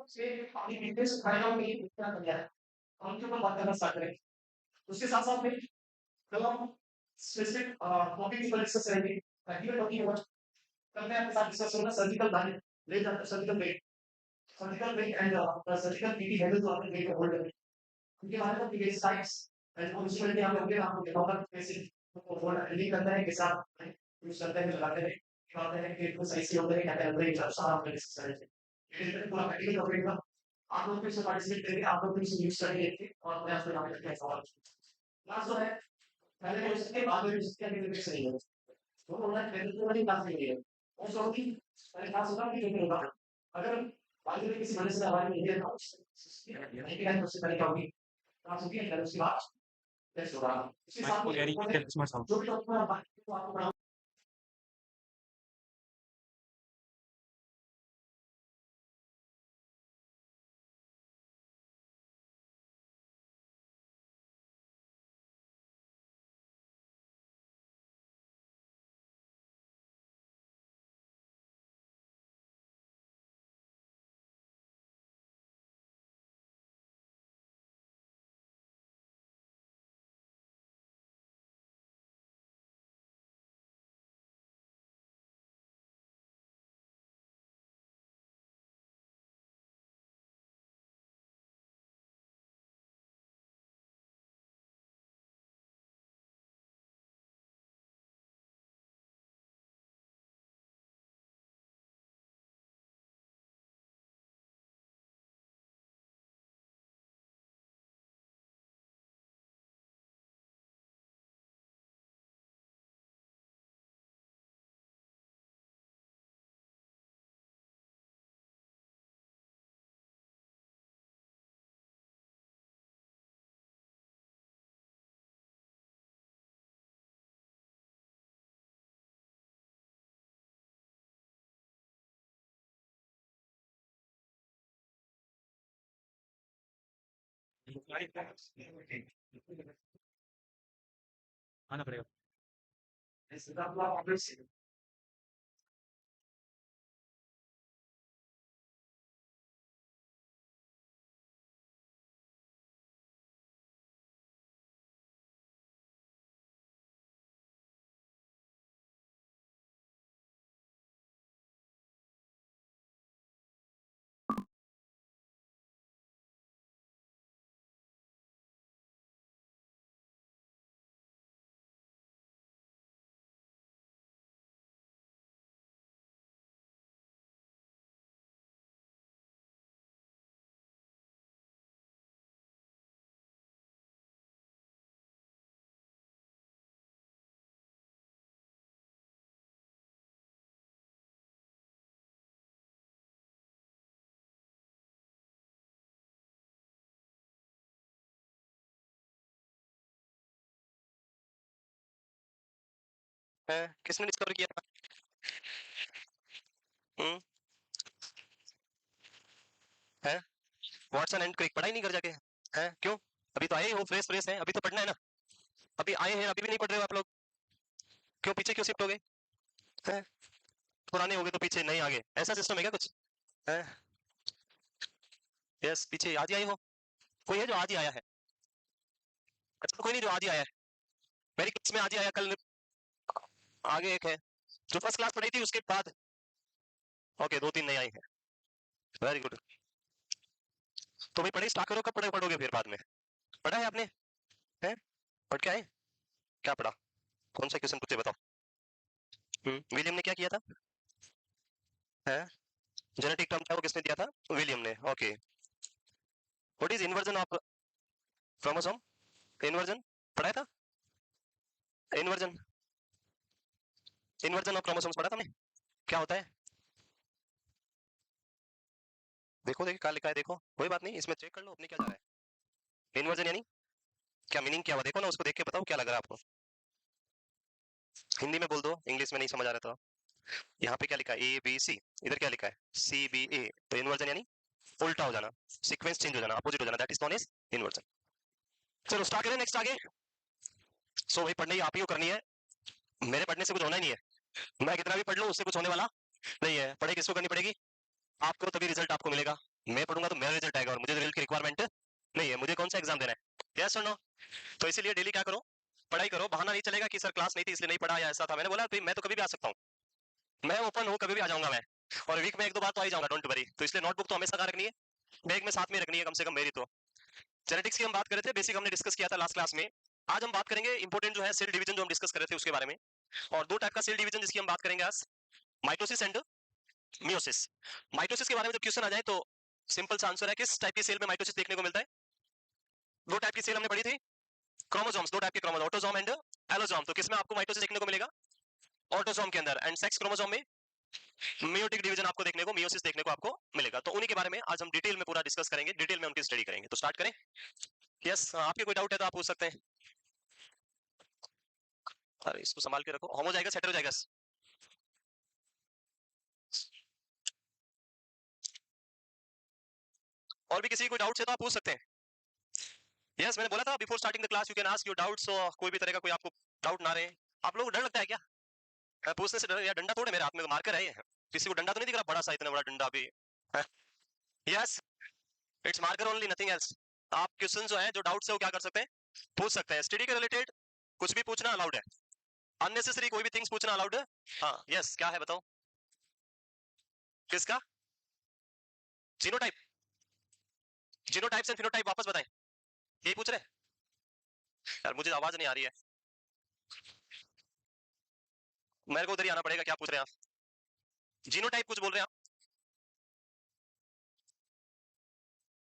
से अपनी weakness find out नहीं कितना कर लिया है, हम उनके ऊपर बात करना स्टार्ट करें। उसके साथ-साथ में कल हम स्पेसिफिक टॉपिक के ऊपर डिस्कस करेंगे। प्रैक्टिकल टॉपिक होगा। कल मैं आपके साथ डिस्कस करूँगा surgical balance, surgical weight, and surgical PT level जो आपने वेट होल्ड करें। क्योंकि हमारे पास पीटी टाइप्स एंड उस पर हम लोग आपको दिखाऊंगा कैसे होल्ड हैंडलिंग करना है, कैसे आप यूज़ करते हैं, लगाते हैं, दिखाते हैं कि इनको सही से होता है, क्या क्या होता है, सब सारा हमने डिस्कस करेंगे। ये पूरा प्रैक्टिकल टॉपिक था। आप लोग भी इसमें पार्टिसिपेट करेंगे, आप लोग भी इसे यूज़ करेंगे और अपने आप को यहाँ पे सवाल लास्ट जो है पहले हो सकते हैं बाद में हो सकते हैं कि सही है तो ऑनलाइन पहले वाली क्लास नहीं है और जो कि पहले क्लास होगा कि नहीं होगा अगर बाद में किसी वजह से हमारी इंडियन नहीं कि उससे पहले क्या होगी क्लास होगी फिर उसके बाद टेस्ट होगा इसके साथ में जो भी टॉपिक में बात तो आपको पढ़ाऊंगा आना पड़ेगा ऐसे तो आप ऑब्वियस है किसने डिस्कवर किया था? है वाटसन एंड क्रिक पढ़ाई नहीं कर जाके है क्यों? अभी तो आए हो फ्रेश फ्रेश है, अभी तो पढ़ना है ना। अभी आए हैं, अभी भी नहीं पढ़ रहे हो आप लोग? क्यों पीछे क्यों शिफ्ट हो गए? हैं पुराने हो गए तो पीछे नहीं आगे, ऐसा सिस्टम है क्या कुछ? है यस पीछे आज ही आए हो? कोई है जो आज ही आया है? अच्छा कोई नहीं जो आज ही आया है। मेरी क्लास में आज ही आया, कल आगे एक है जो फर्स्ट क्लास पढ़ी थी उसके बाद। ओके दो तीन नए आए हैं, वेरी गुड। तो भाई पढ़ाई स्टार्ट करो, कब पढ़ोगे फिर बाद में? पढ़ा है आपने? है पढ़ के आए? क्या पढ़ा? कौन सा क्वेश्चन पूछे बताओ। विलियम ने क्या किया था? है जेनेटिक टर्म था वो किसने दिया था? विलियम ने। Okay what is inversion of chromosome? Inversion पढ़ाया था? इन्वर्जन इन्वर्जन ऑफ क्रोमोसोम्स पढ़ा था हमने? क्या होता है? देखो देखो क्या लिखा है, देखो कोई बात नहीं, इसमें चेक कर लो अपने क्या जा रहा है। इन्वर्जन यानी क्या, मीनिंग क्या हुआ देखो ना, उसको देख के बताओ क्या लग रहा है आपको। हिंदी में बोल दो, इंग्लिश में नहीं समझ आ रहा था। यहाँ पे क्या लिखा है? ए बी सी, इधर क्या लिखा है? सी बी ए। तो इन्वर्जन यानी उल्टा हो जाना, सीक्वेंस चेंज हो जाना, अपोजिट हो जाना, that is known as inversion. चलो स्टार्ट करें नेक्स्ट आगे। सो भाई पढ़ने आप ही को करनी है, मेरे पढ़ने से कुछ होना ही नहीं है। मैं कितना भी पढ़ लूं उससे कुछ होने वाला नहीं है। पढ़ाई किसको करनी पड़ेगी? आपको, तभी रिजल्ट आपको मिलेगा। मैं पढ़ूंगा तो मेरा रिजल्ट आएगा और मुझे रिजल्ट की रिक्वायरमेंट नहीं है, मुझे कौन सा एग्जाम देना है, यस और नो। तो इसीलिए डेली क्या करो, पढ़ाई करो, बहाना नहीं चलेगा कि सर क्लास नहीं थी इसलिए नहीं पढ़ा या ऐसा था। मैंने बोला मैं तो कभी भी आ सकता हूँ, मैं ओपन हूँ, कभी भी आ जाऊंगा मैं, और वीक में एक दो बार तो आ ही जाऊंगा, डोंट वरी। तो इसलिए नोटबुक तो हमेशा कहाँ रखनी है, बैग में साथ में रखनी है कम से कम मेरी तो। जेनेटिक्स की हम बात कर रहे थे, बेसिक हमने डिस्कस किया था लास्ट क्लास में। आज हम बात करेंगे इंपोर्टेंट जो है सेल डिवीजन जो हम डिस्कस कर रहे थे उसके बारे में, और दो टाइप का सेल डिवीजन जिसकी हम बात करेंगे आज, माइटोसिस एंड मियोसिस। माइटोसिस के बारे में जब क्वेश्चन आ जाए तो सिंपल सा आंसर है, किस टाइप की सेल में माइटोसिस देखने को मिलता है। दो टाइप की सेल हमने पढ़ी थी, क्रोमोसोम्स, दो टाइप के क्रोमोसोम, ऑटोसोम एंड एलोसोम। तो किसमें आपको माइटोसिस देखने को मिलेगा, ऑटोसोम के अंदर, एंड सेक्स क्रोमोसोम में मियोटिक डिवीजन आपको देखने को, मियोसिस देखने को आपको मिलेगा। तो उन्हीं के बारे में आज हम डिटेल में पूरा डिस्कस करेंगे, डिटेल में उनकी स्टडी करेंगे। तो स्टार्ट करें। यस, आपके कोई डाउट है तो आप पूछ सकते हैं। अरे इसको संभाल के रखो, होमोजाइगस हेटेरोजाइगस, और भी किसी को कोई डाउट है तो आप पूछ सकते हैं। यस, मैंने बोला था before starting the class you can ask your doubts, कोई भी तरह का कोई आपको डाउट ना रहे। आप लोगों को डर लगता है क्या, पूछने से डर, या डंडा थोड़े मेरे हाथ में मार कर आए हैं, किसी को डंडा तो नहीं दिख रहा बड़ा सा, इतना बड़ा डंडा भी। Yes, it's marker only, nothing else. आप क्वेश्चन जो है, जो डाउट्स है वो क्या कर सकते हैं, पूछ सकते हैं। स्टडी के रिलेटेड कुछ भी पूछना अलाउड है, अननेसेसरी कोई भी थिंग्स पूछना अलाउड है। हाँ यस, क्या है बताओ, किसका, जीनोटाइप, जीनोटाइप्स एंड फिनोटाइप वापस बताएं, यही पूछ रहे हैं। यार मुझे आवाज नहीं आ रही है, मेरे को उधर ही आना पड़ेगा, क्या पूछ रहे हैं आप, जीनोटाइप कुछ बोल रहे हैं आप,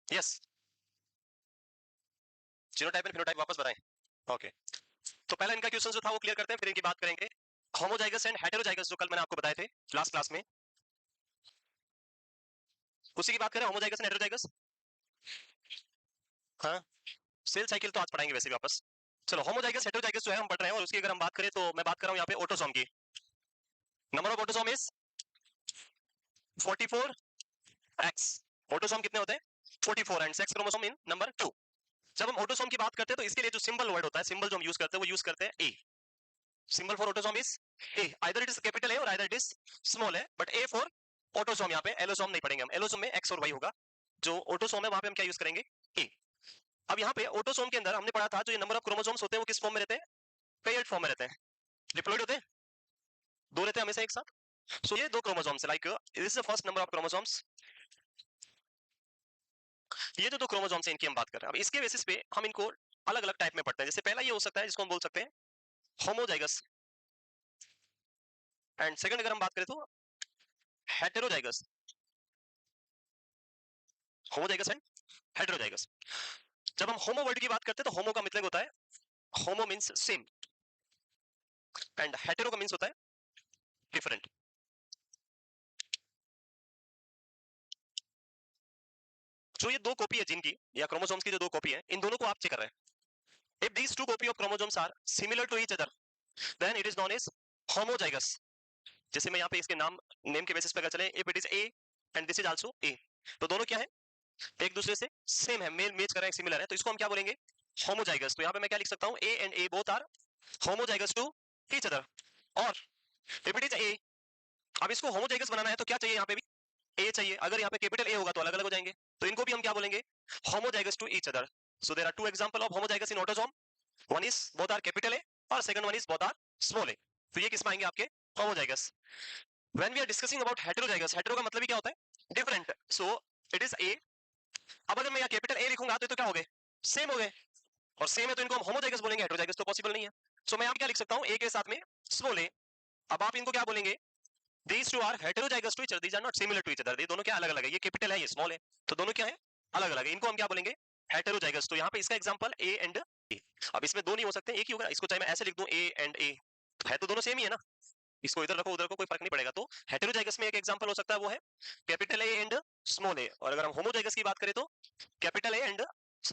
यस, जीनोटाइप एंड फिनोटाइप वापस बताएं। ओके, तो पहला इनका क्वेश्चन जो था वो क्लियर करते हैं, फिर इनकी बात करेंगे। होमोजाइगस एंड हेटेरोजाइगस जो कल मैंने आपको बताए थे लास्ट क्लास में, उसी की बात करें, होमोजाइगस एंड हेटेरोजाइगस। हाँ, सेल साइकिल तो आज पढ़ाएंगे वैसे भी वापस। चलो, होमोजाइगस हेटेरोजाइगस जो है हम पढ़ रहे हैं, और उसकी अगर हम बात करें तो मैं बात कर रहा हूं यहाँ पे ऑटोसोम की। Number of autosome is 44x। Autosome कितने होते हैं, 44, and sex chromosome in number 2। जब हम ऑटोसोम की बात करते हैं तो इसके लिए जो सिंबल वर्ड होता है, सिंबल जो हम यूज करते हैं वो यूज करते हैं A. Symbol for autosome is A, either it is capital A और आइदर इट इज स्मॉल है, बट ए फॉर ऑटोसोम। यहाँ पे एलोसोम नहीं पढ़ेंगे हम, एलोसोम में एक्स और वाई होगा, जो ऑटोसोम है वहां पे हम क्या यूज करेंगे, ए। अब यहाँ पे ऑटोसोम के अंदर हमने पढ़ा था जो ये नंबर ऑफ क्रोमोसोम्स होते हैं वो किस फॉर्म में रहते हैं, पेयर्ड फॉर्म में रहते हैं, डिप्लॉयड होते हैं, दो रहते हैं हमेशा एक साथ। सो ये दो chromosomes, like this is the first number of chromosomes, ये जो दो क्रोमोसोम्स हैं इनकी हम बात कर रहे हैं। अब इसके बेसिस पे हम इनको अलग अलग टाइप में पढ़ते हैं। जैसे पहला ये हो सकता है जिसको हम बोल सकते हैं होमोजाइगस, एंड सेकंड अगर हम बात करें तो हेटेरोजाइगस। Homozygous and heterozygous. जब हम होमो वर्ड की बात करते हैं तो होमो का मतलब होता है, होमो मींस सेम, एंड हेटेरो का मींस होता है डिफरेंट। जो ये दो कॉपी है जिनकी, या क्रोमोसोम्स की जो दो कॉपी है, इन दोनों को आप चेक कर रहे हैं। If these two copy of chromosomes are similar to each other, then it is known as homozygous. जैसे मैं यहाँ पे इसके नेम के बेसिस पे अगर चले, if it is A and this is also a, तो दोनों क्या है, एक दूसरे से सेम है, मेल मैच कर रहे हैं, सिमिलर है, तो इसको हम क्या बोलेंगे, होमोजाइगस। तो यहाँ पे मैं क्या लिख सकता हूँ, A and A both are homozygous to each other. और इफ इट इज ए, अब इसको होमोजाइगस बनाना है तो क्या चाहिए, यहाँ पे भी ए चाहिए। अगर यहाँ पे कैपिटल ए होगा तो अलग अलग हो जाएंगे, तो इनको भी हम क्या बोलेंगे, homozygous to each other. So there are two example of homozygous in autosome, one is both are capital A और second one is both are small A. तो ये किस में आएंगे आपके, homozygous. When we are discussing about heterozygous, hetero का मतलब ही क्या होता है, different. So it is A. अब अगर मैं यहाँ कैपिटल ए लिखूंगा तो क्या हो गए, सेम हो गए, और सेम है तो इनको हम होमोजाइगस बोलेंगे, हेटेरोजाइगस तो पॉसिबल नहीं है। सो मैं यहाँ क्या लिख सकता हूँ, ए के साथ में स्मॉल ए। अब आप इनको क्या बोलेंगे, these two are heterozygous to each other, these are not similar to each other, ये दोनों क्या अलग अलग है, ये कैपिटल है ये स्मॉल है, तो दोनों क्या है, अलग अलग है, इनको हम क्या बोलेंगे, हेटेरोजाइगस। तो यहाँ पे इसका एग्जांपल ए एंड ए। अब इसमें दो नहीं हो सकते, एक ही होगा, इसको चाहे मैं ऐसे लिख दूं ए एंड ए, है तो दोनों सेम ही है ना, इसको इधर रखो उधर को कोई फर्क नहीं पड़ेगा। तो हेटेरोजाइगस में एक एग्जांपल हो सकता है वो है capital A and small A, और अगर हम होमोजाइगस की बात करें तो capital A and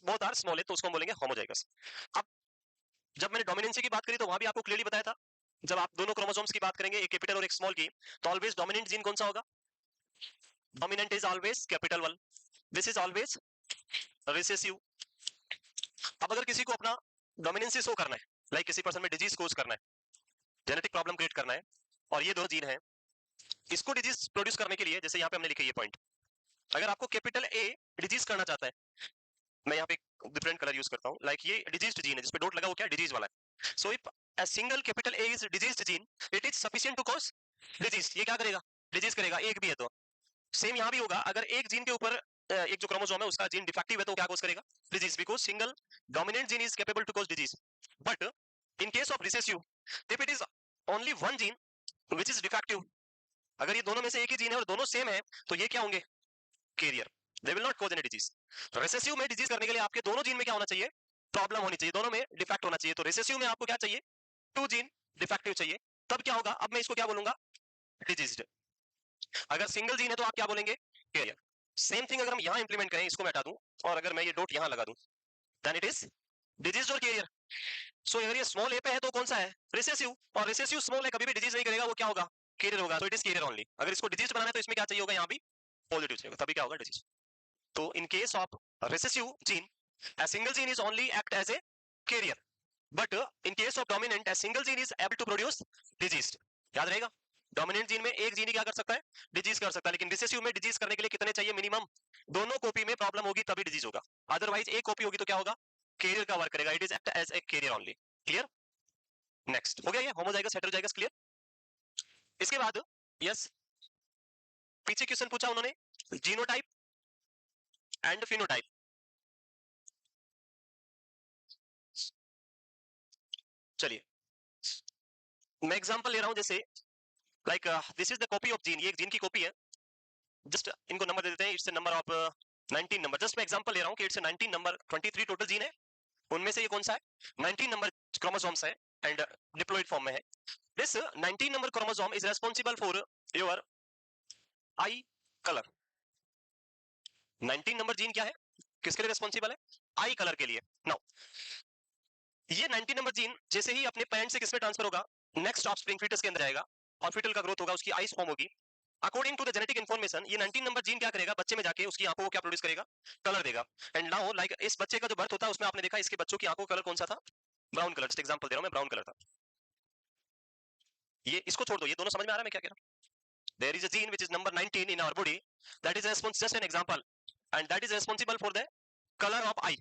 both are small A, तो उसको हम बोलेंगे होमोजाइगस। अब जब मैंने डोमिनेंसी की बात करी तो वहां भी आपको क्लियरली बताया था, जब आप दोनों क्रोमोसोम्स की बात करेंगे, एक कैपिटल और एक स्मॉल की, तो ऑलवेज डोमिनेंट जीन कौन सा होगा, dominant is always capital one, this is always recessive. अब अगर किसी को अपना डोमिनेंसी शो करना है, लाइक किसी पर्सन में डिजीज कोज करना है, जेनेटिक प्रॉब्लम क्रिएट करना है, और ये दो जीन है, इसको डिजीज प्रोड्यूस करने के लिए, जैसे यहाँ पे हमने लिखे ये पॉइंट, अगर आपको कैपिटल ए डिजीज करना चाहता है, मैं यहाँ पे डिफरेंट कलर यूज करता हूँ, लाइक ये डिजीज्ड जीन है जिसपे डॉट लगा, वो क्या डिजीज वाला है। So if a single capital A is diseased gene, it is sufficient to cause disease. ये क्या करेगा? डिजीज करेगा। एक भी है तो सेम यहाँ भी होगा। अगर एक जीन के ऊपर एक जो क्रोमोसोम है उसका जीन डिफेक्टिव है तो क्या कॉज करेगा? Disease, because single dominant gene is capable to cause disease. But in case of recessive, if it is only one gene which is defective, अगर ये दोनों में से एक ही जीन है और दोनों सेम है तो ये क्या होंगे? Carrier. They will not cause any disease. Recessive में डिजीज करने के लिए आपके दोनों जीन में क्या होना चाहिए? प्रॉब्लम होनी चाहिए, दोनों में डिफेक्ट होना चाहिए। तो रिसेसिव में आपको क्या चाहिए? टू जीन डिफेक्टिव चाहिए। तब क्या होगा? अब मैं इसको क्या बोलूंगा? डिजीज्ड। अगर सिंगल जीन है तो आप क्या बोलेंगे? कैरियर। सेम थिंग अगर हम यहां इंप्लीमेंट करें, इसको मैं हटा दूं और अगर मैं ये डॉट यहां लगा दूं, देन इट इज डिजीज और कैरियर। सो अगर ये स्मॉल ए पे है तो कौन सा है? रिसेसिव। और रिसेसिव स्मॉल है, कभी भी डिजीज नहीं करेगा, वो क्या होगा? कैरियर होगा। तो इट इज कैरियर ओनली। अगर इसको डिजीज बनाना है तो इसमें क्या चाहिए होगा? यहाँ भी पॉजिटिव चाहिए, तभी क्या होगा? डिजीज। तो इन case of recessive gene, a single gene is only act as a carrier, but in case of dominant, a single gene is able to produce disease. याद रहेगा, डोमिनेंट जीन में एक जीन ही क्या कर सकता है? डिजीज कर सकता है। लेकिन रिसेसिव में डिजीज करने के लिए कितने चाहिए? मिनिमम दोनों कॉपी में प्रॉब्लम होगी तभी डिजीज होगा, अदरवाइज एक कॉपी होगी तो क्या होगा? कैरियर का वर्क करेगा। It is act as a carrier only. Clear? Next हो गया, ये होमोजाइगस हेटेरोजाइगस क्लियर। इसके बाद यस, पीछे क्वेश्चन पूछा उन्होंने, जीनोटाइप एंड फिनोटाइप। चलिए मैं एग्जांपल ले रहा हूं, जैसे like this is the copy of gene, ये एक जीन की कॉपी है। जस्ट इनको नंबर दे देते हैं, it's number of 19 number. Just मैं एग्जांपल ले रहा हूं कि इट्स 19 नंबर, 23 टोटल जीन है, उनमें से ये कौन सा है? 19 नंबर क्रोमोसोम्स है एंड डिप्लॉइड फॉर्म में है। This 19 number chromosome is responsible for your I colour. 19 number gene क्या है? किसके लिए रिस्पांसिबल है? आई कलर के लिए। नाउ ये 19 नंबर जीन जैसे ही अपने पैरेंट से किसमें ट्रांसफर होगा? नेक्स्ट ऑफस्प्रिंग फीटस के अंदर जाएगा और फीटल का ग्रोथ होगा, उसकी आईज फॉर्म होगी। According to the genetic information, ये 19 नंबर जीन क्या करेगा? बच्चे में जाके उसकी आंखों को क्या प्रोड्यूस करेगा? कलर देगा। एंड नाउ लाइक इस बच्चे का जो बर्थ होता है उसमें आपने देखा इसके बच्चों की आंखों का कलर कौन सा था? Brown colour. जस्ट एग्जांपल दे रहा हूं मैं, ब्राउन कलर था। ये इसको छोड़ दो, ये दोनों समझ में आ रहा है मैं क्या कह रहा हूं? There is a gene which is number 19 in our body, that is response, just an example, and that is responsible for the colour of eye.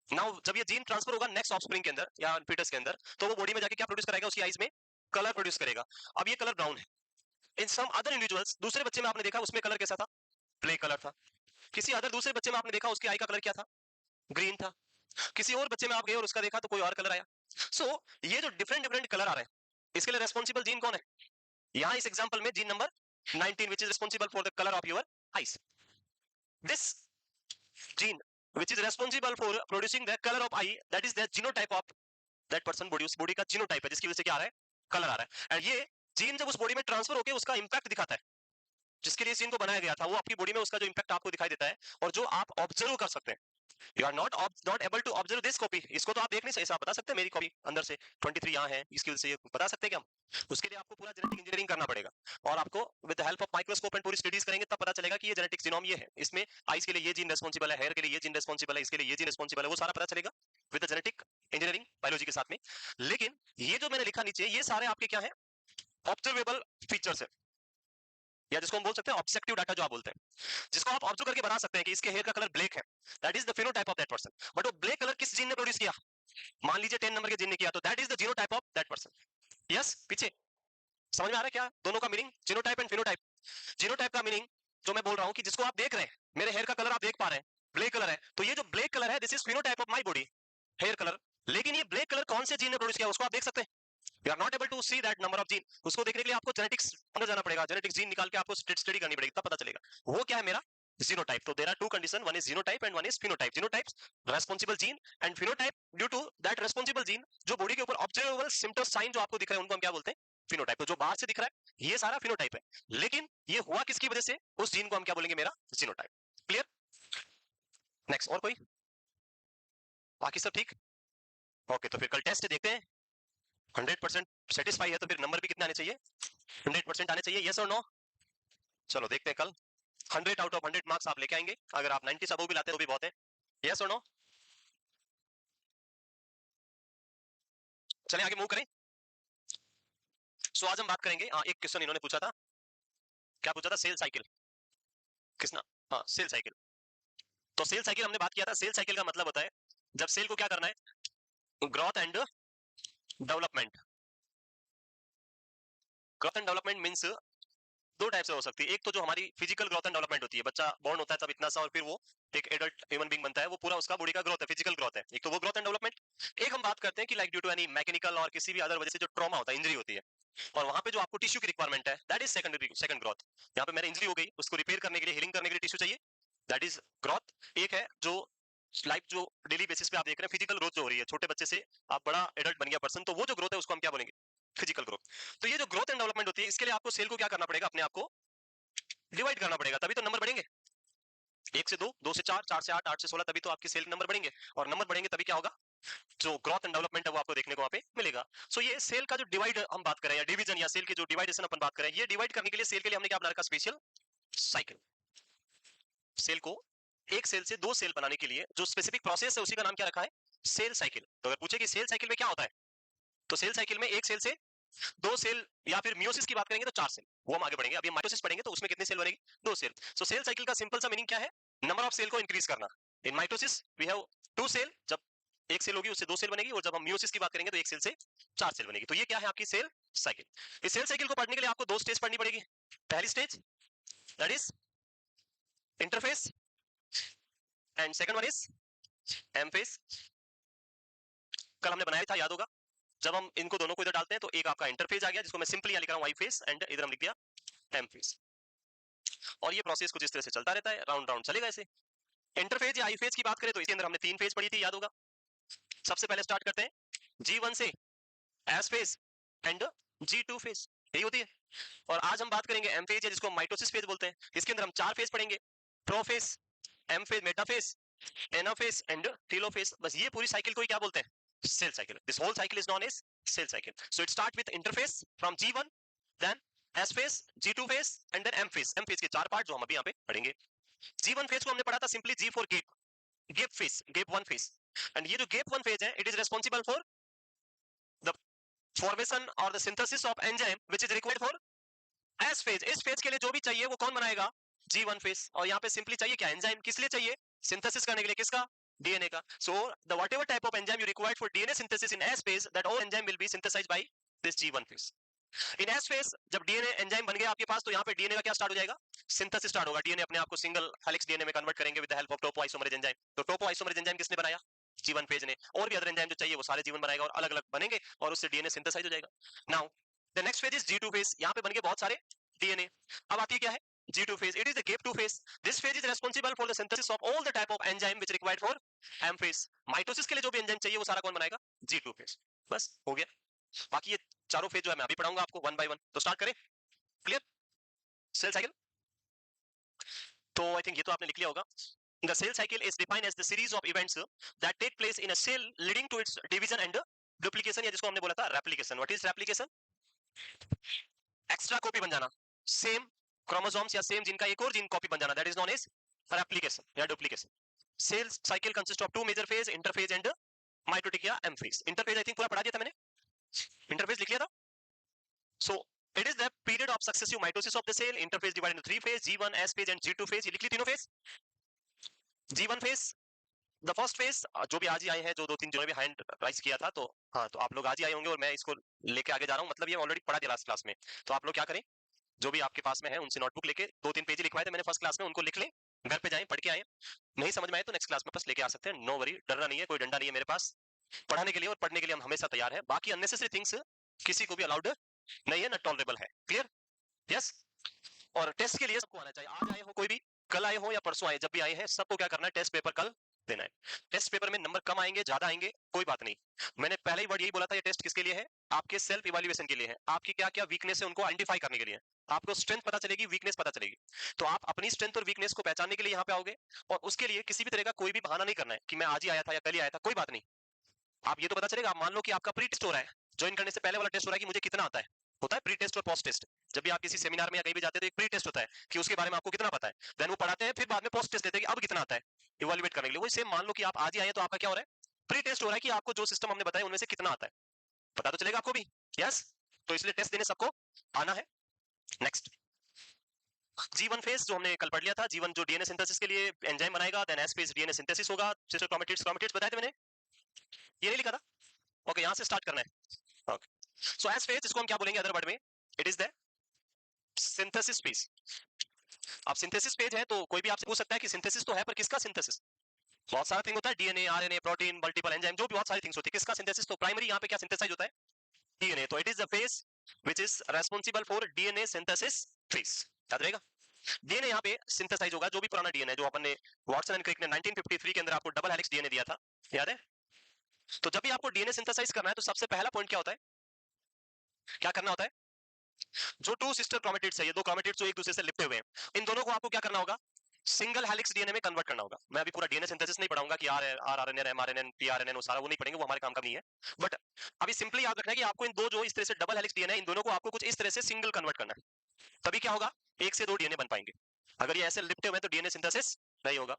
Now जब ये जीन ट्रांसफर होगा नेक्स्ट ऑफस्प्रिंग के अंदर या फीटस के अंदर, तो वो बॉडी में जाके क्या प्रोड्यूस कराएगा? उसकी आईज में कलर प्रोड्यूस करेगा। अब ये कलर ब्राउन है। इन सम अदर इंडिविजुअल्स, दूसरे बच्चे में आपने देखा उसमें कलर कैसा था? ब्लैक कलर था। किसी अदर दूसरे बच्चे में आपने देखा उसकी आई का कलर क्या था? ग्रीन था। किसी और बच्चे में आप गए और उसका देखा तो कोई और कलर आया। सो ये जो डिफरेंट डिफरेंट कलर आ रहे हैं, इसके लिए रेस्पॉन्सिबल जीन कौन है? यहाँ इस एग्जांपल में gene number 19 which is responsible for the color of your eyes. This gene which is responsible for producing the color of eye, that is the genotype of that person body, उस body का genotype है जिसकी वजह से क्या आ रहा है? Colour आ रहा है। एंड ये जीन जब उस बॉडी में ट्रांसफर होकर उसका इंपैक्ट दिखाता है, जिसके लिए इस जीन को बनाया गया था, वो आपकी बॉडी में उसका जो इंपैक्ट आपको दिखाई देता है और जो आप ऑब्जर्व कर सकते हैं। You are not able to observe this copy. इसको तो आप देख नहीं सकते, आप बता सकते हैं मेरी कॉपी अंदर से 23 यहाँ है, इसकी वजह से ये बता सकते हैं क्या हम? उसके लिए आपको पूरा जेनेटिक इंजीनियरिंग करना पड़ेगा और आपको with the help of microscope and पूरी स्टडीज करेंगे तब पता चलेगा कि ये जेनेटिक जीनोम ये है, इसमें आईज के लिए ये जीन रिस्पांसिबल है, हेयर के लिए ये जीन रिस्पांसिबल है, इसके लिए ये जीन रिस्पांसिबल है, वो सारा पता चलेगा with the genetic engineering biology के साथ में। लेकिन ये जो मैंने लिखा नीचे, ये सारे आपके क्या है? ऑब्जर्वेबल फीचर्स है, या जिसको हम बोल सकते हैं ऑब्जेक्टिव डाटा, जो आप बोलते हैं, जिसको आप ऑब्जर्व करके बता सकते हैं कि इसके हेयर का कलर ब्लैक है, that is the phenotype of that person. But वो ब्लैक कलर किस जीन ने प्रोड्यूस किया? मान लीजिए 10 नंबर के जीन ने किया, तो that is the genotype of that person. Yes, पीछे समझ में आ रहा है क्या दोनों का meaning? Genotype and phenotype. Genotype का मीनिंग जो मैं बोल रहा हूं कि जिसको आप देख रहे हैं, मेरे हेयर का कलर आप देख पा रहे हैं, ब्लैक कलर है, तो ये जो ब्लैक कलर है, this is phenotype of my body, hair colour. लेकिन ये ब्लैक कलर कौन से जीन ने प्रोड्यूस किया उसको आप देख सकते हैं? You are not able to see that number of gene. उसको देखने के लिए आपको जेनेटिक्स अंदर जाना पड़ेगा, जेनेटिक जीन निकाल के आपको स्टडी करनी पड़ेगी, तब पता चलेगा वो क्या है मेरा जीनोटाइप। तो there are two condition, one is genotype and one is phenotype. Genotype responsible gene and phenotype due to that responsible gene, जो बॉडी के ऊपर ऑब्जर्वेबल सिम्टम्स साइन जो आपको दिख रहे हैं उनको हम क्या बोलते हैं? फिनोटाइप। तो जो बाहर से दिख रहा है ये सारा फिनोटाइप है, लेकिन ये हुआ किसकी वजह से? उस जीन को हम क्या बोलेंगे? मेरा जीनोटाइप। क्लियर? नेक्स्ट, और कोई? बाकी सब ठीक? ओके, तो फिर कल टेस्ट देखते हैं। 100% सेटिस्फाई है तो फिर नंबर भी कितने आने चाहिए? 100% आने चाहिए। यस और नो? चलो देखते हैं कल 100 आउट ऑफ 100 मार्क्स आप लेके आएंगे। अगर आप 90 से अबव भी लाते हैं तो भी बहुत है। यस और नो? चलें आगे मूव करें। सो आज हम बात करेंगे, एक क्वेश्चन इन्होंने पूछा था, क्या पूछा था? Cell cycle. किसना? हाँ, सेल साइकिल। तो सेल साइकिल हमने बात किया था, सेल साइकिल का मतलब होता है जब सेल को क्या करना है, growth and development. Growth and development means दो टाइप से हो सकती है। एक तो जो हमारी फिजिकल ग्रोथ एंड डेवलपमेंट होती है, बच्चा बॉर्न होता है तब इतना सा और फिर वो एक एडल्ट ह्यूमन बीइंग बनता है, वो पूरा उसका बॉडी का ग्रोथ है, फिजिकल ग्रोथ है, एक तो वो ग्रोथ एंड डेवलपमेंट। एक हम बात करते हैं कि like due to any mechanical और किसी भी अदर वजह से जो ट्रॉमा होता है, इंजरी होती है, और वहां पे जो आपको टिश्यू की रिक्वायरमेंट है, दैट इज सेकंड ग्रोथ। यहाँ पे मेरा इंजरी हो गई, उसको रिपेयर करने के लिए, हीलिंग करने के लिए टिश्यू चाहिए, दैट इज ग्रोथ। एक है जो लाइफ जो डेली बेसिस पे आप देख रहे हैं फिजिकल ग्रोथ जो हो रही है, छोटे बच्चे से आप बड़ा एडल्ट बन गया पर्सन, तो वो जो ग्रोथ है उसको हम क्या बोलेंगे, फिजिकल ग्रोथ। तो ये जो ग्रोथ एंड डेवलपमेंट होती है, इसके लिए आपको सेल को क्या करना पड़ेगा, अपने आप को डिवाइड करना पड़ेगा, तभी तो नंबर बढ़ेंगे। 1 से 2, 2 से 4, 4 से 8, 8 से 16, तभी तो आपके सेल नंबर बढ़ेंगे, और नंबर बढ़ेंगे तभी क्या होगा, जो ग्रोथ एंड डेवलपमेंट है वो आपको देखने को वहां पे मिलेगा। सो ये सेल का जो डिवाइड हम बात करें, या डिवीजन या सेल की जो डिवाइडेशन अपन बात करें, ये डिवाइड करने के लिए सेल के लिए हमने क्या बना रखा, स्पेशल साइकिल। सेल को एक सेल से दो सेल बनाने के लिए जो स्पेसिफिक प्रोसेस है उसी का नाम क्या रखा है, सेल साइकिल। तो अगर पूछे कि सेल साइकिल में क्या होता है, तो सेल साइकिल में एक सेल से दो सेल, या फिर मियोसिस की बात करेंगे तो चार सेल, वो हम आगे बढ़ेंगे। अभी माइटोसिस पढ़ेंगे तो उसमें कितनी सेल बनेगी, दो सेल। सो सेल साइकिल का सिंपल सा मीनिंग क्या है, नंबर ऑफ सेल को इंक्रीज करना। In mitosis we have two cell, जब एक सेल होगी उससे दो सेल बनेगी, और जब हम मियोसिस की बात करेंगे तो एक सेल से चार सेल बनेगी। तो ये क्या है आपकी सेल साइकिल। इस सेल साइकिल को पढ़ने के लिए आपको दो स्टेज पढ़नी पड़ेगी। पहली stage that is interphase, and second one is M phase. कल हमने बनाया था, याद होगा, जब हम इनको दोनों को इधर डालते हैं तो एक आपका इंटरफेस आ गया, जिसको मैं सिंपली लिख रहा हूं वाई फेस, एंड इधर हम लिख दिया एम फेस। और ये प्रोसेस कुछ इस तरह से चलता रहता है, राउंड राउंड चलेगा ऐसे। इंटरफेस या आई फेज की बात करें तो इसके अंदर हमने तीन फेज पढ़ी थी, याद होगा। सबसे पहले स्टार्ट करते हैं G1 से, S phase and G2 phase, यही होती है। और आज हम बात करेंगे एम फेज, जिसको माइटोसिस फेज बोलते हैं। इसके अंदर हम चार फेज पढ़ेंगे, prophase, M phase, metaphase, anaphase and telophase. बस ये पूरी साइकिल को ही क्या बोलते हैं, cell cycle. This whole cycle is known as cell cycle. So it start with interphase from G1, then S phase, G2 phase and then M phase. M phase के चार पार्ट जो हम अभी यहाँ पे पढ़ेंगे। G1 फेज को हमने पढ़ा था simply G for gap, gap phase, gap one phase. And ये जो गेप वन फेज है, it is responsible for the formation और the synthesis of enzyme which is required for S phase. इस phase के लिए जो भी चाहिए वो कौन बनाएगा, G1 फेज। और यहाँ पे सिंपली चाहिए क्या, एंजाइम। किस लिए चाहिए, सिंथेसिस करने के लिए, किसका, डीएनए का। So the whatever type of enzyme you required for DNA synthesis in S phase, that all enzyme will be synthesised by this G1 phase. In S phase जब डीएनए एंजाइम बन गया आपके पास, तो यहाँ पे डीएनए का क्या स्टार्ट हो जाएगा, सिंथेसिस स्टार्ट होगा। डीएनए अपने आप को सिंगल हेलिक्स डीएनए में कन्वर्ट करेंगे with the help of topoisomerase enzyme. तो टोपोआइसोमरेज एंजाइम किसने बनाया, G1 फेज ने। और भी अदर एंजाइम जो चाहिए वो सारे G1 बनाएगा, और अलग अलग बनेंगे, और उससे डीएनए सिंथेसाइज हो जाएगा। Now the next phase is G2 phase. यहाँ पे बन गए बहुत सारे डीएनए। अब आती है क्या है, G2 phase. It is the gap 2 phase. This phase is responsible for the synthesis of all the type of enzyme which required for M phase. Mitosis के लिए जो भी एंजाइम चाहिए वो सारा कौन बनाएगा, G2 phase. बस हो गया। बाकी ये चारों फेज जो है मैं अभी पढ़ाऊंगा आपको वन बाय वन। तो स्टार्ट करें, क्लियर, सेल साइकिल। तो आई थिंक ये तो आपने लिख लिया होगा। The cell cycle is defined as the series of events that take place in a cell leading to its division and duplication, या जिसको हमने बोला था replication. What is replication? Extra copy बन जाना, सेम क्रोमोसोम्स या सेम जीन का एक और जीन कॉपी बन जाना, that is known as replication या duplication. Cell cycle consist of two major phase, interphase and mitotic या M phase. Interphase I think पूरा पढ़ा दिया था मैंने, इंटरफेज लिख लिया था। So it is the period of successive mitosis of the cell. Interphase divided into three phase, G1, S phase and G2 phase. ये लिख ली तीनों phase. G1 phase the first phase, जो भी आज ही आए हैं, जो दो तीन जो भी हैंड राइज किया था, तो हाँ, तो आप लोग आज ही आए होंगे और मैं इसको लेके आगे जा रहा हूँ, मतलब ये ऑलरेडी पढ़ा दिया लास्ट क्लास में। तो आप लोग क्या करें, जो भी आपके पास में है उनसे नोटबुक लेके, दो तीन पेज लिखवाए थे मैंने फर्स्ट क्लास में, उनको लिख लें, घर पे जाएं, पढ़ के आए। नहीं समझ में आए तो नेक्स्ट क्लास में बस लेके आ सकते हैं, नो वरी, डरना नहीं है, कोई डंडा नहीं है मेरे पास। पढ़ाने के लिए और पढ़ने के लिए हम हमेशा तैयार है। बाकी अननेसेसरी थिंग्स किसी को भी अलाउड नहीं है, ना टॉलरेबल है, क्लियर, यस। और टेस्ट के लिए सबको आना चाहिए, आज आए हो कोई भी, कल आए हो या परसों आए, जब भी आए हैं सबको क्या करना है, टेस्ट पेपर कल देना है। टेस्ट पेपर में नंबर कम आएंगे ज्यादा आएंगे कोई बात नहीं, मैंने पहले ही वर्ड यही बोला था, ये टेस्ट किसके लिए है, आपके सेल्फ इवैल्यूएशन के लिए है। आपकी क्या क्या वीकनेस है उनको आइडेंटिफाई करने के लिए, आपको स्ट्रेंथ पता चलेगी, वीकनेस पता चलेगी। तो आप अपनी स्ट्रेंथ और वीकनेस को पहचानने के लिए यहाँ पे आओगे, और उसके लिए किसी भी तरह का कोई भी बहाना नहीं करना है कि मैं आज ही आया था या कल ही आया था, कोई बात नहीं। आप ये तो पता चलेगा, आप मान लो कि आपका प्री टेस्ट हो रहा है, ज्वाइन करने से पहले वाला टेस्ट हो रहा है कि मुझे कितना आता है, होता है प्री टेस्ट और पोस्ट टेस्ट। जब भी आप किसी सेमिनार में या कहीं भी जाते हैं तो एक प्री टेस्ट होता है कि उसके बारे में आपको कितना पता है, देन वो पढ़ाते हैं, फिर बाद में पोस्ट टेस्ट देते हैं कि अब कितना आता है, इवैल्यूएट करने के लिए। वही सेम मान लो कि आप आज ही आए तो आपका क्या हो रहा है, प्री टेस्ट हो रहा है कि आपको जो सिस्टम हमने बताया उनमें से कितना आता है, पता तो चलेगा आपको भी, यस। तो इसलिए टेस्ट देने सबको आना है। नेक्स्ट, G1 फेज जो हमने कल पढ़ लिया था, G1 जो डीएनए सिंथेसिस के लिए एंजाइम बनाएगा, then S phase DNA synthesis होगा, सिस्टर क्रोमेटिड्स बताए थे मैंने, ये नहीं लिखा था? ओके, यहां से स्टार्ट करना है। ओके, सो S फेज इसको हम क्या बोलेंगे अदर वर्ड में? It is the synthesis phase. अब सिंथेसिस पेज है तो कोई भी आपसे पूछ सकता है कि सिंथेसिस तो है पर किसका सिंथेसिस? बहुत सारा थिंग होता है, DNA, RNA, protein, multiple enzyme, जो भी बहुत सारी थिंग्स होती है, किसका सिंथेसिस? तो प्राइमरी यहाँ पे क्या सिंथेसाइज होता है? डीएनए। तो it is the phase which is responsible for DNA synthesis phase. याद रहेगा, डीएनए यहाँ पे सिंथेसाइज होगा, जो भी पुराना डीएनए जो अपन ने वाटसन एंड क्रिक ने 1953 के अंदर आपको डबल हेलिक्स डीएनए दिया था, याद है? तो जब भी आपको डीएनए सिंथेसाइज करना है तो सबसे पहला पॉइंट क्या होता है? क्या करना होता है? जो टू सिस्टर क्रोमेटिड्स है, ये दो क्रोमेटिड्स जो एक दूसरे से लिपटे हुए हैं, इन दोनों को आपको क्या करना होगा? सिंगल हेलिक्स डीएनए में कन्वर्ट करना होगा। मैं अभी पूरा डीएनए सिंथेसिस नहीं पढ़ाऊंगा कि आरएनए, एमआरएनए, पीआरएनए, वो सारा वो नहीं पढ़ेंगे, वो हमारे काम का नहीं है। बट अभी सिंपली याद रखना है कि आपको इन दो जो इस तरह से डबल हेलिक्स डीएनए, इन दोनों को आपको कुछ इस तरह से सिंगल कन्वर्ट करना है, तभी क्या होगा? एक से दो डीएनए बन पाएंगे। अगर ये ऐसे लिपटे हुए तो डीएनए सिंथेसिस नहीं होगा।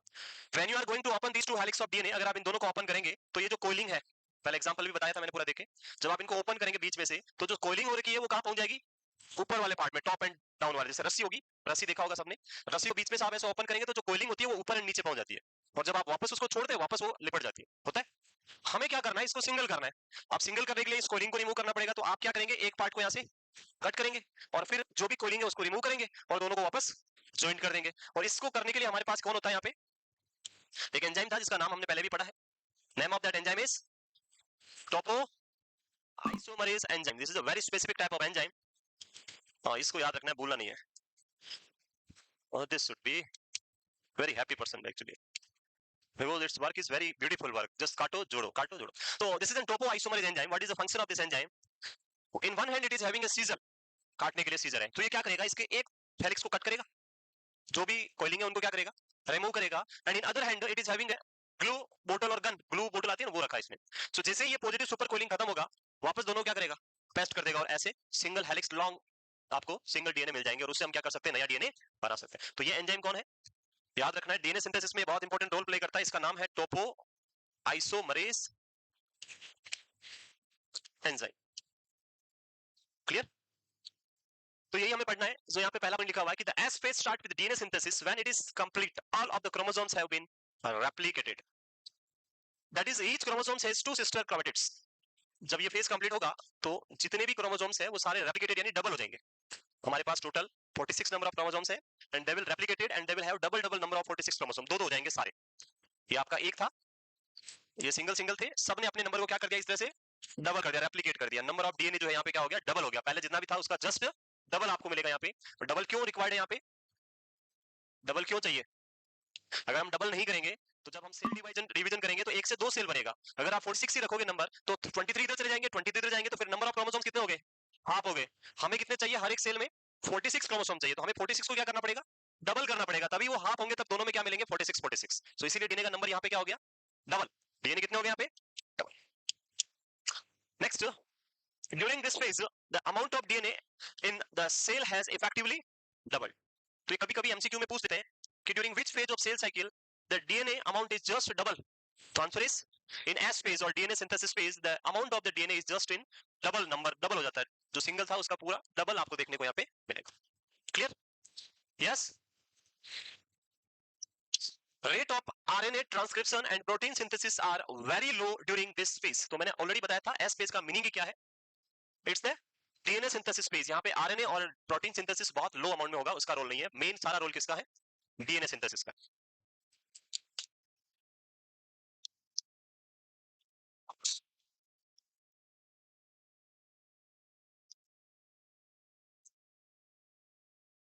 When you are going to open these two helix of DNA, अगर आप इन दोनों को ओपन करेंगे तो ये जो कोइलिंग है, पहले एग्जांपल भी बताया था मैंने पूरा देखे, जब आप इनको ओपन करेंगे बीच में से तो जो कोइलिंग हो रही है वो कहां पहुंच जाएगी? ऊपर वाले पार्ट में, टॉप एंड डाउन वाले, जैसे रस्सी होगी, रस्सी देखा होगा सबने, रस्सी को बीच में से आप ऐसे ओपन करेंगे तो जो कोइलिंग होती है वो ऊपर एंड नीचे पहुंच जाती है, और जब आप वापस उसको छोड़ते हैं वापस वो लिपट जाती है, होता है। हमें क्या करना है? इसको सिंगल करना है। अब सिंगल करने के लिए इस कोइलिंग को रिमूव करना पड़ेगा, तो आप क्या करेंगे? एक पार्ट को यहाँ से कट करेंगे और फिर जो भी कोइलिंग है उसको रिमूव करेंगे और दोनों को वापस ज्वाइन कर देंगे। और इसको करने के लिए हमारे पास कौन होता है? यहाँ पे एक एंजाइम था जिसका नाम हमने पहले भी पढ़ा है। Name of that enzyme is topo isomerase enzyme. This is a very specific type of enzyme. इसको याद रखना है, भूलना नहीं है। और this should be very happy person actually, because its work is very beautiful work. Just काटो जोड़ो, काटो जोड़ो। So this is a topoisomerase enzyme. What is the function of this enzyme? In one hand it is having a scissor, काटने के लिए scissor है, तो ये क्या करेगा? इसके एक हेलिक्स को कट करेगा, जो भी कोइलिंग है उनको क्या करेगा? रिमूव करेगा। And in other hand it is having glue बोतल और गन, ग्लू बोतल आती है ना, वो रखा है इसमें। सो जैसे ही ये पॉजिटिव सुपर कोइलिंग खत्म होगा, वापस दोनों क्या करेगा? पेस्ट कर देगा, और ऐसे सिंगल हेलिक्स लॉन्ग आपको सिंगल डीएनए मिल जाएंगे, और उससे हम क्या कर सकते हैं? नया डीएनए बना सकते हैं। तो ये एंजाइम कौन है? याद रखना है, डीएनए सिंथेसिस में बहुत इंपॉर्टेंट रोल प्ले करता है। इसका नाम है टोपो आइसोमरेज एंजाइम। क्लियर? तो यही हमें पढ़ना है। जो यहाँ पे पहला पॉइंट लिखा हुआ है कि the S phase start with DNA synthesis when it is complete, all of the chromosomes have been replicated, that is each chromosome has two sister chromatids। जब ये फेज कंप्लीट होगा तो जितने भी क्रोमोसोम्स हैं वो सारे रेप्लिकेटेड यानी डबल हो जाएंगे। हमारे पास टोटल 46 नंबर ऑफ क्रोमोसोम्स हैं, and they will replicated and they will have double double number of 46 chromosome, दो दो हो जाएंगे सारे। ये आपका एक था, ये सिंगल सिंगल थे, सब ने अपने नंबर को क्या कर दिया? इस तरह से डबल कर दिया, रेप्लिकेट कर दिया। नंबर ऑफ डीएनए जो है यहाँ पे क्या हो गया? डबल हो गया। पहले जितना भी था उसका जस्ट डबल आपको मिलेगा यहाँ पे। डबल क्यों रिक्वायर्ड है यहाँ पे? डबल क्यों चाहिए? अगर हम डबल नहीं करेंगे तो जब हम सेल डिवीजन डिवीजन करेंगे तो एक से दो सेल बनेगा। अगर आप 46 ही रखोगे नंबर तो 23 इधर चले जाएंगे, 23 इधर जाएंगे, तो फिर नंबर ऑफ क्रोमोसोम्स कितने हो गए? हाफ हो गए। हमें कितने चाहिए? हर एक सेल में 46 क्रोमोसोम चाहिए, तो हमें 46 को क्या करना पड़ेगा? डबल करना पड़ेगा, तभी वो हाफ होंगे, तब दोनों में क्या मिलेंगे? 46 46। सो इसीलिए डीएनए का नंबर यहाँ पे क्या हो गया? डबल। डीएनए कितने हो गए यहाँ पे? Double. Next, during this phase the amount of DNA in the cell has effectively double. तो ये कभी कभी एमसीक्यू में पूछ देते हैं कि during which phase of cell cycle the DNA amount is just double. तो answer is in S phase और DNA synthesis phase the amount of the DNA is just in double, number double हो जाता है, जो single था उसका पूरा double आपको देखने को यहाँ पे मिलेगा। Clear? Yes. Rate of RNA transcription and protein synthesis are very low during this phase. तो मैंने ऑलरेडी बताया था एस फेज का मीनिंग क्या है? It's the DNA synthesis phase. यहाँ पे आरएनए और प्रोटीन सिंथेसिस बहुत लो अमाउंट में होगा, उसका रोल नहीं है। मेन सारा रोल किसका है? डीएनए सिंथेसिस का।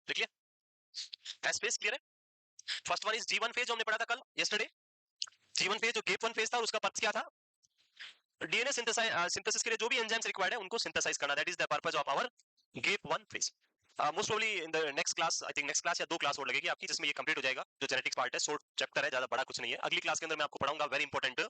देख लिया? एस फेज क्लियर है? First one is G one phase, हमने पढ़ा था कल यस्टरडे। जी वन फेज जो गेप वन फेज था उसका पर्पस क्या था? डीएनए सिंथेसिस के लिए जो भी एंजाइम्स रिक्वायर्ड है उनको सिंथेसाइज करना, that is the purpose of our gap one phase. Most probably in the next class, I think next class या दो क्लास और लगेगी आपकी, जिसमें ये कंप्लीट हो जाएगा। जो जेनेटिक्स पार्ट है, शॉर्ट चैप्टर है, ज्यादा बड़ा कुछ नहीं है। अगली क्लास के अंदर मैं आपको पढ़ाऊंगा very important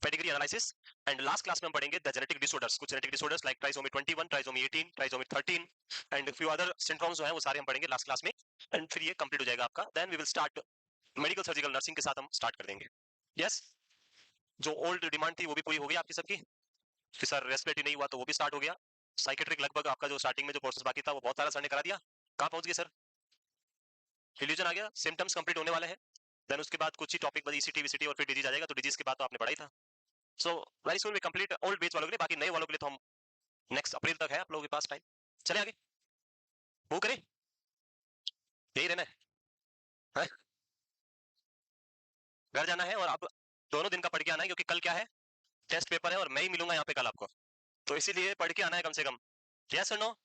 pedigree analysis, and last class में हम पढ़ेंगे द जेनेटिक डिसऑर्डर्स। कुछ genetic disorders like trisomy 21, trisomy 18, trisomy 13 and few other syndromes जो है वो सारे हम पढ़ेंगे लास्ट क्लास में, एंड फिर ये कंप्लीट हो जाएगा आपका। Then we will start medical surgical nursing के साथ हम स्टार्ट कर देंगे। यस, जो ओल्ड डिमांड थी वो भी पूरी हो गई आपकी सबकी कि सर रेस्पिरेटरी नहीं हुआ, तो वो भी स्टार्ट हो गया। साइकेट्रिक लगभग आपका जो स्टार्टिंग में जो कोर्सेज बाकी था वो बहुत सारा सर ने करा दिया। कहाँ पहुंच गए सर? इल्यूजन आ गया, सिम्टम्स कंप्लीट होने वाले हैं, देन उसके बाद कुछ ही टॉपिक बस ईसीटी वीसीटी और फिर डिजीज आ जाएगा, तो डिजीज के बाद तो आपने पढ़ा ही था। So very soon we complete old batch वालों के लिए, बाकी नए वालों के लिए तो हम नेक्स्ट अप्रैल तक है आप लोगों के पास टाइम। चले आगे मूव करें, यही रहना है, घर जाना है और अब दोनों दिन का पढ़ के आना है, क्योंकि कल क्या है, टेस्ट पेपर है और मैं ही मिलूंगा यहाँ पे कल आपको, तो इसीलिए पढ़ के आना है कम से कम, यस और नो।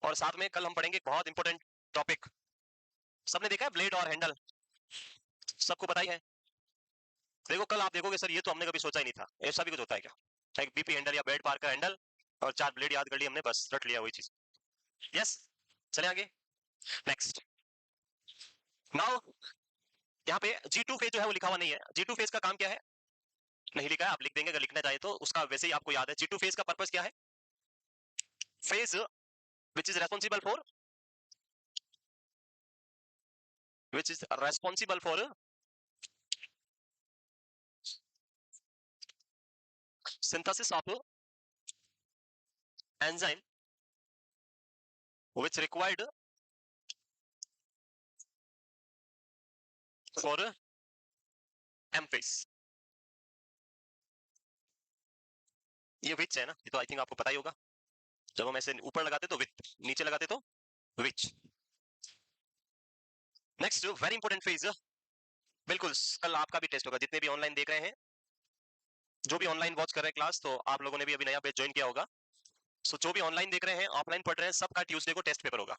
और साथ में कल हम पढ़ेंगे एक बहुत इंपॉर्टेंट टॉपिक, सबने देखा है ब्लेड और हैंडल, सबको पता ही है। देखो कल आप देखोगे सर ये तो हमने कभी सोचा ही नहीं था, ऐसा भी कुछ होता है क्या, एक बीपी हैंडल या बेड पार का हैंडल और 4 ब्लेड याद कर ली हमने, बस रट लिया वही चीज, यस। चले आगे नेक्स्ट। नाउ यहाँ पे G2 फेज जो है वो लिखा हुआ नहीं है, G2 फेज का काम क्या है नहीं लिखा है, आप लिख देंगे अगर लिखना चाहे तो, उसका वैसे ही आपको याद है। G2 फेज का पर्पस क्या है, phase which is responsible for synthesis of enzyme which required for M phase। ये विच है ना, ये तो आई थिंक आपको पता ही होगा, जब हम ऐसे ऊपर लगाते तो विथ, नीचे लगाते तो विच। नेक्स्ट वेरी इंपॉर्टेंट फेज, बिल्कुल कल आपका भी टेस्ट होगा, जितने भी ऑनलाइन देख रहे हैं, जो भी ऑनलाइन वॉच कर रहे हैं क्लास, तो आप लोगों ने भी अभी नया बैच ज्वाइन किया होगा, सो जो भी ऑनलाइन देख रहे हैं, ऑफलाइन पढ़ रहे हैं, सबका ट्यूसडे को टेस्ट पेपर होगा,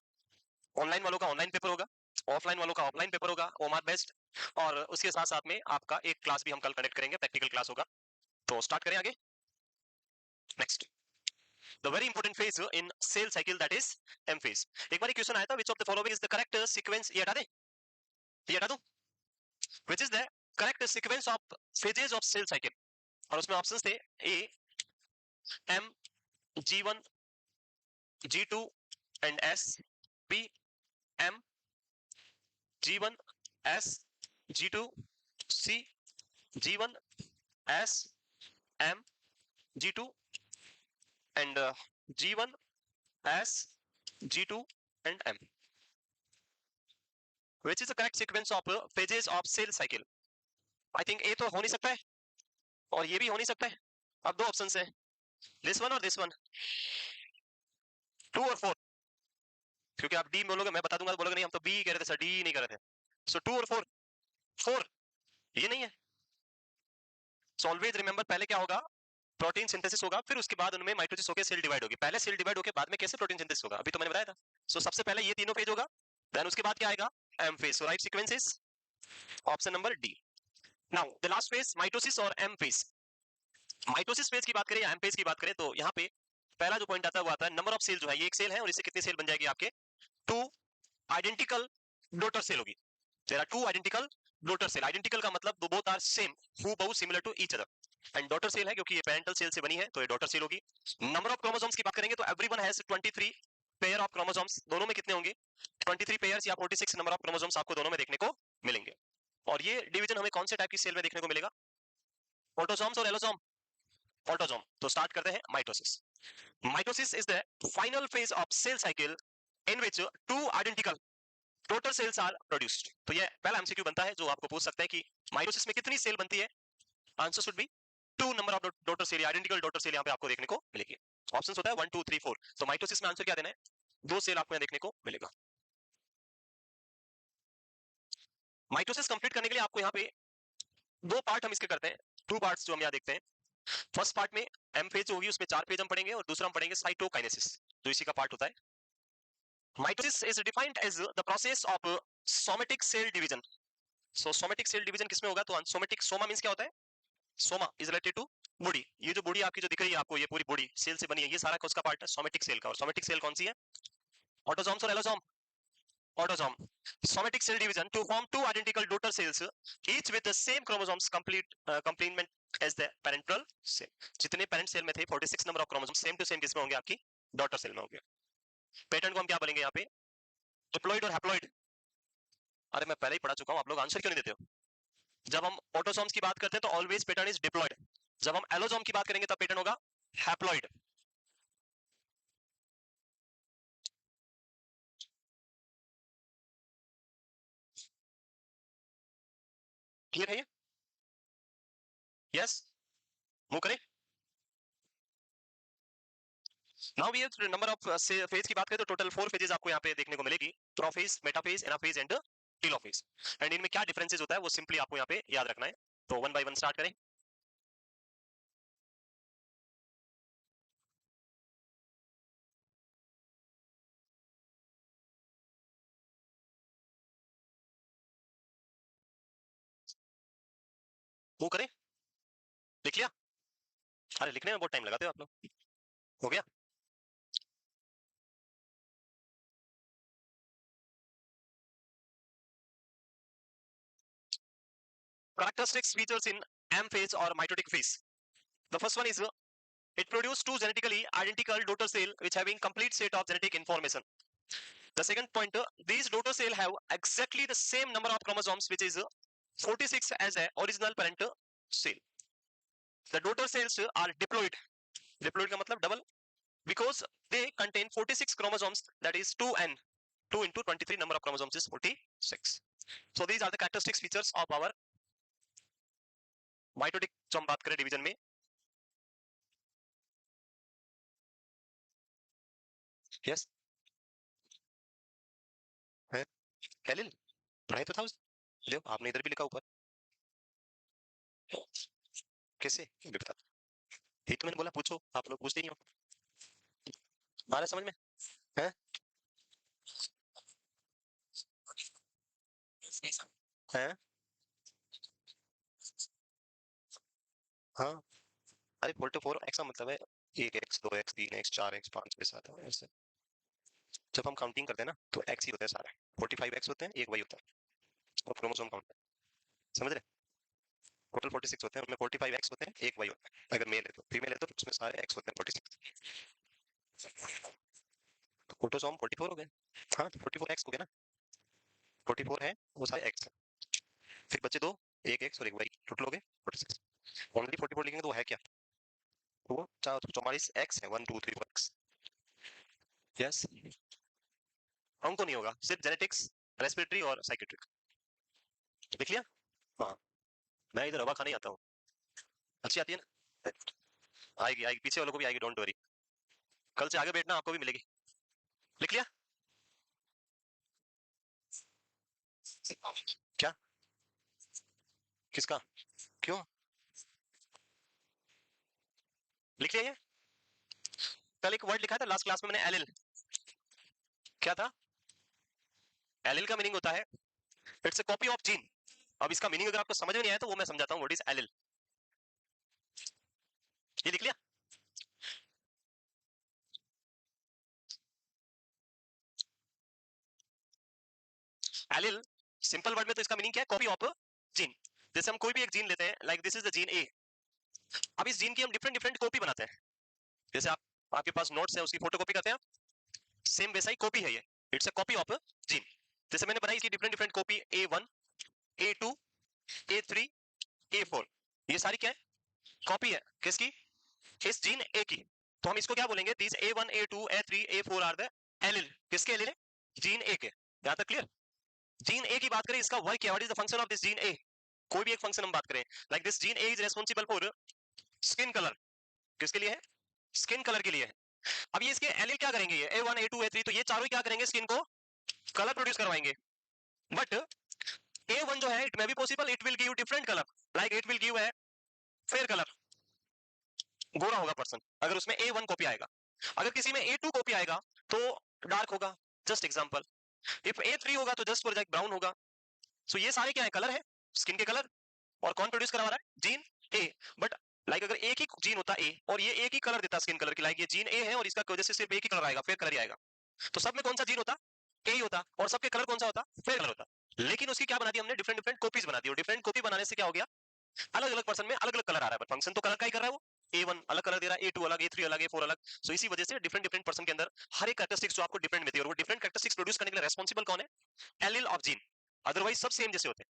ऑनलाइन वालों का ऑनलाइन पेपर होगा, ऑफलाइन वालों का ऑफलाइन पेपर होगा, ओमार बेस्ट। और उसके साथ साथ में आपका एक क्लास भी हम कल कनेक्ट करेंगे, प्रैक्टिकल क्लास होगा, तो स्टार्ट करें आगे next. The very important phase in cell cycle, that is M phase। एक बार क्वेश्चन आया था, which of the following is the correct sequence, ये हटा दे, ये हटा दूं, which is the correct sequence of phases of cell cycle, और उसमें ऑप्शंस थे A M G1 G2 and S, B M G1 S G2 C G1 S M G2 and G1 S G2 and M, which is the correct sequence of phases of cell cycle। I think A तो हो नहीं सकता है और ये भी हो नहीं सकता है, अब दो ऑप्शन है, दिस वन और दिस वन, 2 और 4, क्योंकि आप डी बोलोगे मैं बता दूंगा तो बोलोगे नहीं हम तो बी कह रहे थे सर, डी नहीं कर रहे थे, सो 2 और 4, 4 ये नहीं है। सो ऑलवेज रिमेंबर पहले क्या होगा, प्रोटीन सिंथेसिस होगा, फिर उसके बाद उनमें माइटोसिस होकर सेल डिवाइड होगी, पहले सेल डिवाइड होकर बाद में कैसे प्रोटीन सिंथेसिस होगा, अभी तो मैंने बताया था। सो सबसे पहले ये तीनों फेज होगा, देन उसके बाद क्या आएगा, M phase. So right sequence is option number D. Now the last phase mitosis और एम फेज। माइटोसिस फेज की बात करें या एम फेज की बात करें, तो यहाँ पे पहला जो पॉइंट आता है वो आता है नंबर ऑफ सेल, जो है ये एक सेल है और इससे कितनी सेल बन जाएगी आपके, 2 आइडेंटिकल डॉटर सेल होगी, there are 2 identical daughter cell, identical का मतलब बोथ आर सेम, हूबहू similar to each other, and daughter cell है क्योंकि ये पेरेंटल सेल से बनी है तो ये डॉटर सेल होगी। नंबर ऑफ क्रोमोसोम्स की बात करेंगे तो everyone has 23 pair of chromosomes, दोनों में कितने होंगे 23 पेयर्स या 46 नंबर ऑफ क्रोमोसोम्स आपको दोनों में देखने को मिलेंगे। और ये डिवीजन हमें कौन से टाइप की सेल में देखने को मिलेगा, ऑटोसोम्स और एलोसोम, ऑटोसोम। तो स्टार्ट करते हैं mitosis. Mitosis is the final phase of cell cycle in which 2 identical total cells are produced. तो ये पहला एमसीक्यू बनता है जो आपको पूछ सकता है कि माइटोसिस में कितनी सेल बनती है, answer should be 2 number of daughter cell, identical daughter cell यहाँ पे आपको देखने को मिलेगी। ऑप्शंस होता है 1 2 3 4, तो माइटोसिस में आंसर क्या देना है, 2 सेल आपको यहाँ देखने को मिलेगा। माइटोसिस कंप्लीट करने के लिए आपको यहाँ पे 2 पार्ट हम इसके करते हैं, 2 पार्ट्स जो हम यहाँ देखते हैं। फर्स्ट पार्ट में एम फेज होगी, उसमें 4 पेज हम पढ़ेंगे, और दूसरा हम पढ़ेंगे साइटोकाइनेसिस जो इसी का पार्ट होता है। Mitosis is defined as the process of somatic cell division. So somatic cell division किसमें होगा, तो सोमेटिक, सोमा मींस क्या होता है, soma is related to body, ये जो बॉडी आपकी जो दिख रही है आपको, ये पूरी बॉडी सेल से बनी है, ये सारा उसका पार्ट है सोमेटिक सेल का। और सोमेटिक सेल कौन सी है, ऑटोसोम्स और allosome, autosome. Somatic cell division to form 2 identical daughter cells each with the same chromosomes complement as the parental cell. जितने पेरेंट सेल में थे 46 number of chromosome same to same किसमें होंगे, आपकी daughter cell में होंगे। Pattern को हम क्या बोलेंगे यहाँ पे, डिप्लॉइड और हैप्लॉइड। अरे मैं पहले ही पढ़ा चुका हूँ, आप लोग आंसर क्यों नहीं देते हो। जब हम ऑटोसोम्स की बात करते हैं तो ऑलवेज पैटर्न इज डिप्लॉइड, जब हम एलोसोम की बात करेंगे तब पैटर्न होगा हैप्लॉइड। क्लियर है ये? यस, मूव करें। Now we have number of phase की बात करें तो टोटल 4 फेजेस आपको यहाँ पे देखने को मिलेगी, prophase, metaphase, anaphase and telophase. And इनमें क्या डिफरेंसेस होता है वो सिंपली आपको यहाँ पे याद रखना है। तो वन बाय वन स्टार्ट करें। मूव करें। लिख लिया? अरे लिखने में बहुत टाइम लगाते हो आप लोग। हो गया? Characteristics features in M phase or mitotic phase. The first one is it produces two genetically identical daughter cell which having complete set of genetic information. The second point, these daughter cell have exactly the same number of chromosomes which is 46 as a original parent cell. The daughter cells are diploid. Diploid का मतलब double because they contain 46 chromosomes, that is 2n. 2 into 23 number of chromosomes is 46. So these are the characteristic features of our mitotic जो हम बात करें division में। Yes है allele right तो था देखो आपने इधर भी लिखा ऊपर। कैसे ये भी बता। यही तो मैंने बोला पूछो, आप लोग पूछते ही हो। आ रहा है समझ में? है है हाँ। अरे 44 x का मतलब है 1x 2x 3x 4x 5 6 7 ऐसे। जब हम काउंटिंग करते हैं ना तो x ही होता है सारा। 45x होते हैं, एक वही होता है और क्रोमोसोम काउंट है, समझ रहे? टोटल 46 होते हैं, उनमें 45x होते हैं, एक वही होता है। अगर मेल है तो फीमेल है तो उसमें सारे x होते हैं 46। तो क्रोमोसोम 44 हो गए। हाँ तो 44x हो गया ना, 44 है वो सारे x है। फिर बचे दो, एक x और एक y, टोटल हो गए 46। ओनली 44 लिखेंगे तो वो है क्या? तो वो 44x है, 1 2 3 4x। यस, हमको नहीं होगा, सिर्फ जेनेटिक्स, रेस्पिरेटरी और साइकेट्रिक। लिख लिया? हाँ, मैं इधर हवा खाने ही आता हूँ। अच्छी आती है ना? आएगी आएगी, पीछे वालों को भी आएगी, डोंट वरी। कल से आगे बैठना, आपको भी मिलेगी। लिख लिया? क्या? किसका? क्यों? लिख लिया ये? कल एक वर्ड लिखा था लास्ट क्लास में मैंने, एलिल। क्या था? एलिल का मीनिंग होता है it's a copy of gene. अब इसका मीनिंग अगर आपको समझ में नहीं आया तो वो मैं समझाता हूँ, व्हाट इज एलिल। ये लिख लिया? एलिल सिंपल वर्ड में तो इसका मीनिंग क्या है? Copy of gene. जैसे हम कोई भी एक जीन लेते हैं, like this is the gene A. अब इस जीन की हम डिफरेंट डिफरेंट कॉपी बनाते हैं। जैसे आपके पास नोट्स है, उसकी फोटो कॉपी करते हैं, सेम वैसा ही कॉपी है ये, it's a copy of gene. जैसे मैंने बनाई इसकी different different copy, A1 A2 A3 A4, ये सारी क्या है? कॉपी है किसकी? इस जीन ए की। तो हम इसको क्या बोलेंगे? This A1 A2 A3 A4 are the allele. किसके एलिल है? जीन ए के। यहां तक क्लियर? जीन ए की बात करें, इसका वर्क क्या, what is the function of this gene A? कोई भी एक फंक्शन हम बात करें, like this gene A is responsible for skin colour. किसके लिए है? स्किन कलर के लिए है। अब ये इसके एलिल क्या करेंगे? ये A1 A2 A3, तो ये चारों क्या करेंगे? स्किन को कलर प्रोड्यूस करवाएंगे। बट A1 जो है, it may be possible it will give different colour, like it will give है फेयर कलर, गोरा होगा पर्सन अगर उसमें A1 कॉपी आएगा। अगर किसी में A2 कॉपी आएगा तो डार्क होगा, जस्ट एग्जांपल। इफ A3 होगा तो जस्ट फॉर लाइक ब्राउन होगा। सो ये सारे क्या है? कलर है, स्किन के कलर। और कौन प्रोड्यूस करवा रहा है? Gene A. बट लाइक अगर एक ही जीन होता ए और ये एक ही कलर देता स्किन कलर की, लाइक ये जीन ए है और इसका वजह से सिर्फ एक ही कलर आएगा, फेयर कलर ही आएगा, तो सब में कौन सा जीन होता? ए ही होता। और सबके कलर कौन सा होता? फेयर कलर होता। लेकिन उसकी क्या बना दी हमने? डिफरेंट डिफरेंट कॉपीज बना दी। और डिफरेंट कॉपी बनाने से क्या हो गया? अलग अलग पर्सन में अलग अलग कलर आ रहा है, बट फंक्शन तो कलर का ही कर रहा है वो। A1 अलग कलर दे रहा है, A2 अलग, A3 अलग, A4 अलग। सो इसी वजह से डिफरेंट डिफरेंट पर्सन के अंदर हर एक कैरेक्टरिस्टिक्स जो आपको डिफरेंट मिलती है, और वो डिफरेंट कैरेक्टरिस्टिक्स प्रोड्यूस करने के लिए रेस्पॉन्सिबल कौन है? Allele of gene. अदरवाइज सब सेम जैसे होते हैं,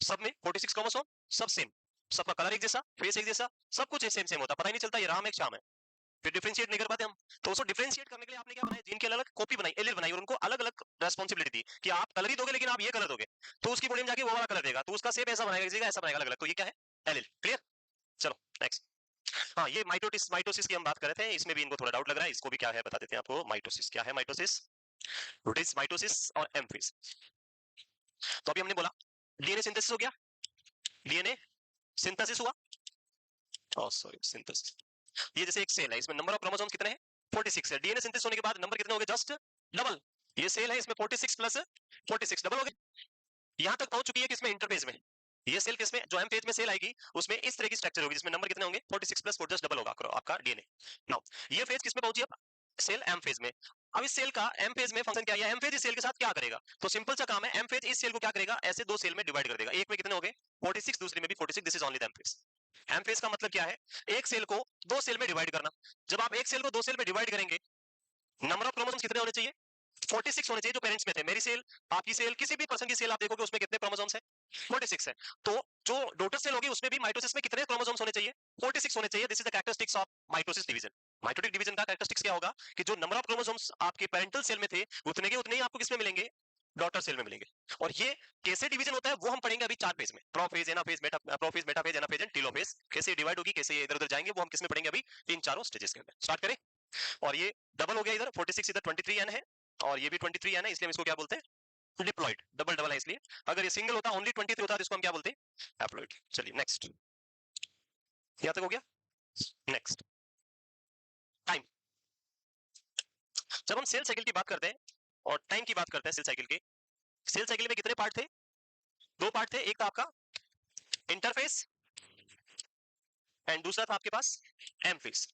सब में 46 क्रोमोसोम, सब सेम, सबका कलर एक जैसा, फेस एक जैसा, सब कुछ सेम सेम होता, पता ही नहीं चलता ये राम है श्याम है। फिर डिफरेंशिएट नहीं कर पाते हम, तो उसको डिफरेंशिएट करने के लिए आपने क्या बनाया, जीन की अलग अलग कॉपी बनाई, एलील बनाई, और उनको अलग अलग रेस्पॉन्सिबिलिटी दी कि आप कलर ही दोगे लेकिन आप ये कलर दोगे, तो उसकी बॉडी में जाके वो वाला कलर देगा, तो उसका शेप ऐसा बनाएगा, किसी का ऐसा बनाएगा, अलग अलग, तो ये क्या है, एलील। क्लियर, चलो नेक्स्ट। हाँ, ये माइटोसिस, माइटोसिस की हम बात कर रहे थे, इसमें भी इनको थोड़ा डाउट लग रहा है, इसको भी क्या है बता देते हैं आपको। माइटोसिस क्या है, माइटोसिस, व्हाट इज माइटोसिस और एम फेज। तो अभी हमने बोला डीएनए सिंथेसिस हो गया, डीएनए सिंथेसिस हुआ, सॉरी सिंथेसिस, ये जैसे एक सेल है, इसमें नंबर ऑफ क्रोमोसोम्स कितने हैं, 46 है, डीएनए सिंथेसिस होने के बाद नंबर कितने हो गए, जस्ट डबल। ये सेल है, इसमें 46 प्लस 46 डबल हो गए। यहां तक पहुंच चुकी है किसमें, इंटरफेज में। ये सेल किसमें, जो एम फेज में सेल आएगी उसमें इस तरह की स्ट्रक्चर होगी जिसमें नंबर कितने होंगे, 46 प्लस 4 जस्ट डबल होगा आपका डीएनए। नाउ ये फेज किसमें पहुंची, अब सेल एम फेज में। अब इस सेल का एम फेज में फंक्शन क्या है, एम फेज इस सेल के साथ क्या करेगा, तो सिंपल सा काम है, एम फेज इस सेल को क्या करेगा, ऐसे दो सेल में डिवाइड कर देगा, एक में कितने हो गए 46, दूसरे में भी 46, this is only the M phase. M phase का मतलब क्या है, एक सेल को दो सेल में डिवाइड करना। जब आप एक सेल को दो सेल में डिवाइड करेंगे, नंबर ऑफ क्रोमोसोम्स कितने होने चाहिए, 46 होने चाहिए जो पेरेंट्स में थे। मेरी सेल, आपकी सेल, किसी भी पर्सन की सेल आप देखोगे उसमें कितने क्रोमोसोम्स है, 46 है। तो जो डॉटर सेल होगी उसमें भी माइटोसिस में कितने क्रोमोसोम्स होने चाहिए, 46 होने चाहिए। This is the characteristics of mitosis division. Mitotic division का कैरेक्टरिस्टिक्स क्या होगा कि जो नंबर ऑफ क्रोमोसोम्स आपके पेरेंटल सेल में थे उतने के उतने ही आपको किसमें मिलेंगे, डॉटर सेल में मिलेंगे। और ये कैसे डिवीजन होता है वो हम पढ़ेंगे अभी 4 फेज में, prophase, anaphase, prophase, metaphase, anaphase and telophase. कैसे डिवाइड होगी, कैसे ये इधर उधर जाएंगे, वो हम किसमें पढ़ेंगे अभी, इन चारों स्टेजेस के अंदर। स्टार्ट करें। और ये डबल हो गया, इधर 46 इधर 23 एन है, और ये भी 23 एन है, इसलिए हम इसको क्या बोलते हैं, डिप्लॉइड। डबल डबल है इसलिए, अगर ये सिंगल होता ओनली 23 होता तो इसको हम क्या बोलते हैं, हैप्लॉइड। चलिए नेक्स्ट, यहां तक हो गया। Next, time. जब हम सेल साइकिल की बात करते हैं और टाइम की बात करते हैं सेल साइकिल के, सेल साइकिल में कितने पार्ट थे, दो पार्ट थे, एक था आपका इंटरफेस एंड दूसरा था आपके पास एम फेज।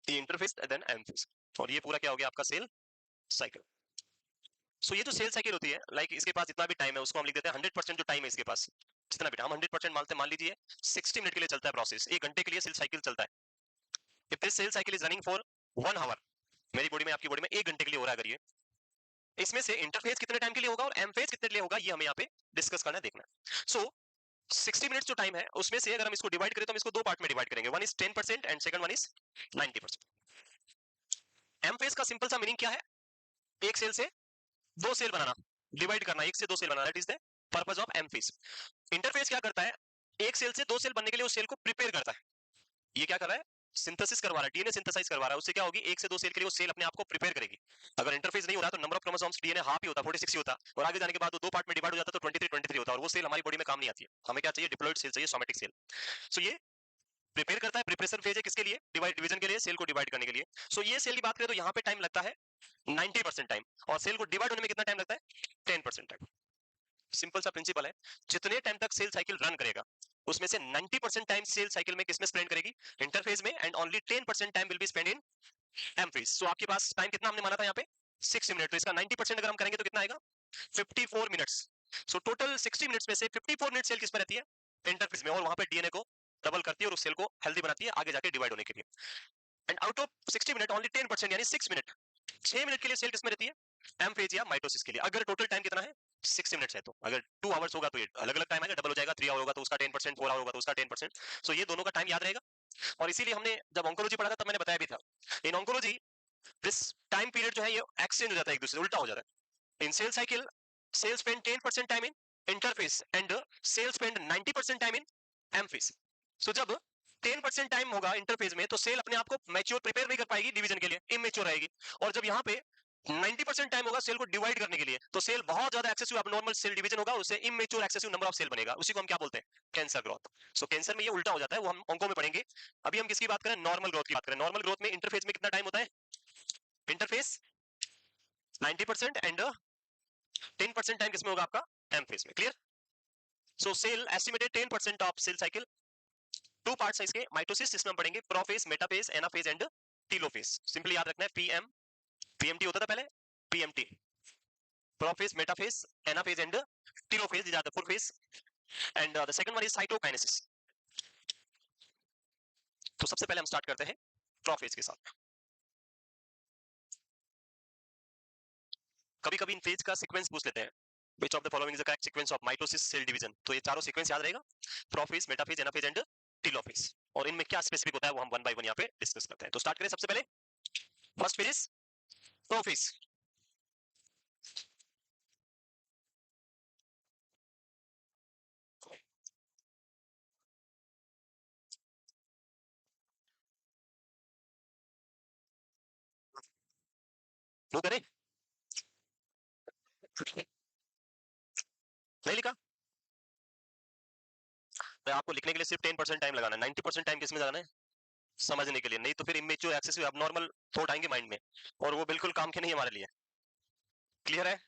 ये इंटरफेस देन एम फेज, और ये पूरा क्या हो गया आपका सेल साइकिल। सो ये जो सेल साइकिल होती है, लाइक इसके पास जितना भी टाइम है उसको हम लिख देते हैं 100%। जो टाइम है इसके पास जितना भी हम 100% मानते हैं, मान लीजिए 60 मिनट के लिए चलता है प्रोसेस, 1 घंटे के लिए सेल साइकिल चलता है। If this cell cycle is running for 1 hour, मेरी बॉडी में आपकी बॉडी में 1 घंटे के लिए हो रहा है, अगर ये, इसमें से इंटरफेस कितने टाइम के लिए होगा और एम फेज कितने के लिए होगा, ये हमें यहाँ पे डिस्कस करना है, देखना है। सो 60 मिनट्स जो टाइम है उसमें से अगर हम इसको डिवाइड करें तो हम इसको दो पार्ट में डिवाइड करेंगे, one is 10% and second one is 90%। M phase का सिंपल सा मीनिंग क्या है, एक सेल से दो सेल बनाना, डिवाइड करना, एक से दो सेल बनाना, that is the purpose of M phase. Interphase क्या करता है, एक सेल से दो सेल बनने के लिए उस सेल को प्रिपेयर करता है। ये क्या कर रहा है, सिंथेसिस करवा रहा है, डीएनए सिंथेसाइज करवा रहा है, उससे क्या होगी, एक से दो सेल के लिए वो सेल अपने आप को प्रिपेयर करेगी। अगर इंटरफेस नहीं हो रहा तो number of chromosomes DNA half ही होता, 46 ही होता, और आगे जाने के बाद वो दो पार्ट में डिवाइड हो जाता तो 23 होता, और वो सेल हमारी बॉडी में काम नहीं आती है। हमें क्या चाहिए, डिप्लॉइड सेल चाहिए, सोमेटिक सेल। सो ये प्रिपेयर करता है, प्रिपरेशन फेज है किसके लिए, डिवाइड डिवीजन के लिए, सेल को डिवाइड करने के लिए। सो ये सेल की बात करें तो यहाँ पे टाइम लगता है 90% टाइम, और सेल को डिवाइड होने में कितना टाइम लगता है, 10% टाइम। सिंपल सा प्रिंसिपल है, जितने टाइम तक सेल साइकिल रन करेगा उसमें से 90% टाइम सेल साइकिल में किसमें स्पेंड करेगी, इंटरफेज में, and only 10% time will be spend in M phase. So आपके पास टाइम कितना हमने माना था यहाँ पे, 60 मिनट, तो इसका 90% अगर हम करेंगे तो कितना आएगा, 54 मिनट्स। सो टोटल 60 मिनट्स में से 54 मिनट सेल किस में रहती है, इंटरफेस में, और वहां पे डीएनए को डबल करती है और उस सेल को हेल्दी बनाती है आगे जाके डिवाइड होने के लिए। And out of 60 minute only 10% यानी 6 मिनट, 6 मिनट के लिए सेल किसमें रहती है, एम फेज या माइटोसिस के लिए। अगर टोटल टाइम कितना है 60 मिनट्स है, तो अगर 2 आवर्स होगा तो ये अलग अलग टाइम आएगा, डबल हो जाएगा, 3 आवर होगा तो उसका 10%, 4 आवर होगा तो उसका 10%। सो ये दोनों का टाइम याद रहेगा, और इसीलिए हमने जब ऑन्कोलॉजी पढ़ा था तब मैंने बताया भी था, इन ऑन्कोलॉजी दिस टाइम पीरियड जो है ये एक्सचेंज हो जाता है, एक दूसरे उल्टा हो जाता है। In cell cycle cell spend 10% time in interphase and cell spend 90% time in M phase. So जब 10% टाइम होगा इंटरफेज में तो सेल अपने आप को मैच्योर प्रिपेयर नहीं कर पाएगी डिवीजन के लिए, इमेच्योर रहेगी। और जब यहाँ पे 90% टाइम होगा सेल को डिवाइड करने के लिए, तो सेल बहुत ज्यादा एक्सेसिव अबनॉर्मल सेल डिवीजन होगा, उससे immature excessive number of cell बनेगा, उसी को हम क्या बोलते हैं, कैंसर ग्रोथ। सो कैंसर में ये उल्टा हो जाता है, वो हम अंकों में पढ़ेंगे। अभी हम किसकी बात करें, नॉर्मल ग्रोथ की बात करें। नॉर्मल ग्रोथ में इंटरफेज में कितना टाइम होता है, इंटरफेस 90% एंड 10% टाइम किसमें होगा आपका, एम फेज में। Clear. So cell estimated 10% of cell cycle, two parts है इसके, माइटोसिस जिसमें हम पढ़ेंगे prophase, metaphase, anaphase and telophase. Simply याद रखना है, पीएम, पीएमटी होता था पहले, PMT, prophase, metaphase, anaphase and telophase, these are the four phase, and the second one is cytokinesis. तो सबसे पहले हम स्टार्ट करते हैं प्रोफेज के साथ। कभी कभी इन फेज का सीक्वेंस पूछ लेते हैं, which of the following is the correct sequence of mitosis cell division, तो ये चारों सीक्वेंस याद रहेगा, prophase, metaphase, anaphase and steel office, और इनमें क्या स्पेसिफिक होता है वो हम वन बाय वन यहाँ पे डिस्कस करते हैं। तो स्टार्ट करें सबसे पहले, फर्स्ट पेज इज ऑफिस। वो करें, नहीं लिखा, मैं आपको लिखने के लिए सिर्फ 10% टाइम लगाना है, 90% टाइम किसमें लगाना है, समझने के लिए। नहीं तो फिर इमेच्योर एक्सेसिव एबनॉर्मल थॉट आएंगे माइंड में, और वो बिल्कुल काम के नहीं हमारे लिए। क्लियर है?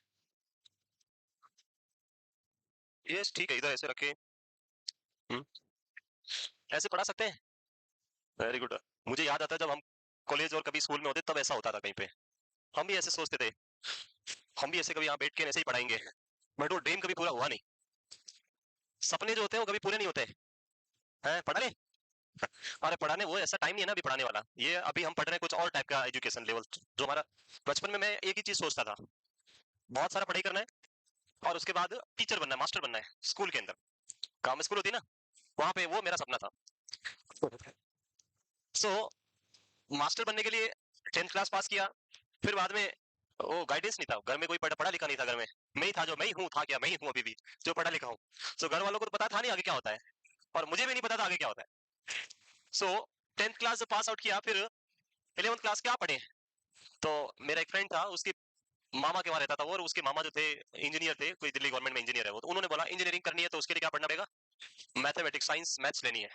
यस ठीक है, इधर ऐसे रखे, ऐसे पढ़ा सकते हैं। Very good. मुझे याद आता है जब हम कॉलेज और कभी स्कूल में होते तब ऐसा होता था कहीं पे, हम भी ऐसे सोचते थे, हम भी ऐसे कभी यहाँ बैठ के ऐसे ही पढ़ाएंगे, बट वो ड्रीम कभी पूरा हुआ नहीं। सपने जो होते हैं वो कभी पूरे नहीं होते हैं। पढ़ा ले, अरे पढ़ाने वो ऐसा टाइम नहीं है ना अभी पढ़ाने वाला, ये अभी हम पढ़ रहे हैं कुछ और टाइप का एजुकेशन लेवल जो हमारा। बचपन में मैं एक ही चीज सोचता था, बहुत सारा पढ़ाई करना है और उसके बाद टीचर बनना है, मास्टर बनना है स्कूल के अंदर, काम स्कूल होती है ना, वहां पे वो मेरा सपना था। सो मास्टर बनने के लिए 10th क्लास पास किया, फिर बाद में वो गाइडेंस नहीं था, घर में कोई पढ़ा लिखा नहीं था, घर में मैं ही था, जो मैं ही हूँ, था क्या, मैं ही हूँ अभी भी जो पढ़ा लिखा हूँ। सो घर वालों को तो पता था नहीं आगे क्या होता है, और मुझे भी नहीं पता था आगे क्या होता है। सो 10th क्लास पास आउट किया, फिर 11th क्लास क्या पढ़े, तो मेरा एक फ्रेंड था, उसके मामा के वहां रहता था वो, और उसके मामा जो थे इंजीनियर थे, कोई दिल्ली गवर्नमेंट में इंजीनियर है वो, तो उन्होंने बोला इंजीनियरिंग करनी है तो उसके लिए क्या पढ़ना पड़ेगा, मैथमेटिक्स साइंस मैथ्स लेनी है।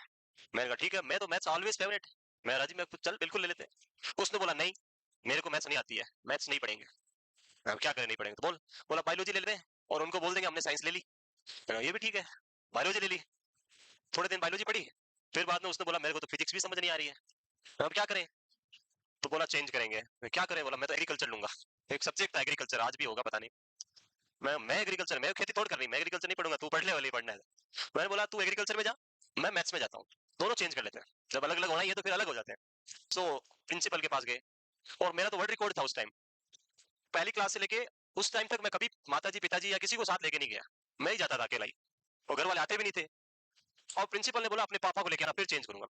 मैंने कहा ठीक है, मैं तो मैथ्स ऑलवेज फेवरेट, मैं राजी, मैं चल बिल्कुल ले लेते हैं। उसने बोला नहीं, मेरे को मैथ्स नहीं आती है, मैथ्स नहीं पढ़ेंगे। अब क्या करें, नहीं पढ़ेंगे तो बोला बायोलॉजी ले लेते हैं, और उनको बोल देंगे हमने साइंस ले ली। मैंने कहा, ये भी ठीक है, बायोलॉजी ले ली। थोड़े दिन बायोलॉजी पढ़ी, फिर बाद में उसने बोला मेरे को तो फिजिक्स भी समझ नहीं आ रही है, अब क्या करें, तो बोला चेंज करेंगे। मैं क्या करें, बोला मैं तो एग्रीकल्चर लूंगा, एक सब्जेक्ट था एग्रीकल्चर, आज भी होगा पता नहीं। मैं एग्रीकल्चर, मैं खेती तोड़ कर रही, मैं एग्रीकल्चर नहीं पढ़ूंगा, तू पढ़ ले वाली पढ़ना है। मैंने बोला तू एग्रीकल्चर में जा, मैं मैथ्स में जाता हूँ, दोनों चेंज कर लेते हैं, जब अलग अलग होना ही है तो फिर अलग हो जाते हैं। सो प्रिंसिपल के पास गए, और मेरा तो वर्ल्ड रिकॉर्ड था उस टाइम, पहली क्लास से लेके उस टाइम तक मैं कभी माताजी पिताजी या किसी को साथ लेके नहीं गया, मैं ही जाता था अकेला ही, और घर वाले आते भी नहीं थे। और प्रिंसिपल ने बोला अपने पापा को लेके आना, फिर चेंज करूंगा।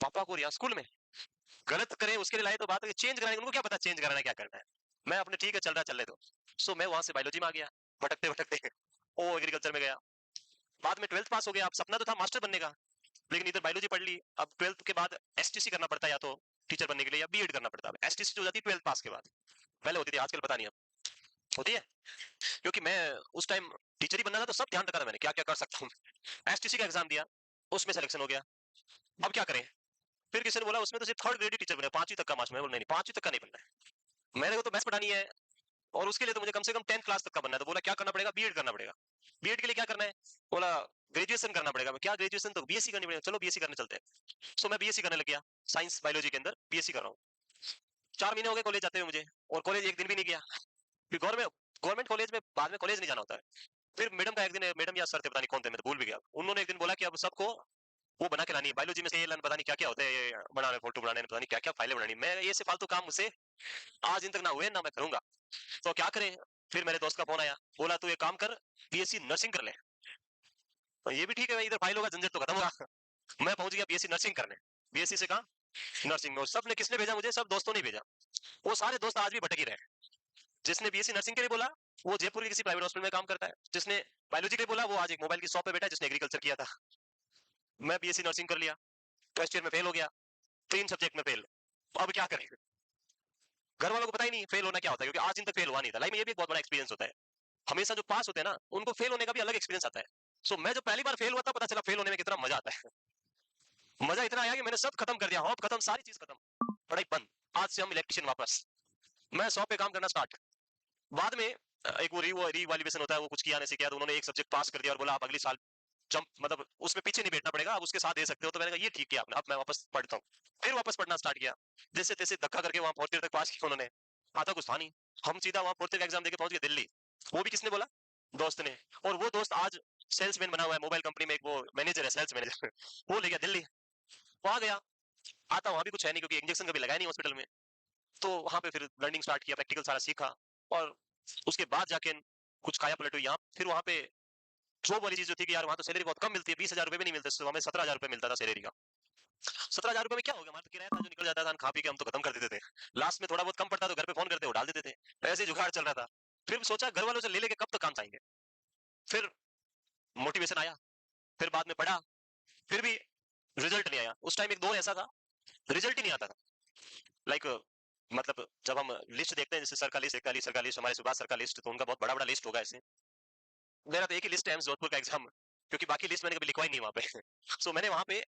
पापा को रिया स्कूल में गलत करे उसके लिए लाए तो बात है, चेंज कराएंगे, उनको क्या पता चेंज कराना है क्या करना है। मैं अपने ठीक है चल रहा, चल रहे दो। सो मैं वहां से बायोलॉजी में आ गया, भटकते भटकते ओ एग्रीकल्चर में गया। बाद में 12th पास हो गया, अब सपना तो था मास्टर बनने का, लेकिन इधर बायोलॉजी पढ़ ली। अब 12th के बाद एसटीसी करना पड़ता है, या तो टीचर बनने के लिए, या बीएड करना पड़ता है। एसटीसी हो जाती है 12th पास के बाद, पहले होती थी, आजकल पता नहीं अब होती है, क्योंकि मैं उस टाइम टीचर ही बनना था तो सब ध्यान रखा था मैंने क्या क्या कर सकता हूँ। एसटीसी का एग्जाम दिया, उसमें सिलेक्शन हो गया। अब क्या करें, फिर किसी ने बोला उसमें तो सिर्फ थर्ड ग्रेड टीचर बने, 5वीं तक का मार्क्स। मैं बोला नहीं, 5वीं तक का नहीं बनना है, मेरे को तो मैथ्स पढ़ानी है, और उसके लिए तो मुझे कम से कम 10th क्लास तक का बनना है। तो बोला क्या करना पड़ेगा, बीएड करना पड़ेगा। बीएड के लिए क्या करना है, बोला ग्रेजुएशन करना पड़ेगा। क्या ग्रेजुएशन, तो बीएससी करनी पड़ेगा, चलो बीएससी करने चलते हैं। सो मैं बीएससी करने लग गया, साइंस बायोलॉजी के अंदर बीएससी कर रहा हूँ। 4 महीने हो गए कॉलेज जाते हुए मुझे, और कॉलेज एक दिन भी नहीं गया, फिर गवर्नमेंट कॉलेज में बाद में कॉलेज नहीं जाना होता है। फिर मैडम का एक दिन, मैडम या सर थे पता नहीं कौन थे, मैं तो भूल भी गया, उन्होंने एक दिन बोला कि अब सबको वो बना के लानी है बायोलॉजी में से, ये पता नहीं क्या क्या होता है, ये बनाने फोटो बनाने, पता नहीं क्या क्या फाइलें बनानी। मैं ये से फालतू काम मुझसे आज दिन तक ना हुए ना मैं करूंगा, तो क्या करें। फिर मेरे दोस्त का फोन आया, बोला तू एक काम कर, बीएससी नर्सिंग कर ले। तो ये भी ठीक है, इधर फाइलों का झंझट तो खत्म होगा। मैं पहुंच गया बीएससी नर्सिंग करने, बीएससी से कहा नर्सिंग में। सबने किसने भेजा मुझे, सब दोस्तों ने भेजा, वो सारे दोस्त आज भी भटक ही रहे। जिसने बीएससी नर्सिंग के लिए बोला वो जयपुर के किसी प्राइवेट हॉस्पिटल में काम करता है, जिसने बायोलॉजी के लिए बोला वो आज एक मोबाइल की शॉप पे बैठा है, जिसने एग्रीकल्चर किया था। मैं बीएससी नर्सिंग कर लिया, फर्स्ट ईयर में फेल हो गया, 3 सब्जेक्ट में फेल। अब क्या करें, घर वालों को पता ही नहीं फेल होना क्या होता है, क्योंकि आज दिन तक फेल हुआ नहीं था। लाइफ में ये भी एक बहुत बड़ा एक्सपीरियंस होता है, हमेशा जो पास होते हैं ना उनको फेल होने का भी अलग एक्सपीरियंस आता है। सो मैं जो पहली बार फेल हुआ था, पता चला फेल होने में कितना मजा आता है। मजा इतना आया कि मैंने सब खत्म कर दिया, हॉब खत्म, सारी चीज खत्म, पढ़ाई बंद। आज से हम इलेक्ट्रिशियन वापस, मैं शॉप पे काम करना स्टार्ट। बाद में एक वो रीवैल्यूएशन होता है, वो कुछ किया नहीं किया, तो उन्होंने एक सब्जेक्ट पास कर दिया और बोला आप अगले साल जंप, मतलब उसमें पीछे नहीं बैठना पड़ेगा, आप उसके साथ दे सकते हो। तो मैंने कहा ये ठीक किया आपने, अब मैं वापस पढ़ता हूँ। फिर वापस पढ़ना स्टार्ट किया, जैसे तैसे धक्का करके वहां 4th ईयर तक पास किया उन्होंने। आता कुछ था नहीं, हम सीधा वहां 4th ईयर का एग्जाम देके पहुंच गए दिल्ली। वो भी किसने बोला, दोस्त ने। और वो दोस्त आज सेल्समैन बना हुआ है मोबाइल कंपनी में, एक वो मैनेजर है, सेल्स मैनेजर। वो ले गया दिल्ली, वहां गया। आता वहां भी कुछ है नहीं, क्योंकि इंजेक्शन कभी लगाया नहीं हॉस्पिटल में। तो वहां पे फिर लर्निंग स्टार्ट किया, प्रैक्टिकल सारा सीखा, और उसके बाद जाके कुछ काया पलट हुई यहाँ। फिर वहां पे जॉब वाली चीज जो थी कि यार वहां तो सैलरी बहुत कम मिलती है, 20,000 रुपए भी नहीं मिलते, हमें 17,000 रुपए मिलता था सैलरी का। 17,000 रुपए में क्या हो गया, हमारा तो किराया था जो निकल जाता था, खा पी के हम तो खत्म कर देते थे। लास्ट में थोड़ा बहुत कम पड़ता तो घर पे फोन करते वो डाल देते थे, ऐसे ही जुगाड़ चल रहा था। फिर सोचा घर वालों से ले लेके कब तक काम चाहेंगे, फिर मोटिवेशन आया, फिर बाद में पढ़ा, फिर भी रिजल्ट नहीं आया। उस टाइम एक दौर ऐसा था, रिजल्ट ही नहीं आता था। लाइक मतलब जब हम लिस्ट देखते हैं, जैसे सर का लिस्ट, सर का लिस्ट, हमारे सुभाष सर का लिस्ट, तो उनका बहुत बड़ा बड़ा लिस्ट होगा ऐसे। मेरा तो एक ही लिस्ट है जोधपुर का एग्जाम, क्योंकि बाकी लिस्ट मैंने कभी लिखवाई नहीं वहां पे। सो मैंने वहां पे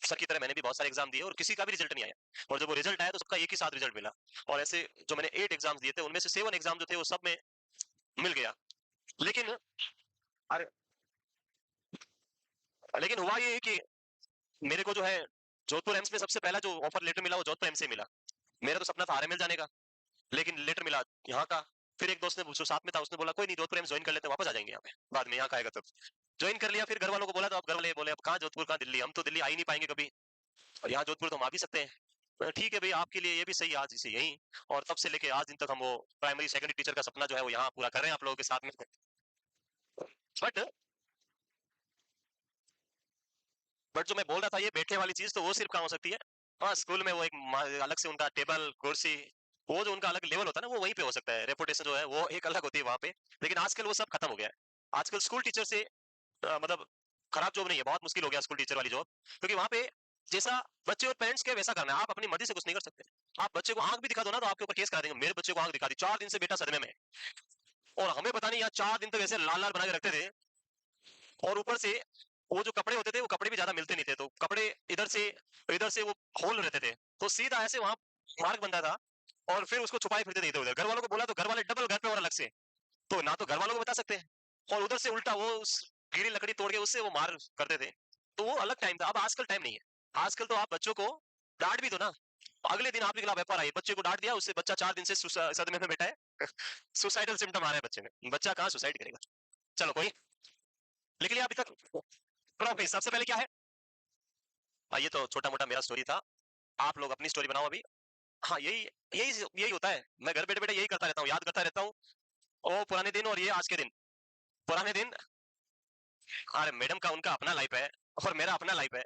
सर की तरह मैंने भी बहुत सारे एग्जाम दिए और किसी का भी रिजल्ट नहीं आया, और जब वो रिजल्ट आया तो सबका एक ही साथ रिजल्ट मिला। और ऐसे जो मैंने 8 एग्जाम्स दिए थे उनमें से 7 एग्जाम जो थे वो सब में मिल गया। लेकिन अरे लेकिन हुआ ये कि मेरे को जो है जोधपुर एम्स में सबसे पहला जो ऑफर लेटर मिला वो जोधपुर एम्स से मिला। मेरा तो सपना था आरएमएल जाने का, लेकिन लेटर मिला यहाँ का। फिर एक दोस्त ने जो साथ में था उसने बोला कोई नहीं जोधपुर एम्स ज्वाइन कर लेते हैं, वापस आ जाएंगे यहाँ पे बाद में, यहाँ का आएगा तब। ज्वाइन कर लिया। फिर घर वालों को बोला तो अब घर वाले बोले अब कहाँ जोधपुर कहाँ दिल्ली, हम तो दिल्ली आ ही नहीं पाएंगे कभी, और यहाँ जोधपुर तो हम आ भी सकते हैं। ठीक है भाई, आपके लिए ये भी सही है, आज इसे यही। और तब से लेके आज दिन तक हम वो प्राइमरी सेकेंडरी टीचर का सपना जो है वो यहाँ पूरा कर रहे हैं आप लोगों के साथ में। बट जो मैं बोल रहा था ये बैठने वाली चीज तो वो सिर्फ कहाँ हो सकती है, हाँ स्कूल में वो एक अलग से उनका टेबल कुर्सी, वो जो उनका अलग लेवल होता है ना वो वहीं पे हो सकता है, रेपुटेशन जो है वो एक अलग होती है वहां पे। लेकिन आजकल वो सब खत्म हो गया है। आजकल स्कूल टीचर से मतलब खराब जॉब नहीं है, बहुत मुश्किल हो गया स्कूल टीचर वाली जॉब, क्योंकि वहां पे जैसा बच्चे और पेरेंट्स के वैसा करना है, आप अपनी मर्जी से कुछ नहीं कर सकते। आप बच्चे को आंख भी दिखा दो ना तो आपके ऊपर केस करा देंगे। मेरे बच्चे को आंख दिखा दी, 4 दिन से बेटा सदमे में है। और हमें पता नहीं यार 4 दिन तक ऐसे लाल लाल बना के रखते थे, और ऊपर से वो जो कपड़े होते थे वो कपड़े भी ज्यादा मिलते नहीं थे, तो कपड़े इधर से वो होल रहते थे, तो सीधा ऐसे वहां मार्क बनता था। और फिर उसको छुपाए फिरते थे इधर उधर, घर वालों को बोला तो घर वाले डबल घर पे और अलग से, तो ना तो घर वालों को बता सकते हैं, और उधर से उल्टा वो उस गिरी लकड़ी तोड़ के उससे वो मार करते थे। तो वो अलग टाइम था, अब आजकल टाइम नहीं है। आजकल तो आप बच्चों को डांट भी दो ना, अगले दिन आपके खिलाफ एफआईआर आई, बच्चे को डांट दिया, उससे बच्चा 4 दिन से सदमे में बैठा है। सुसाइडल सिम्टम आ रहा है बच्चे में, बच्चा कहाँ सुसाइड करेगा। चलो कोई, लिख लिया अभी तक। प्रॉफिट सबसे पहले क्या है, ये तो छोटा मोटा मेरा स्टोरी था, आप लोग अपनी स्टोरी बनाओ अभी। हाँ यही यही यही होता है, मैं घर बैठे बैठे यही करता रहता हूँ, याद करता रहता हूँ ओ पुराने दिन और ये आज के दिन। पुराने दिन, अरे मैडम का उनका अपना लाइफ है और मेरा अपना लाइफ है,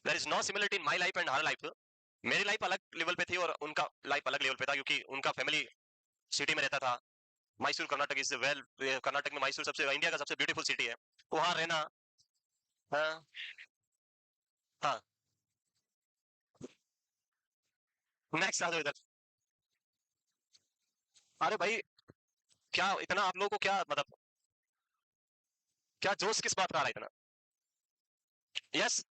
there is no similarity in my life and her life. मेरी लाइफ अलग लेवल पे थी और उनका लाइफ अलग लेवल पे था, क्योंकि उनका फैमिली सिटी में रहता था। मैसूर कर्नाटक इज वेल, कर्नाटक में मैसूर सबसे इंडिया का सबसे ब्यूटीफुल सिटी है, वहां रहना। हाँ हाँ, नेक्स्ट आ जाओ इधर। अरे भाई, क्या इतना आप लोगों को क्या मतलब, क्या जोश किस बात का आ रहा है इतना। यस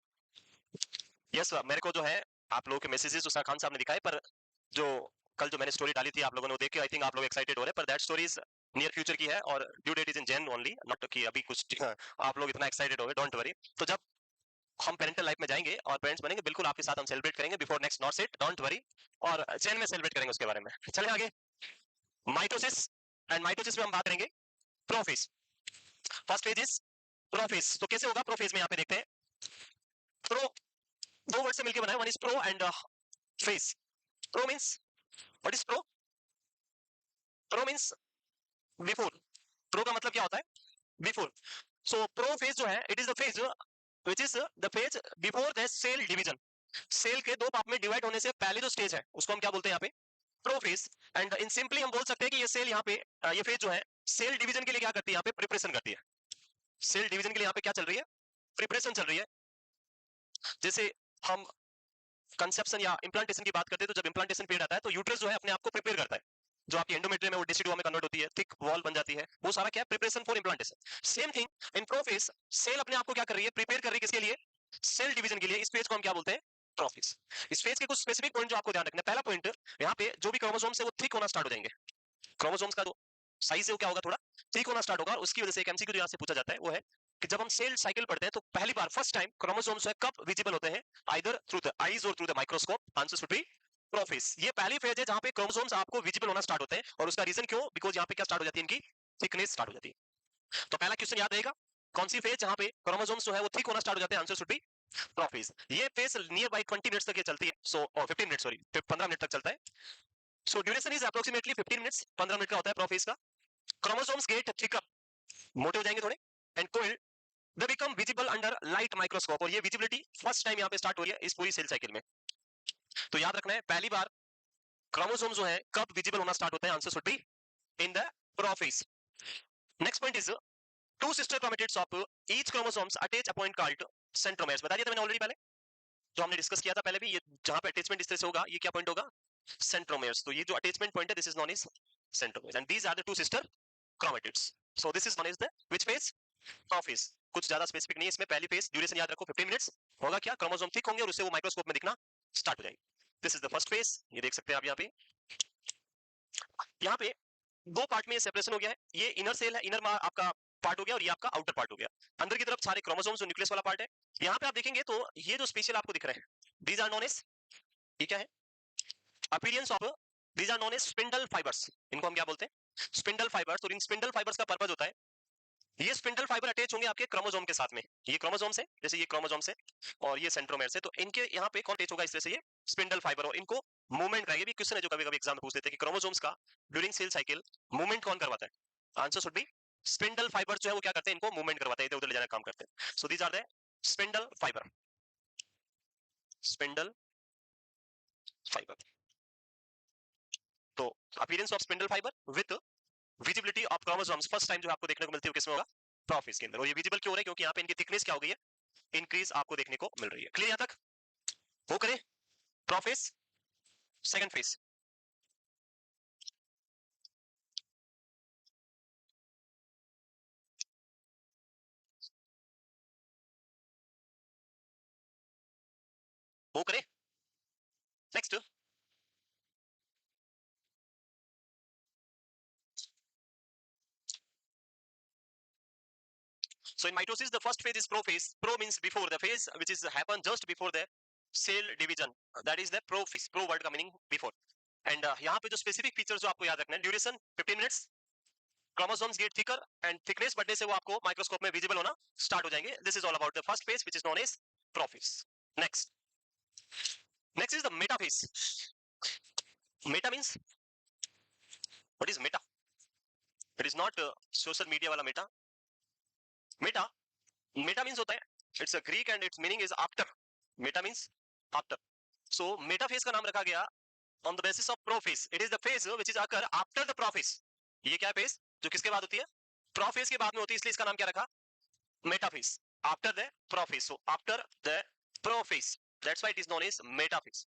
यस, मेरे को जो है आप लोगों के मैसेजेस जो खान साहब ने दिखाए, पर जो कल जो मैंने स्टोरी डाली थी आप लोगों ने वो देख के आई थिंक आप लोग एक्साइटेड हो रहे हैं, पर that story is near future की है और due date is in Jan only, not कि अभी कुछ आप लोग इतना एक्साइटेड हो गए, डोंट वरी। तो जब हम पेरेंटल लाइफ में जाएंगे और पेरेंट्स बनेंगे, बिल्कुल आपके साथ हम सेलिब्रेट करेंगे before next not set, don't worry. और जैन में सेलिब्रेट करेंगे उसके बारे में। चले आगे, माइटोसिस, एंड माइटोसिस में हम बात करेंगे prophase. First phase is prophase, तो कैसे होगा प्रोफेज में, यहाँ पे देखते हैं। प्रो दो वर्ड से मिलकर बना है, one is pro and phase. Pro means, what is pro, pro means before. Pro का मतलब क्या होता है, बिफोर। सो प्रो फेज जो है it is the phase which is the phase before the cell division. Cell के दो पार्ट में डिवाइड होने से पहले जो स्टेज है उसको हम क्या बोलते हैं यहाँ पे, प्रोफेज। एंड इन सिंपली हम बोल सकते हैं कि ये सेल यहाँ पे ये फेज जो है सेल डिवीजन के लिए क्या करती है, यहाँ पे प्रिपरेशन करती है। सेल डिवीजन के लिए यहाँ पे क्या चल रही है, प्रिपरेशन चल रही है। जैसे हम कंसेप्शन या इंप्लांटेशन की बात करते हैं, तो जब इंप्लांटेशन पीरियड आता है तो यूट्रस जो है अपने आप को प्रिपेयर करता है, जो आपकी एंडोमेट्रियम है वो डेसिडुआ में कन्वर्ट होती है, थिक वॉल बन जाती है, वो सारा क्या है, preparation for implantation. Same thing in prophase, cell अपने आप को क्या कर रही है, प्रिपेयर कर रही है किसके लिए, सेल डिवीजन के लिए। इस फेज को हम क्या बोलते हैं, प्रोफेज। इस फेज के कुछ स्पेसिफिक पॉइंट जो आपको ध्यान रखना है, पहला पॉइंट यहाँ पे जो भी क्रोमोसोम्स है वो थिक होना स्टार्ट हो जाएंगे। क्रोमोसोम्स का जो साइज है वो क्या होगा, थोड़ा थिक होना स्टार्ट होगा। उसकी वजह से एक एमसीक्यू जो यहाँ से पूछा जाता है वो है कि जब हम सेल साइकिल पढ़ते हैं तो पहली बार फर्स्ट टाइम क्रोमोसोम्स है कब विजिबल होते हैं, आइदर थ्रू द आईज और through the microscope. Answer should B prophase. ये पहली फेज है जहां पे क्रोमोसोम्स आपको विजिबल होना स्टार्ट होते हैं, और उसका रीजन क्यों, बिकॉज यहाँ पे क्या स्टार्ट हो जाती है, इनकी थिकनेस स्टार्ट हो जाती है। तो पहला क्वेश्चन याद रहेगा, कौन सी फेज जहां पे क्रोमोसोम्स जो है वो थिक होना स्टार्ट हो जाते हैं, आंसर शुड बी प्रोफेज। ये फेज नियर बाई 20 मिनट्स तक ये चलती है, सो 15 मिनट सॉरी 15 मिनट तक चलता है। So duration is approximately 15 minutes, 15 minute का होता है प्रोफेज का। क्रोमोसोम्स गेट थिकर, मोटे हो जाएंगे थोड़े, and cold they become visible under light microscope, और ये विजिबिलिटी फर्स्ट टाइम यहाँ पे स्टार्ट हो रही है इस पूरी सेल साइकिल में। तो याद रखना है पहली बार क्रोमोसोम जो है कब विजिबल होना स्टार्ट होता है, answer should be in the prophase. Next point is two sister chromatids of each chromosomes attach a point called centromeres. बता दिया था मैंने ऑलरेडी पहले, जो हमने डिस्कस किया था पहले भी, ये जहां पे अटैचमेंट इस तरह से होगा ये क्या पॉइंट होगा, सेंट्रोमेर्स। तो ये जो अटैचमेंट पॉइंट है this is known as centromeres, and these are the two sister chromatids. So this is known as the which phase, prophase. कुछ ज्यादा स्पेसिफिक नहीं है इसमें, पहली फेज ड्यूरेशन याद रखो 15 मिनट्स होगा, क्या क्रोमोसोम थिक होंगे और उससे वो माइक्रोस्कोप में दिखना स्टार्ट हो जाएगी। This is the first phase, ये देख सकते हैं आप यहाँ पे दो पार्ट में ये सेपरेशन हो गया है, ये इनर सेल है, इनर आपका पार्ट हो गया और ये आपका आउटर पार्ट हो गया। अंदर की तरफ सारे क्रोमोसोम्स जो न्यूक्लियस वाला पार्ट है, यहाँ पे आप देखेंगे तो ये जो स्पेशल आपको दिख रहे हैं दीज आर नोन एज, ये क्या है, appearance of, these are known as spindle fibres. इनको हम क्या बोलते हैं, स्पिंडल फाइबर्स। और इन स्पिंडल फाइबर्स का पर्पस होता है, ये स्पिंडल फाइबर अटैच होंगे आपके क्रोमोसोम के साथ में, ये क्रोमोसोम से, जैसे ये क्रोमोसोम से और ये सेंट्रोमेर से, तो इनके यहाँ पे कौन अटैच होगा इस तरह से, ये स्पिंडल फाइबर, और इनको मूवमेंट करेंगे। भी क्वेश्चन है जो कभी कभी एग्जाम में पूछ देते हैं कि क्रोमोसोम्स का ड्यूरिंग सेल साइकिल मूवमेंट कौन करवाता है, answer should B spindle fibre जो है वो क्या करते हैं, इनको मूवमेंट करवाते हैं, इधर उधर ले जाने का काम करते हैं। So these are the spindle fiber, spindle fiber. तो appearance of spindle fiber with visibility of chromosomes first time जो आपको देखने को मिलती है किसमें होगा, प्रोफेज के अंदर। और ये विजिबल क्यों हो रहा है, क्योंकि यहाँ पे इनकी थिकनेस क्या हो गई है, इंक्रीज आपको देखने को मिल रही है। क्लियर यहाँ तक, वो करें प्रोफेज सेकंड फेज। वो करें next. So in mitosis, the first phase is prophase. Pro means before, the phase which is happen just before the cell division. That is the prophase. Pro word का meaning before. And यहाँ पे जो specific features जो आपको याद रखना है, duration 15 minutes, chromosomes get thicker and thickness बढ़ने से वो आपको माइक्रोस्कोप में visible होना start हो जाएंगे. This is all about the first phase which is known as prophase. Next. Next is the metaphase. Meta means, what is meta? It is not social media वाला meta. Meta, meta means होता है, it's a Greek and its meaning is after. Meta means after. So metaphase का नाम रखा गया on the basis of prophase. It is the phase which is occur after the prophase. ये क्या phase जो किसके बाद होती है, prophase के बाद में होती है, इसलिए इसका नाम क्या रखा, metaphase. After the prophase. So after the prophase. That's why it is known as metaphase.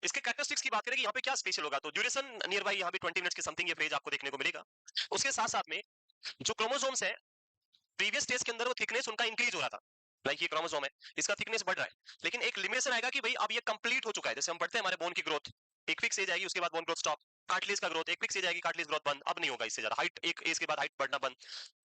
इसके कैरेक्टरिस्टिक्स की बात करें कि यहाँ पे क्या स्पेशल होगा, तो ड्यूरेशन नियर बाई यहाँ पे 20 मिनट्स के समथिंग ये फेज आपको देखने को मिलेगा। उसके साथ साथ में जो क्रोमोसोम्स है प्रीवियस स्टेज के अंदर वो थिकनेस उनका इंक्रीज हो रहा था, लाइक ये क्रोमोसोम है इसका थिकनेस बढ़ रहा है, लेकिन एक लिमिटेशन आएगा कि भाई अब ये कंप्लीट हो चुका है। जैसे हम बढ़ते हैं हमारे बोन की ग्रोथ, एक फिक्स एज आएगी उसके बाद बोन ग्रोथ स्टॉप, कार्टिलेज का ग्रोथ एक फिक्स एज आएगी, कार्टिलेज ग्रोथ बंद, अब नहीं होगा इससे ज्यादा, हाइट एक एज के बाद हाइट बढ़ना बंद।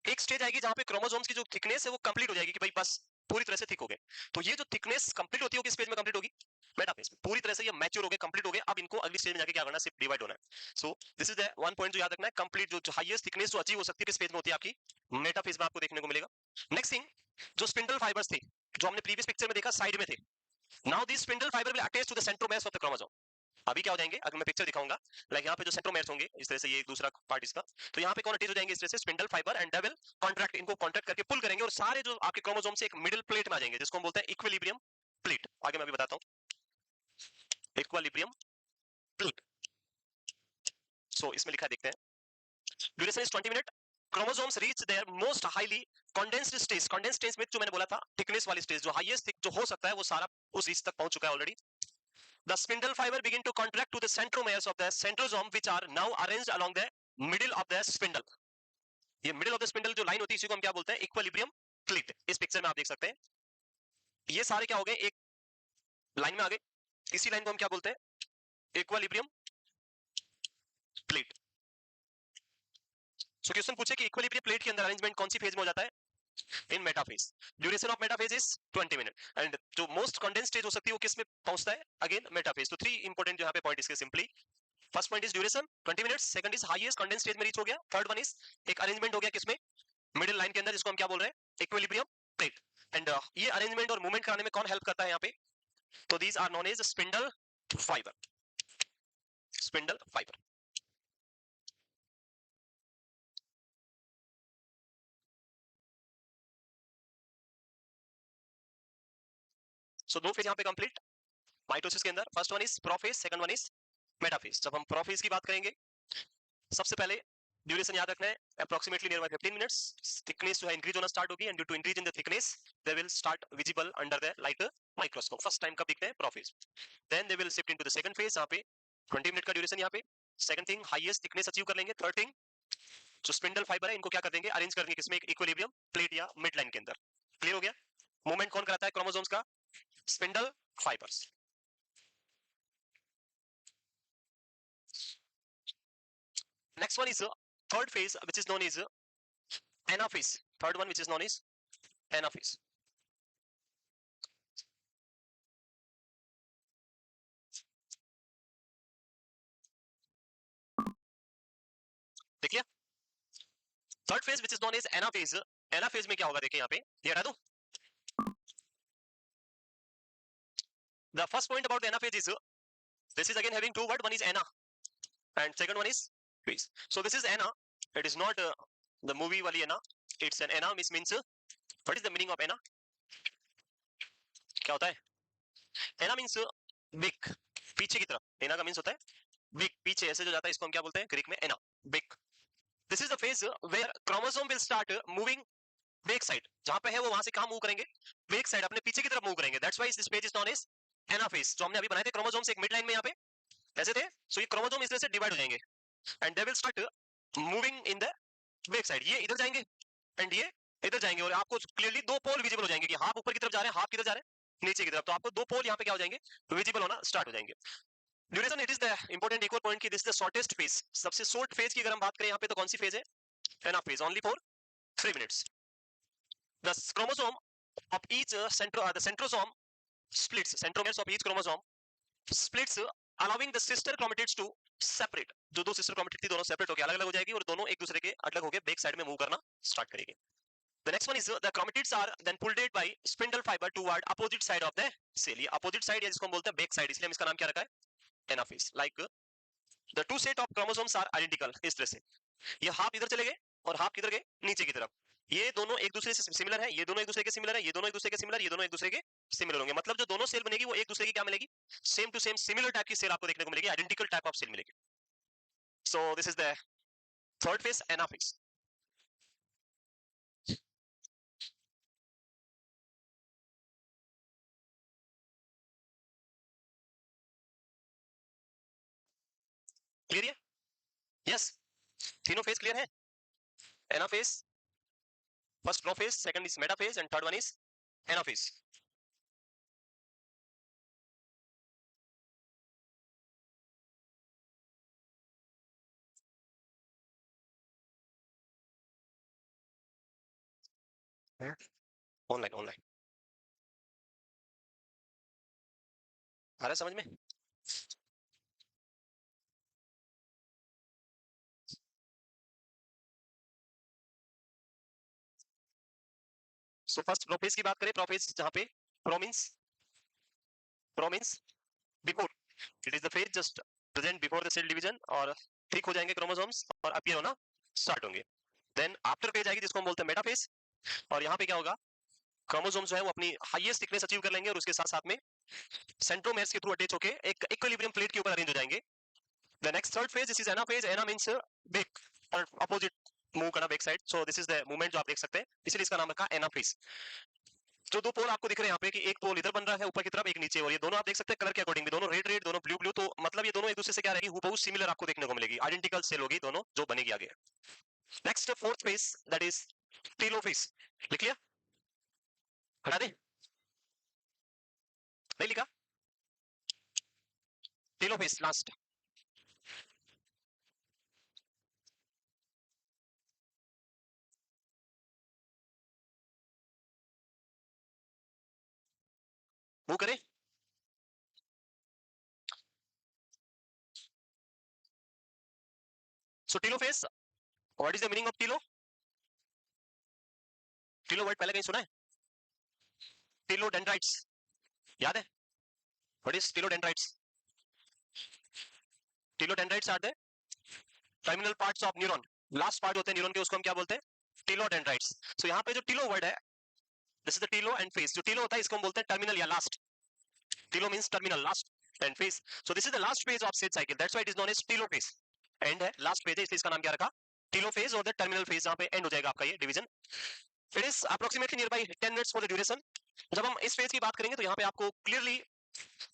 एक स्टेज आएगी जहां पे क्रोमोसोम्स की जो थिकनेस है वो कंप्लीट हो जाएगी कि भाई बस पूरी तरह से थिक हो गए। तो ये जो थिकनेस कंप्लीट होती है किस फेज में कंप्लीट होगी, मेटाफेज में। पूरी तरह से ये मैच्योर हो गए, कंप्लीट हो गए, अब इनको अगली स्टेज में जाके क्या करना है, सिर्फ डिवाइड होना है। सो this is the one point जो याद रखना है, कंप्लीट जो हाईएस्ट थिकनेस जो अचीव हो सकती है किस फेज में होती है, आपकी मेटाफेज में आपको देखने को मिलेगा। नेक्स्ट थिंग, जो स्पिंडल फाइबर्स थे जो हमने प्रीवियस पिक्चर में देखा साइड में थे, now this spindle fiber will attach to the centromeres of the chromosome. अभी क्या हो जाएंगे, अगर मैं पिक्चर दिखाऊंगा, लाइक यहाँ पे जो सेंट्रोमेर्स होंगे इस तरह से, ये दूसरा पार्ट इसका, तो यहाँ पे कौन अटैच हो जाएंगे इस तरह से, spindle fibre, and they will contract, इनको कॉन्ट्रैक्ट करके पुल करेंगे और सारे जो आपके क्रोमोसोम से एक मिडिल प्लेट में आ जाएंगे जिसको हम बोलते हैं इक्विलिब्रियम प्लेट। आगे मैं अभी बताता हूँ इक्विलिब्रियम प्लेट। सो इसमें लिखा है, देखते हैं, duration is 20 minute, chromosomes reach their most highly condensed stage. Condensed stage में जो मैंने बोला था थिकनेस वाली स्टेज, जो हाईएस्ट थिक जो हो सकता है वो सारा उस रीच तक पहुंच चुका है already. The spindle fiber begin to contract to the centromeres of the centrosome which are now arranged along the middle of the spindle. ये middle of the spindle जो लाइन होती है इसी को हम क्या बोलते हैं, इक्विलिब्रियम प्लेट। इस पिक्चर में आप देख सकते हैं ये सारे क्या हो गए, एक लाइन में आ गए, इसी लाइन को हम क्या बोलते हैं, इक्विलिब्रियम प्लेट। सो क्वेश्चन पूछे कि इक्विलिब्रियम प्लेट के अंदर अरेंजमेंट कौन सी फेज में हो जाता है, in metaphase. Duration of metaphase is 20 minute, and जो मोस्ट कंडेंस स्टेज हो सकती है वो किस में पहुंचता है, अगेन मेटाफेज। तो थ्री इंपॉर्टेंट यहाँ पे पॉइंट इसके simply, first point is duration 20 minutes, second is highest condense stage में रीच हो गया, थर्ड वन इज एक अरेंजमेंट हो गया किसमें, मिडिल लाइन के अंदर, जिसको हम क्या बोल रहे हैं, इक्विलिब्रियम प्लेट। एंड ये अरेंजमेंट और मूवमेंट कराने में कौन हेल्प करता है यहाँ पे, तो these are known as spindle fiber, spindle fibre. So दो फेज यहाँ पे कंप्लीट माइटोसिस के अंदर. First one is prophase, second one is metaphase. जब हम प्रोफेज की बात करेंगे, सबसे पहले ड्यूरेशन याद रखना है, approximately near by 15 minutes. Thickness जो है इंक्रीज होना स्टार्ट होगी, and due to increase in the thickness they will start visible under the light microscope. First time कब दिखते हैं? Prophase. Then they will shift into the second phase, यहाँ पे 20 minute का ड्यूरेशन. यहाँ पे second thing highest thickness achieve कर लेंगे. थर्ड थिंग जो स्पिंडल फाइबर है इनको क्या कर देंगे? अरेंज कर देंगे किसमें? एक इक्विलिब्रियम प्लेट या मिड लाइन के अंदर. क्लियर हो गया? मूवमेंट कौन कराता है क्रोमोसोम्स का? Spindle fibres. Next one is third phase, which is known as anaphase. Third one, which is known as anaphase. देखिए third phase which is known as anaphase. Anaphase में क्या होगा? देखिए यहाँ पे ये हटा दूं. The first point about the anaphase is this is again having two word. One is ana and second one is phase. So this is ana. It is not the movie wali ana. It's an ana which means what is the meaning of ana? क्या होता है? ana means big, पीछे की तरफ. ana का means होता है big, पीछे ऐसे जो जाता है इसको हम क्या बोलते हैं ग्रीक में? ana, big. This is the phase where chromosome will start moving back side. जहां पे है वो वहां से कहां मूव करेंगे? बैक साइड, अपने पीछे की तरफ मूव करेंगे. That's why this phase is known as anaphase. जो हमने अभी बनाए थे क्रोमोसोम्स एक मिड लाइन में यहाँ पे ऐसे थे. सो ये क्रोमोसोम इस तरह से डिवाइड हो जाएंगे and they will start moving in the back side. ये इधर जाएंगे एंड ये इधर जाएंगे, और आपको क्लियरली दो पोल विजिबल हो जाएंगे कि हाफ ऊपर की तरफ जा रहे हैं, हाफ किधर जा रहे हैं? नीचे की तरफ. तो आपको दो पोल यहाँ पे क्या हो जाएंगे? विजिबल होना स्टार्ट हो जाएंगे. Duration it is the important एक और पॉइंट की this is the shortest phase. सबसे शॉर्ट फेज की अगर हम बात करें यहाँ पे तो कौन सी फेज है? Anaphase. Only for 3 minutes. The chromosome of each the centrosome splits. Centromeres of each chromosome splits, allowing the sister chromatids to separate. जो दो sister chromatids थी दोनों separate होकर अलग अलग हो जाएगी और दोनों एक दूसरे के अलग होकर बैक साइड में मूव करना स्टार्ट करेगी. The next one is the chromatids are then pulled by spindle fiber toward opposite side of the cell. ये opposite side या जिसको हम बोलते हैं बैक साइड, इसलिए हम इसका नाम क्या रखा है? Anaphase. Like the two set of chromosomes are identical. इस तरह से ये हाफ इधर चले गए और हाफ किधर गए? नीचे की तरफ. ये दोनों एक दूसरे से सिमिलर है, ये दोनों एक दूसरे के सिमिलर है, ये दोनों एक दूसरे के सिमिलर, ये दोनों एक दूसरे के सिमिलर होंगे. मतलब जो दोनों सेल बनेगी वो एक दूसरे की क्या मिलेगी? Same to same similar type की सेल आपको देखने को मिलेगी, आइडेंटिकल टाइप ऑफ सेल मिलेगी. So this is the third phase, anaphase. Clear है? यस, तीनों फेज क्लियर है. Anaphase, first prophase, second is metaphase and third one is anaphase. Online online आ रहा है समझ में? सो फर्स्ट प्रोफेज की बात करें, प्रोफेज जहां पे prominence before, it is the phase just present before the cell division, और थिक हो जाएंगे क्रोमोसोम्स और अपीयर होना स्टार्ट होंगे. देन आफ्टर फेज आएगी जिसको हम बोलते हैं मेटाफेज, और यहाँ पे क्या होगा? क्रोमोसोम्स जो है वो अपनी हाईएस्ट थिकनेस अचीव कर लेंगे और उसके साथ साथ में सेंट्रोमेर्स के थ्रू अटैच होकर एक इक्विलिब्रियम प्लेट के ऊपर अरेंज हो जाएंगे. The next third phase, this is anaphase. Ana means back और अपोजिट मूव करना back side. So this is the movement जो आप देख सकते हैं, इसलिए इसका नाम रखा एनाफेज. जो दो पोल आपको दिख रहे हैं यहाँ पे कि एक पोल इधर बन रहा है ऊपर की तरफ, एक नीचे, और ये दोनों आप देख सकते हैं कलर के अकॉर्डिंग भी, दोनों रेड रेड, दोनों ब्लू ब्लू. तो मतलब ये दोनों एक दूसरे से क्या रहेगी? हूबहू सिमिलर आपको देखने को मिलेगी, आइडेंटिकल सेल होगी दोनों जो बनेगी आगे. Next fourth phase that is telophase. लिख लिया? हटा दे? नहीं लिखा? Telophase last. वो करें? So telophase, what is the meaning of telo? Telo word पहले कहीं सुना है? टेलोडेंड्राइट्स याद है? What is telodendrites? Telodendrites are the terminal parts of neuron. Last part होते हैं न्यूरॉन के, उसको हम क्या बोलते हैं? टेलोडेंड्राइट्स. सो यहाँ पे जो टेलो वर्ड है, this is the telo end phase. जो टेलो होता है इसको हम बोलते हैं टर्मिनल या last. Telo means terminal, last and phase. So this is the last phase of cell cycle. That's why it is known as telophase. End है, last phase है, इसलिए इसका नाम क्या रखा? Telophase or the terminal phase, जहाँ पे end हो जाएगा आपका ये division. It is approximately nearby 10 minutes for the duration. जब हम इस phase की बात करेंगे तो यहाँ पे आपको clearly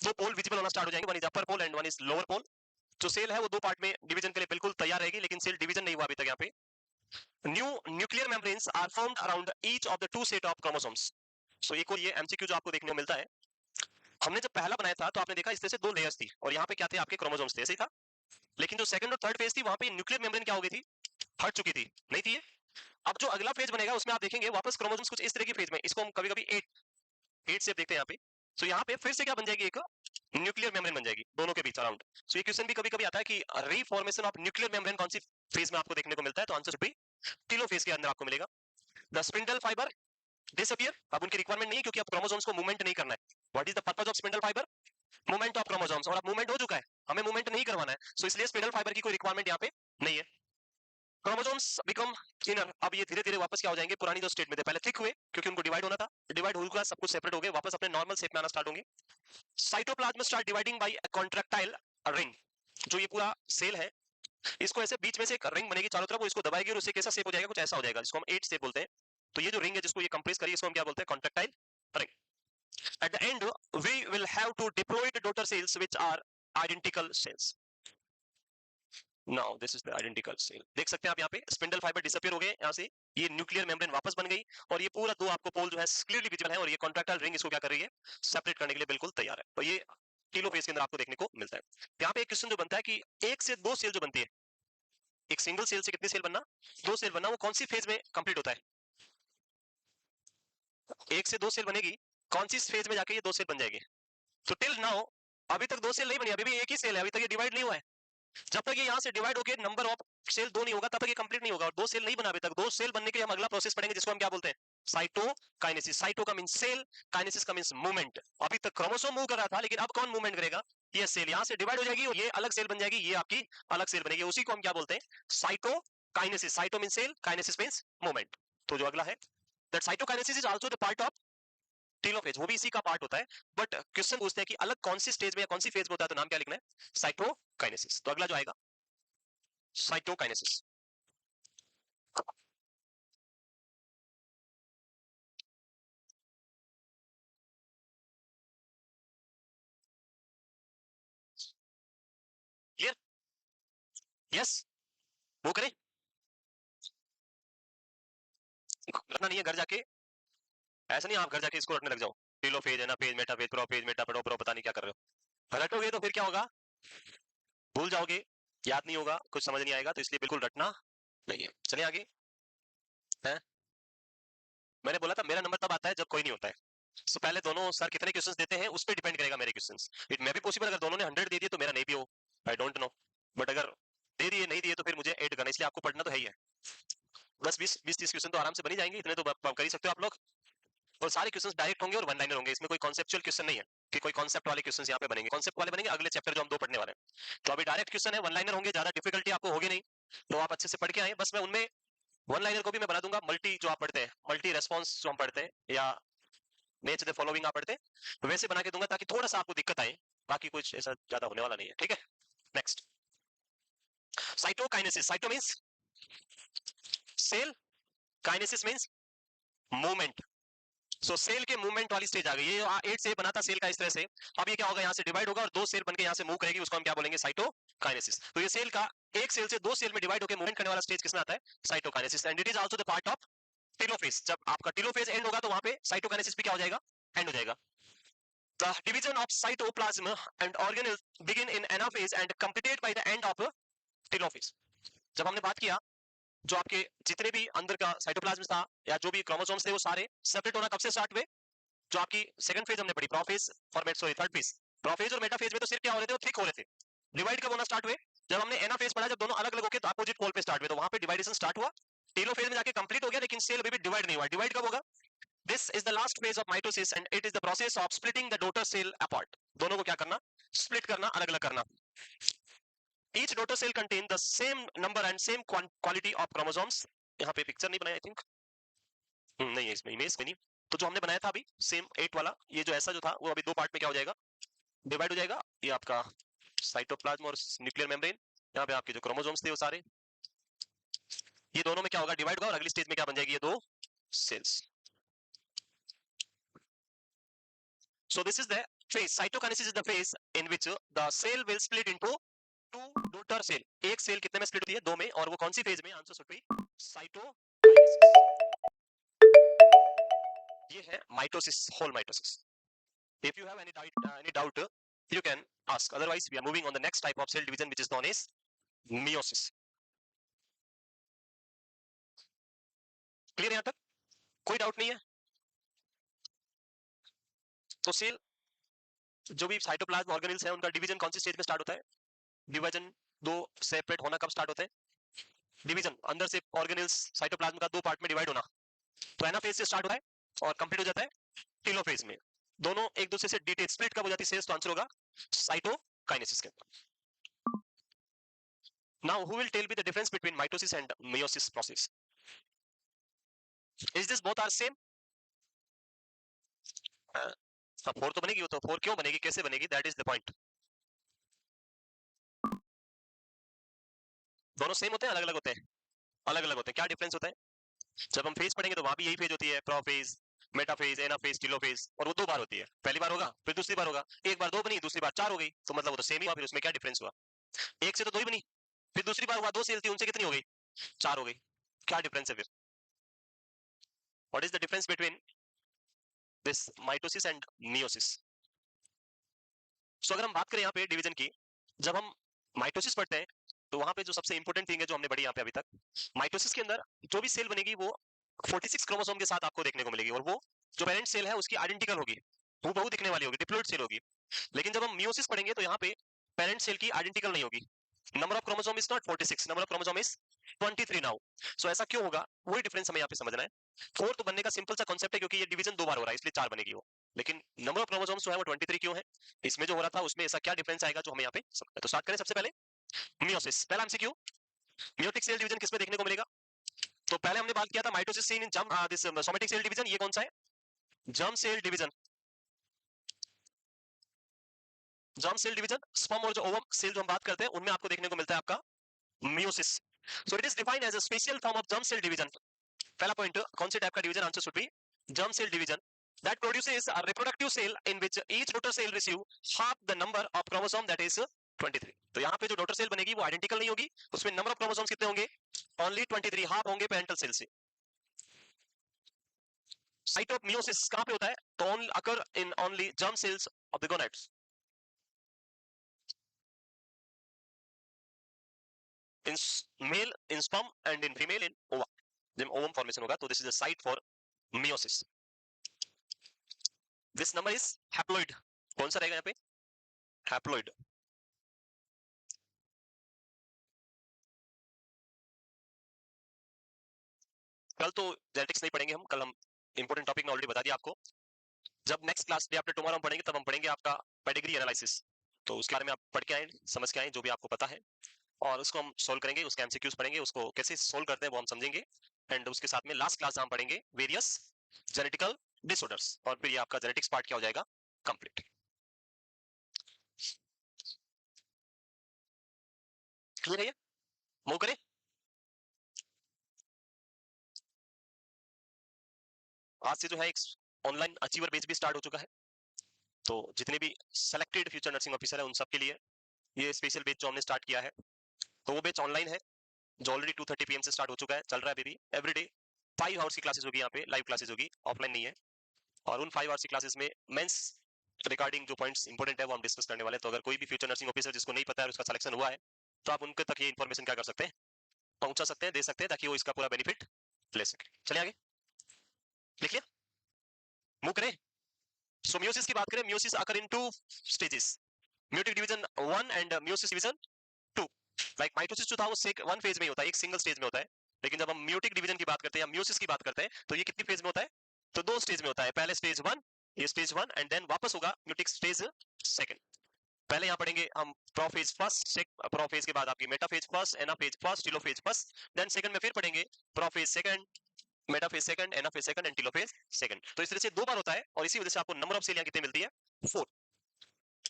दो पोल विजिबल होना स्टार्ट हो जाएंगे. One is upper pole and one is lower pole. जो सेल है वो दो पार्ट में डिवीजन के लिए बिल्कुल तैयार रहेगी, लेकिन सेल डिवीजन नहीं हुआ अभी तक यहाँ पे. New nuclear membranes are formed around each of the two set of chromosomes. So एक और ये एमसीक्यू जो आपको देखने को मिलता है, हमने जब पहला बनाया था तो आपने देखा इस तरह से दो लेयर्स थी और यहाँ पे क्या थे आपके क्रोमोसोम्स थे, ऐसे ही था. लेकिन जो सेकंड और थर्ड फेज थी वहां पे न्यूक्लियर मेम्ब्रेन क्या हो गई थी, हट चुकी थी, नहीं थी ये. अब जो अगला फेज बनेगा उसमें आप देखेंगे वापस क्रोमोसोम्स कुछ इस तरह की फेज में, इसको हम कभी कभी एट से देखते हैं यहाँ पे. सो यहाँ पे फिर से क्या बन जाएगी, एक न्यूक्लियर मेम्ब्रेन बन जाएगी दोनों के बीच अराउंड. सो ये क्वेश्चन भी कभी कभी आता है कि रीफॉर्मेशन ऑफ न्यूक्लियर मेम्ब्रेन कौन सी फेज में आपको देखने को मिलता है, तो आंसर भी टेलोफेज के अंदर आपको मिलेगा. The spindle fibre disappear. अब उनकी रिक्वायरमेंट नहीं है क्योंकि अब क्रोमोसोम्स को मूवमेंट नहीं करना है. What is the purpose of spindle fibre? Movement of chromosomes. और अब मूवमेंट हो चुका है, हमें मूवमेंट नहीं करवाना है, सो इसलिए स्पिंडल फाइबर की कोई रिक्वायरमेंट यहाँ पे नहीं है. Chromosomes become thinner. अब ये धीरे धीरे वापस क्या हो जाएंगे, पुरानी जो स्टेट में थे, पहले थिक हुए क्योंकि उनको डिवाइड होना था, डिवाइड होगा सब कुछ सेपरेट हो गए, वापस अपने नॉर्मल शेप में आना स्टार्ट होंगे. Cytoplasm start dividing by contractile ring. जो ये पूरा सेल है इसको ऐसे बीच में से एक रिंग बनेगी चारों तरफ, वो इसको दबाएगी और उससे कैसा शेप हो जाएगा, कुछ ऐसा हो जाएगा जिसको हम 8 शेप बोलते हैं. तो ये जो रिंग है जिसको ये कंप्रेस करिए, इसको हम क्या बोलते हैं, contractile ring. At the end, we will have to diploid daughter cells which are identical cells. Now this is the identical cell. देख सकते हैं आप यहाँ पे स्पिंडल फाइबर डिसअपियर हो गए यहाँ से, ये न्यूक्लियर मेम्ब्रेन वापस बन गई और ये पूरा दो आपको पोल जो है क्लियरली विजिबल है और ये कॉन्ट्रैक्टाइल रिंग इसको क्या कर रही है, सेपरेट करने के लिए बिल्कुल तैयार है. तो ये टेलोफेज के अंदर आपको देखने को मिलता है. यहाँ पे एक क्वेश्चन जो बनता है कि एक से दो सेल जो बनती है, एक सिंगल सेल से कितनी सेल बनना, दो सेल बनना, वो कौन सी फेज में कंप्लीट होता है? एक से दो सेल बनेगी, कौन सी फेज में जाके ये दो सेल बन जाएगी? तो टिल नाउ अभी तक दो सेल नहीं बनी, अभी भी एक ही सेल है, अभी तक ये डिवाइड नहीं हुआ है. जब तक ये यहाँ से डिवाइड होकर नंबर ऑफ सेल दो नहीं होगा तब तक ये कंप्लीट नहीं होगा. और दो सेल नहीं बना अभी तक, दो सेल बनने के लिए हम अगला प्रोसेस पढ़ेंगे जिसको हम क्या बोलते हैं, साइटोकाइनेसिस. साइटो का मींस सेल, काइनेसिस का मींस मूवमेंट. अभी तक क्रोमोसोम मूव कर रहा था, लेकिन अब कौन मूवमेंट करेगा, ये सेल यहाँ से डिवाइड हो जाएगी और ये अलग सेल बन जाएगी, ये आपकी अलग सेल बनेगी, उसी को हम क्या बोलते हैं, cytokinesis. Cyto means cell, kinesis means movement. तो जो अगला है that cytokinesis is also the part of telophase, वो भी इसी का पार्ट होता है. बट क्वेश्चन पूछते हैं कि अलग कौन सी स्टेज में या कौन सी फेज में होता है, तो नाम क्या लिखना है, साइटोकाइनेसिस. तो अगला जो आएगा साइटोकाइनेसिस. क्लियर? यस, वो करें, रटना नहीं है घर जाके, ऐसा नहीं आप घर जाके इसको रटने लग जाओ, टेलोफेज है ना, फेज मेटाफेज प्रोफेज मेटाप्रो प्रो, पता नहीं क्या कर रहे हो. रटोगे तो फिर क्या होगा, भूल जाओगे, याद नहीं होगा, कुछ समझ नहीं आएगा, तो इसलिए बिल्कुल रटना नहीं है. चलिए आगे. है, मैंने बोला था मेरा नंबर तब आता है जब कोई नहीं होता है. तो पहले दोनों सर कितने क्वेश्चंस देते हैं उस पर डिपेंड करेगा मेरे questions. It may be possible अगर दोनों ने 100 दे दिए तो मेरा नहीं भी हो, आई डोंट नो. बट अगर दे दिए नहीं दिए तो फिर मुझे ऐड करना, इसलिए आपको पढ़ना तो है ही है. 10 20 20 30 क्वेश्चन तो आराम से बन ही जाएंगे, इतने तो कर ही सकते हो आप लोग. और सारे क्वेश्चंस डायरेक्ट होंगे और वन लाइनर होंगे, इसमें कोई कॉन्सेप्चुअल क्वेश्चन नहीं है कि कोई कॉन्सेप्ट वाले क्वेश्चंस यहाँ पे बनेंगे. कॉन्सेप्ट वाले बनेंगे अगले चैप्टर जो हम दो पढ़ने वाले हैं. तो अभी डायरेक्ट क्वेश्चन है, वन लाइनर होंगे, ज्यादा डिफिकल्टी आपको होगी नहीं, तो आप अच्छे से पढ़ के आए. बस मैं उनमें वन लाइनर को भी मैं बना दूंगा मल्टी, जो आप पढ़ते हैं मल्टी रेस्पॉन्स जो हम पढ़ते हैं, या मैच द फॉलोइंग आप पढ़ते हैं, वैसे बना के दूंगा ताकि थोड़ा सा आपको दिक्कत आए, बाकी कुछ ऐसा ज्यादा होने वाला नहीं है. ठीक है, next. Cytokinesis. Cyto means cell, kinesis means movement. So cell के मूवमेंट वाली स्टेज आ गई. ये 8 से बना था सेल का इस तरह से, अब ये क्या होगा, यहाँ से डिवाइड होगा और दो सेल बनके यहाँ से मूव करेगी, उसको हम क्या बोलेंगे, साइटोकाइनेसिस. तो ये सेल का एक सेल से दो सेल में डिवाइड होकर मूवमेंट करने वाला स्टेज किसमें आता है, cytokinesis. And it is also the part of telophase. जब आपका टेलोफेज एंड होगा तो वहां पे साइटोकाइनेसिस भी क्या हो जाएगा, एंड हो जाएगा. The division of cytoplasm and organelles begin in anaphase and completed by the end of telophase. जब हमने बात किया जो आपके जितने भी अंदर का साइटोप्लाज्म था या जो भी क्रोमोसोम्स थे वो सारे सेपरेट होना कब से स्टार्ट हुए, जो आपकी सेकंड फेज हमने पढ़ी, प्रोफेज और थर्ड फेज. प्रोफेज और मेटाफेज में तो सिर्फ क्या हो रहे थे, वो थिक हो रहे थे. डिवाइड कब होना स्टार्ट हुए, जब हमने एनाफेज पढ़ा, जब दोनों अलग अलग होकर अपोजिट पोल पे स्टार्ट हुए, तो वहां पे डिवाइडेशन स्टार्ट हुआ. टेलोफेज में जाके कंप्लीट हो गया, लेकिन सेल अभी भी डिवाइड नहीं हुआ. डिवाइड कब होगा, this is the last phase of mitosis and it is the process of splitting the daughter cell apart. दोनों को क्या करना, स्प्लिट करना, अलग अलग करना. each daughter cell contain the same number and same quality of chromosomes. यहाँ पे पिक्चर नहीं बनाया आई थिंक, नहीं है इसमें इमेज नहीं. तो जो हमने बनाया था अभी सेम 8 वाला, ये जो ऐसा जो था वो अभी दो पार्ट में क्या हो जाएगा, डिवाइड हो जाएगा, ये आपका साइटोप्लाज्म और न्यूक्लियर मेम्ब्रेन, यहाँ पे आपके जो क्रोमोसोम्स थे वो सारे, ये दोनों में क्या होगा, डिवाइड होगा और अगली स्टेज में क्या बन जाएगी, ये दो sales. So this is the phase. Cytokinesis is the phase in which the cell will split into two daughter cell. एक सेल कितने में स्प्लिट होती है, दो में, और वो कौन सी फेज में, आंसर शुड बी साइटोकाइनेसिस. ये है mitosis, whole mitosis. If you have any doubt, you can ask. Otherwise, we are moving on the next type of cell division, which is known as meiosis. Clear यहाँ तक? कोई doubt नहीं है? तो cell जो भी साइटोप्लाज्म ऑर्गेनेल्स है उनका डिवीजन कौन सी स्टेज में स्टार्ट होता है? विभाजन, दो सेपरेट होना कब स्टार्ट होता है? डिवीजन, अंदर से ऑर्गेनेल्स साइटोप्लाज्म का दो पार्ट में डिवाइड होना, तो एनाफेज से स्टार्ट होता है और कंप्लीट हो जाता है टेलोफेज में. दोनों एक दूसरे से डिटेल स्प्लिट कब हो जाती है सेल्स, तो आंसर होगा साइटोकाइनेसिस के अंदर. Now who will tell me the difference between mitosis and meiosis process? Is this both are same? Four तो बनेगी, वो तो फोर क्यों बनेगी, कैसे बनेगी, दैट इज द पॉइंट. दोनों सेम होते हैं, अलग अलग होते हैं? अलग अलग होते हैं. क्या डिफरेंस होता है? जब हम फेज पढ़ेंगे तो वहां भी यही फेज होती है, प्रोफेज, मेटाफेज, एनाफेज, टेलोफेज, और वो दो बार होती है. पहली बार होगा, फिर दूसरी बार होगा. एक बार दो बनी, दूसरी बार चार हो गई, तो मतलब वो तो सेम ही हुआ. फिर उसमें क्या डिफरेंस हुआ? एक से तो दो ही बनी, फिर दूसरी बार हुआ दो सेल थी, उनसे कितनी हो गई, चार हो गई. क्या डिफरेंस है फिर? What is the difference between this mitosis and meiosis? So अगर हम बात करें यहाँ पे डिवीजन की, जब हम माइटोसिस पढ़ते हैं तो वहां पे जो सबसे इंपॉर्टेंट थिंग है जो हमने पढ़ी यहाँ पे अभी तक, माइटोसिस के अंदर जो भी सेल बनेगी वो 46 क्रोमोसोम के साथ आपको देखने को मिलेगी, और वो जो पेरेंट सेल है उसकी आइडेंटिकल होगी, वो बहु दिखने वाली होगी, डिप्लॉइड सेल होगी. लेकिन जब हम मियोसिस पढ़ेंगे तो यहाँ पे पेरेंट सेल की आइडेंटिकल नहीं होगी. Number of chromosome is not 46, number of chromosome is 23 now. सो ऐसा क्यों होगा, वही डिफरेंस हमें यहाँ पे समझना है. फोर तो बनने का सिंपल सा कॉन्सेप्ट है, क्योंकि ये डिवीजन दो बार हो रहा है इसलिए चार बनेगी वो. लेकिन नंबर ऑफ क्रोमोसोम्स जो है वो 23 क्यों है, इसमें जो हो रहा था उसमें ऐसा क्या डिफरेंस आएगा जो हमें यहाँ पे समझना है. तो स्टार्ट करें सबसे पहले मियोसिस. पहला एमसीक्यू, मियोटिक सेल डिवीजन किसमें देखने को मिलेगा? तो पहले हमने बात किया था mitosis seen in germ, this somatic cell division, ये कौन सा है? Germ cell division. Germ cell division, sperm और जो ओवम सेल जो हम बात करते हैं उनमें आपको देखने को मिलता है आपका meiosis. So it is defined as a special form of germ cell division. पहला पॉइंट, कौन से टाइप का division, answer should be germ cell division that produces a reproductive cell in which each daughter cell receive half the number of chromosome, that is 23. तो यहाँ पे जो daughter cell बनेगी वो आइडेंटिकल नहीं होगी, उसमें नंबर ऑफ क्रोमोसोम्स कितने होंगे, ओनली 23, हाफ होंगे पेरेंटल सेल से. साइट ऑफ मियोसिस कहाँ पे होता है, तो occur in only germ cells of the gonads. In male in sperm and in female in ova, जब ओवम फॉर्मेशन होगा तो this is the site for meiosis. This number is haploid. कौन सा रहेगा यहाँ पे, हैप्लॉइड. कल तो जेनेटिक्स नहीं पढ़ेंगे हम, कल हम इंपॉर्टेंट टॉपिक में ऑलरेडी बता दिया आपको. जब next class day after tomorrow हम पढ़ेंगे तब हम पढ़ेंगे आपका पेडिग्री एनालिसिस. तो उसके बारे में आप पढ़ के आए, समझ के आए जो भी आपको पता है, और उसको हम सोल्व करेंगे, उसके एमसीक्यूज पढ़ेंगे, उसको कैसे सोल्व करते हैं वो हम समझेंगे. एंड उसके साथ में लास्ट क्लास हम पढ़ेंगे वेरियस जेनेटिकल डिसऑर्डर्स, और फिर ये आपका जेनेटिक्स पार्ट क्या हो जाएगा, कंप्लीट. क्लियर है ये? मूव करें. आज से जो है एक ऑनलाइन अचीवर बेच भी स्टार्ट हो चुका है. तो जितने भी सेलेक्टेड फ्यूचर नर्सिंग ऑफिसर है उन सबके लिए ये स्पेशल बेच जो हमने स्टार्ट किया है, तो वो बेच ऑनलाइन है जो ऑलरेडी 2:30 PM से स्टार्ट हो चुका है, चल रहा है अभी भी. एवरीडे 5 आवर्स की क्लासेस होगी यहाँ पे, लाइव क्लासेस होगी, ऑफलाइन नहीं है. और उन 5 आवर्स की क्लासेस में मेंस रिगार्डिंग जो पॉइंट्स इंपॉर्टेंट है वो हम डिस्कस करने वाले हैं. तो अगर कोई भी फ्यूचर नर्सिंग ऑफिसर जिसको नहीं पता है उसका सिलेक्शन हुआ है, तो आप उनके तक ये इन्फॉर्मेशन क्या कर सकते हैं, पहुंचा सकते हैं, दे सकते हैं, ताकि वो इसका पूरा बेनिफिट ले सके. चलिए आगे लिख लिया, मूव करें. सो मियोसिस की बात करें, meiosis occur in two stages, meiotic division 1 and meiosis division 2. Like mitosis जो था वो वन फेज में ही होता है, एक सिंगल स्टेज में होता है. लेकिन जब हम म्यूटिक डिवीजन की बात करते हैं या मियोसिस की बात करते हैं तो ये कितनी फेज में होता है, तो दो स्टेज में होता है. पहले स्टेज 1, ये स्टेज 1, एंड देन वापस होगा म्यूटिक स्टेज 2. पहले यहाँ पढ़ेंगे हम प्रोफेज फर्स्ट, प्रोफेज के बाद आपकी metaphase first, anaphase first, telophase first. Then second में फिर पढ़ेंगे prophase second, metaphase second, anaphase second and telophase second. तो इस तरह से दो बार होता है, और इसी वजह से आपको नंबर ऑफ सेल यहाँ कितनी मिलती है, 4.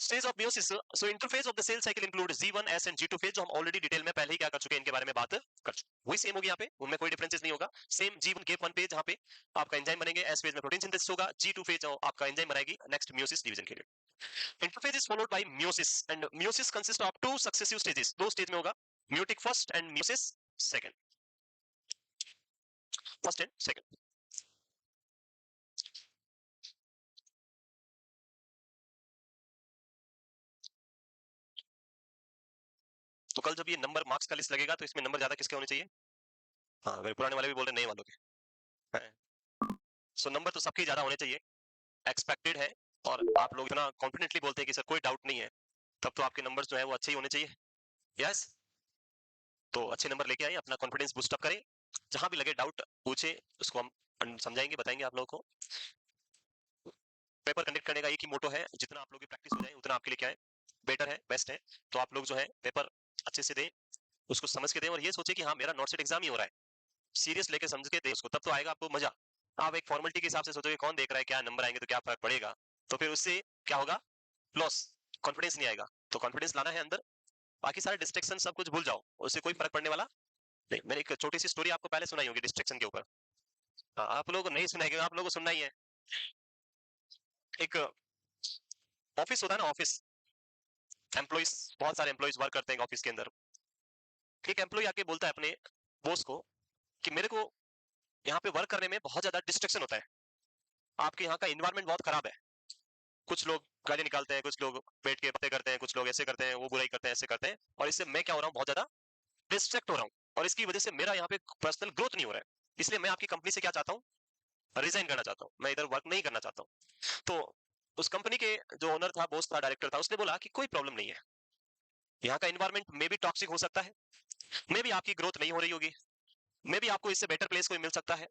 Stage of meiosis, so interphase of the cell cycle include G1, S and G2 phase, जो हम ऑलरेडी डिटेल में पहले ही क्या कर चुके हैं, इनके बारे में बात कर चुके हैं। वही सेम होगी यहाँ पे, उनमें कोई डिफरेंसेस नहीं होगा। सेम G1 गेप 1 पेज, जहाँ पे आपका एंजाइम बनेंगे, S फेज में प्रोटीन सिंथेसिस होगा, G2 फेज आपका एंजाइम बनाएगी नेक्स्ट मियोसिस डिवीजन के लिए। Interphase is followed by meiosis, and meiosis consist of 2 successive stages, 2 stage में होगा, meiotic first and meiosis second, first and second. तो कल जब ये नंबर मार्क्स का लिस्ट लगेगा तो इसमें नंबर ज्यादा किसके होने चाहिए? हाँ, मेरे पुराने वाले भी बोल रहे नए वालों के। सो नंबर तो सबके ज्यादा होने चाहिए, एक्सपेक्टेड है। और आप लोग इतना कॉन्फिडेंटली बोलते हैं कि सर कोई डाउट नहीं है, तब तो आपके नंबर्स जो है वो अच्छे ही होने चाहिए। यस, तो अच्छे नंबर लेके आइए, अपना कॉन्फिडेंस बूस्ट अप करें, जहां भी लगे डाउट पूछे, उसको हम समझाएंगे, बताएंगे आप लोगों को। पेपर कंडक्ट करने का एक ही मोटो है, जितना आप लोगों की प्रैक्टिस हो जाए उतना आपके लिए क्या है, बेटर है, बेस्ट है। तो आप लोग जो है पेपर अच्छे से दें, उसको समझ के दें, और ये सोचे कि हाँ मेरा नॉट सेट एग्जाम ही हो रहा है, सीरियस लेके समझ के दें उसको, तब तो आएगा आपको मजा। आप एक फॉर्मेलिटी के हिसाब से सोचोगे कौन देख रहा है, क्या नंबर आएंगे तो क्या फर्क पड़ेगा, तो फिर उससे क्या होगा, लॉस, कॉन्फिडेंस नहीं आएगा। तो कॉन्फिडेंस लाना है अंदर, बाकी सारे डिस्ट्रैक्शन सब कुछ भूल जाओ, उससे कोई फर्क पड़ने वाला नहीं। मैंने एक छोटी सी स्टोरी आपको पहले सुनाई होगी डिस्ट्रैक्शन के ऊपर। हाँ, आप लोगों को नहीं सुनाई, आप लोगों को सुनना ही है। एक ऑफिस होता है ना, ऑफिस, एम्प्लॉइज, बहुत सारे एम्प्लॉइज वर्क करते हैं ऑफिस के अंदर। एक एम्प्लॉय आके बोलता है अपने बॉस को कि मेरे को यहाँ पे वर्क करने में बहुत ज्यादा डिस्ट्रैक्शन होता है, आपके यहाँ का इन्वायरमेंट बहुत खराब है, कुछ लोग गाली निकालते हैं, कुछ लोग पेट के बातें करते हैं, कुछ लोग ऐसे करते हैं, वो बुराई करते हैं, ऐसे करते हैं, और इससे मैं क्या हो रहा हूँ, बहुत ज्यादा डिस्ट्रैक्ट हो रहा हूँ, और इसकी वजह से मेरा यहाँ पे पर्सनल ग्रोथ नहीं हो रहा है। इसलिए मैं आपकी कंपनी से क्या चाहता हूँ, रिजाइन करना चाहता हूँ, मैं इधर वर्क नहीं करना चाहता हूँ। तो उस कंपनी के जो ओनर था, बॉस था, डायरेक्टर था, उसने बोला कि कोई प्रॉब्लम नहीं है, यहाँ का इन्वायरमेंट मे भी टॉक्सिक हो सकता है, मे भी आपकी ग्रोथ नहीं हो रही होगी, मे भी आपको इससे बेटर प्लेस कोई मिल सकता है,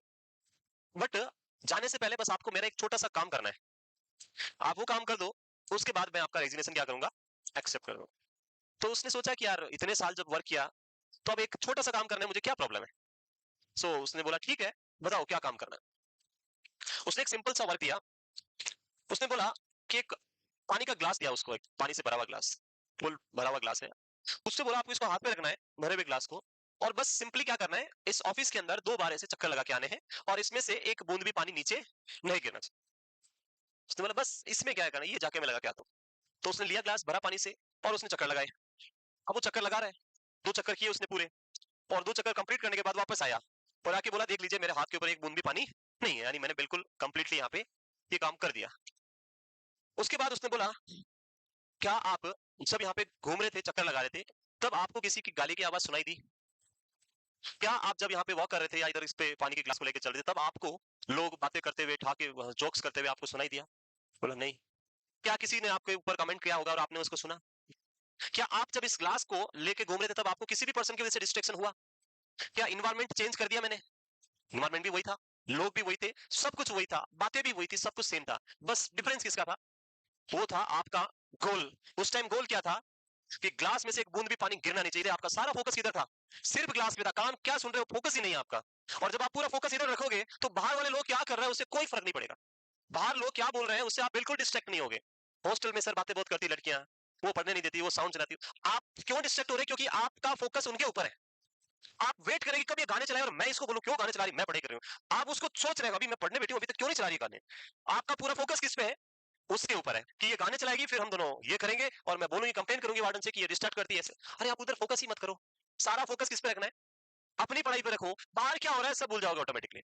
बट जाने से पहले बस आपको मेरा एक छोटा सा काम करना है, आप वो काम कर दो, उसके बाद मैं आपका रेजिग्नेशन क्या करूंगा, एक्सेप्ट कर दूंगा। तो उसने सोचा कि यार इतने साल जब वर्क किया, तो अब एक छोटा सा काम करने में मुझे क्या प्रॉब्लम है। सो उसने बोला ठीक है, बताओ क्या काम करना है। उसने एक सिंपल सा वर्क दिया, उसने बोला कि एक पानी का ग्लास दिया उसको, एक पानी से भरा हुआ ग्लास, फुल भरा हुआ ग्लास है, उससे बोला आपको इसको हाथ में रखना है, भरे हुए ग्लास को, और बस सिंपली क्या करना है, इस ऑफिस के अंदर 2 बार ऐसे चक्कर लगा के आने हैं, और इसमें से एक बूंद भी पानी नीचे नहीं गिरना चाहिए। उसने बोला बस इसमें क्या करना है, ये जाके मैं लगा के आता हूँ। तो उसने लिया ग्लास भरा पानी से, और उसने चक्कर लगाए। अब वो चक्कर लगा रहा है, 2 चक्कर किए उसने पूरे, और 2 चक्कर कंप्लीट करने के बाद वापस आया, और आके बोला देख लीजिए मेरे हाथ के ऊपर एक बूंद भी पानी नहीं है, यानी मैंने बिल्कुल कंप्लीटली यहाँ पे ये काम कर दिया। उसके बाद उसने बोला क्या आप जब यहाँ पे घूम रहे थे, चक्कर लगा रहे थे, तब आपको किसी की गाली की आवाज सुनाई दी? क्या आप जब यहाँ पे वॉक कर रहे थे या इधर इस पे पानी के ग्लास को लेकर चल रहे थे, तब आपको लोग बातें करते हुए, ठाके जोक्स करते हुए आपको सुनाई दिया? बोला नहीं। क्या किसी ने आपके ऊपर कमेंट किया होगा और आपने उसको सुना? क्या आप जब इस ग्लास को लेके घूम रहे थे, तब आपको किसी भी पर्सन की वजह से डिस्ट्रैक्शन हुआ? क्या इन्वायरमेंट चेंज कर दिया मैंने? इन्वायरमेंट भी वही था, लोग भी वही थे, सब कुछ वही था, बातें भी वही थी, सब कुछ सेम था, बस डिफरेंस किसका था? वो था आपका गोल। उस टाइम गोल क्या था कि ग्लास में से एक बूंद भी पानी गिरना नहीं चाहिए, आपका सारा फोकस किधर था? सिर्फ ग्लास पे था, काम क्या सुन रहे हो, फोकस ही नहीं है आपका। और जब आप पूरा फोकस इधर रखोगे, तो बाहर वाले लोग क्या कर रहे हैं उससे कोई फर्क नहीं पड़ेगा, बाहर लोग क्या बोल रहे हैं उससे आप बिल्कुल डिस्ट्रैक्ट नहीं होगे। हॉस्टल में सर बातें बहुत करती लड़कियां, वो पढ़ने नहीं देती, वो साउंड चलाती, आप क्यों डिस्ट्रैक्ट हो रहे हैं? क्योंकि आपका फोकस उनके ऊपर है। आप वेट करेंगे कब ये गाने चलाए और मैं इसको बोलूं क्यों गाने चला रही, मैं पढ़ाई कर रही हूँ, आप उसको सोच रहे हैं अभी मैं पढ़ने बैठी हूँ, अभी तक क्यों नहीं चला रही गाने। आपका पूरा फोकस किस पे है? उसके ऊपर है कि ये गाने चलाएगी, फिर हम दोनों ये करेंगे, और मैं बोलूंगी, कंप्लेन करूंगी वार्डन से कि ये डिस्ट्रैक्ट करती है ऐसे। अरे आप उधर फोकस ही मत करो, सारा फोकस किस पे रखना है? अपनी पढ़ाई पे रखो, बाहर क्या हो रहा है सब भूल जाओगे ऑटोमेटिकली,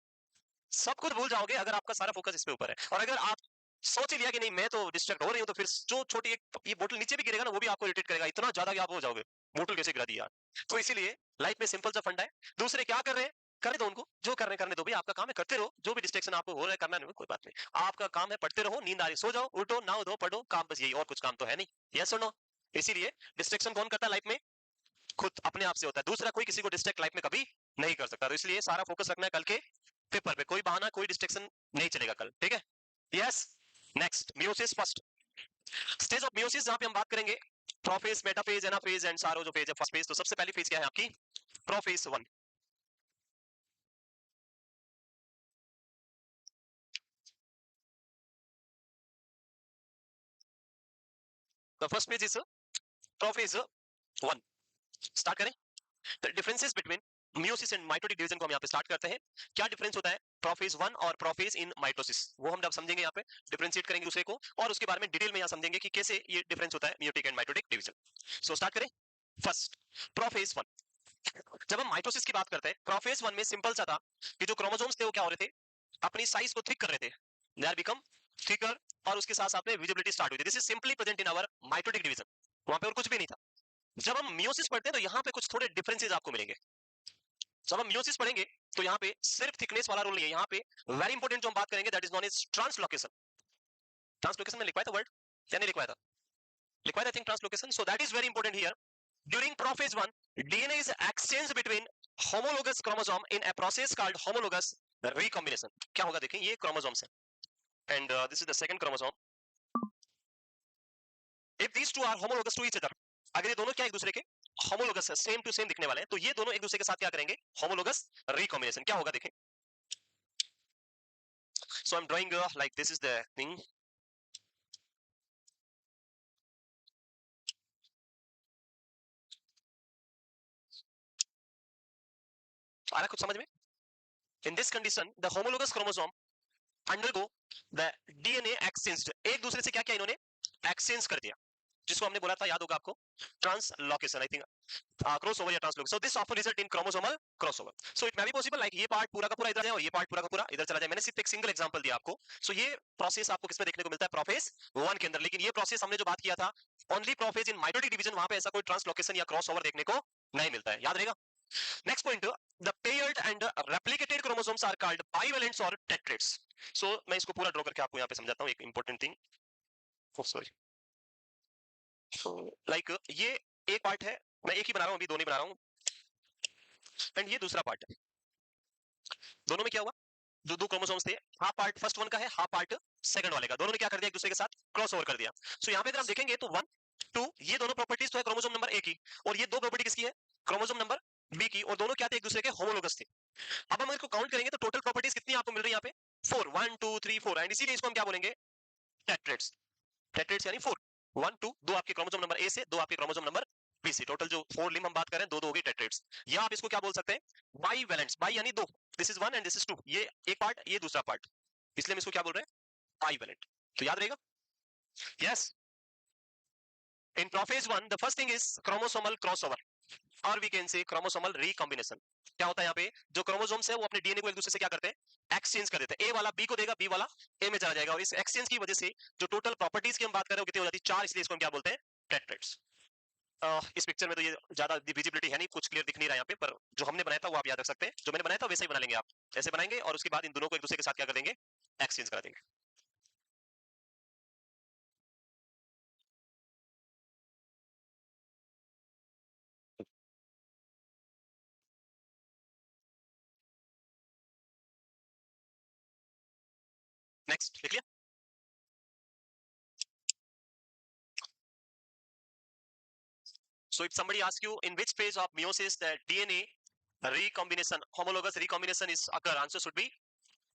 सब कुछ भूल जाओगे अगर आपका सारा फोकस इस पे ऊपर है। और अगर आप सोच ही लिया कि नहीं मैं तो डिस्ट्रैक्ट हो रही हूँ, तो फिर जो छोटी एक ये बोतल नीचे भी गिरेगा ना, वो भी आपको इरिटेट करेगा, इतना ज्यादा कि आप हो जाओगे, बोतल कैसे गिरा दी यार। तो इसीलिए लाइफ में सिंपल सा फंडा है, दूसरे क्या कर रहे हैं करने दो उनको, जो करने करने दो भाई, आपका काम है करते रहो, जो भी डिस्ट्रैक्शन आपको हो रहा है करना नहीं, कोई बात नहीं, आपका काम है पढ़ते रहो, नींद आ रही सो जाओ, उठो नहाओ धो पढ़ो, काम बस यही, और कुछ काम तो है नहीं। यस और नो? इसीलिए डिस्ट्रैक्शन कौन करता है लाइफ में? खुद अपने आप से होता है, दूसरा कोई किसी को डिस्ट्रैक्ट लाइफ में कभी नहीं कर सकता। तो इसलिए सारा फोकस रखना है कल के पेपर पे, कोई बहाना कोई डिस्ट्रैक्शन नहीं चलेगा कल, ठीक है? Yes. Next, meiosis first stage of meiosis, जहां पे हम बात करेंगे प्रोफेज, मेटाफेज, एनाफेज एंड सारो जो फेज है फर्स्ट फेज। तो सबसे पहली फेज क्या है आपकी? Prophase 1। The first page is prophase 1. Start करें. The differences between meiosis and mitotic division को हम यहाँ पे स्टार्ट करते हैं. क्या डिफरेंस होता है प्रोफेज 1 और प्रोफेज इन माइटोसिस, वो हम अब समझेंगे. यहाँ पे डिफरेंशिएट करेंगे दूसरे को और उसके बारे में डिटेल में यहाँ समझेंगे कि कैसे ये डिफरेंस होता है meiotic and mitotic division. So start करें. First, prophase 1. जब हम माइटोसिस की बात करते हैं, प्रोफेज 1 में सिंपल सा था कि जो क्रोमोसोम्स थे वो क्या हो रहे थे, अपनी साइज को थिक कर रहे थे. दे आर बिकम थिकर और उसके साथ साथ में विजिबिलिटी स्टार्ट हुई थी. This is simply present in our mitotic division. वहां पे और कुछ भी नहीं था. जब हम मियोसिस पढ़ते हैं तो यहाँ पे कुछ थोड़े डिफरेंसेस आपको मिलेंगे. जब हम मियोसिस पढ़ेंगे तो यहाँ पे सिर्फ थिकनेस वाला रोल नहीं है. यहाँ पे वेरी इंपॉर्टेंट जो हम बात करेंगे that is known as translocation. Translocation में लिखवाया था वर्ड या नहीं लिखवाया था? लिखवाया था think translocation. So that is very important here. During prophase 1 DNA is exchange between homologous chromosome in a process called homologous recombination. क्या होगा देखें, ये chromosomes है and this is the second chromosome. If these two are homologous to each other, अगर ये दोनों क्या एक दूसरे के homologous है, सेम टू सेम दिखने वाले हैं, तो ये दोनों एक दूसरे के साथ क्या करेंगे, homologous recombination. क्या होगा देखें. So I'm drawing like this is the thing. आ रहा कुछ समझ में? In this condition, the homologous chromosome undergo the DNA exchange. एक दूसरे से क्या किया इन्होंने, एक्सचेंज कर दिया, जिसको हमने बोला था, याद होगा आपको, ट्रांसलोकेशन. आई थिंक क्रॉसओवर या translocation. So this often result in chromosomal crossover. So it may be possible like ये पार्ट पूरा का पूरा इधर जाए और ये पार्ट पूरा का पूरा इधर चला जाए. मैंने सिर्फ एक सिंगल एग्जांपल दिया आपको. सो ये प्रोसेस आपको किसमें देखने को मिलता है, प्रोफेज 1 के अंदर. लेकिन ये प्रोसेस हमने जो बात किया था ओनली प्रोफेज इन माइटोटिक डिवीजन, वहां पे ऐसा कोई ट्रांसलोकेशन या क्रॉसओवर देखने को नहीं मिलता है. याद रहेगा. Next point, the paired and replicated chromosomes are called bivalents or tetrads. So मैं इसको पूरा ड्रॉ करके आपको यहाँ पे समझाता हूँ एक important thing. Oh sorry. So like ये एक पार्ट है, मैं एक ही बना रहा हूँ, अभी दो नहीं बना रहा हूँ. एंड ये दूसरा पार्ट है. दोनों में क्या हुआ, जो दो क्रोमोसोम्स थे, हाफ पार्ट फर्स्ट वन का है, हाफ पार्ट सेकंड वाले का, दोनों ने क्या कर दिया, एक दूसरे के साथ क्रॉस ओवर कर दिया. सो यहाँ पे अगर हम देखेंगे तो 1 2 ये दोनों प्रॉपर्टीज तो है क्रोमोसोम नंबर ए की, और ये दो प्रॉपर्टी किसकी है, क्रोमोसोम नंबर बी की, और दोनों क्या थे, एक दूसरे के होमोलोगस थे. अब हम इसको काउंट करेंगे तो टोटल प्रॉपर्टीज कितनी आपको मिल रही है यहाँ पे, 4 1 2 3 4. एंड इसीलिए इसको हम क्या बोलेंगे, टेट्रेड्स. टेट्रेड्स यानी 4 1 2, दो आपके क्रोमोसोम नंबर ए से, दो आपके क्रोमोसोम नंबर बी से, टोटल जो 4 लिंब हम बात कर रहे हैं, दो दो हो गई टेट्रेड्स. या आप इसको क्या बोल सकते हैं, बाईवैलेंट्स. बाई यानी दो, this is 1 and this is 2. ये एक पार्ट, ये दूसरा पार्ट, इसलिए हम इसको क्या बोल रहे हैं, बाईवैलेंट. तो याद रहेगा. Yes. In prophase 1 the first thing is chromosomal crossover और we can say chromosomal recombination. क्या होता है यहाँ पे, जो क्रोमोसोम्स है वो अपने डीएनए को एक दूसरे से क्या करते हैं, एक्सचेंज कर देते हैं. ए वाला बी को देगा, बी वाला ए में चला जाएगा, और इस एक्सचेंज की वजह से जो टोटल प्रॉपर्टीज की हम बात कर रहे हैं कितनी हो जाती है, 4. इसलिए इसको हम क्या बोलते हैं, टेट्रेड्स. इस पिक्चर में तो ये ज्यादा विजिबिलिटी है नहीं, कुछ क्लियर दिख नहीं रहा यहाँ पे, पर जो हमने बनाया था वो आप याद रख सकते हैं. जो मैंने बनाया था वैसे ही बना लेंगे आप, ऐसे बनाएंगे और उसके बाद इन दोनों को एक दूसरे के साथ क्या कर देंगे, एक्सचेंज करा देंगे. नेक्स्ट लिख लिया. So if somebody asks you in which phase of meiosis the DNA recombination, homologous recombination is occur, answer should be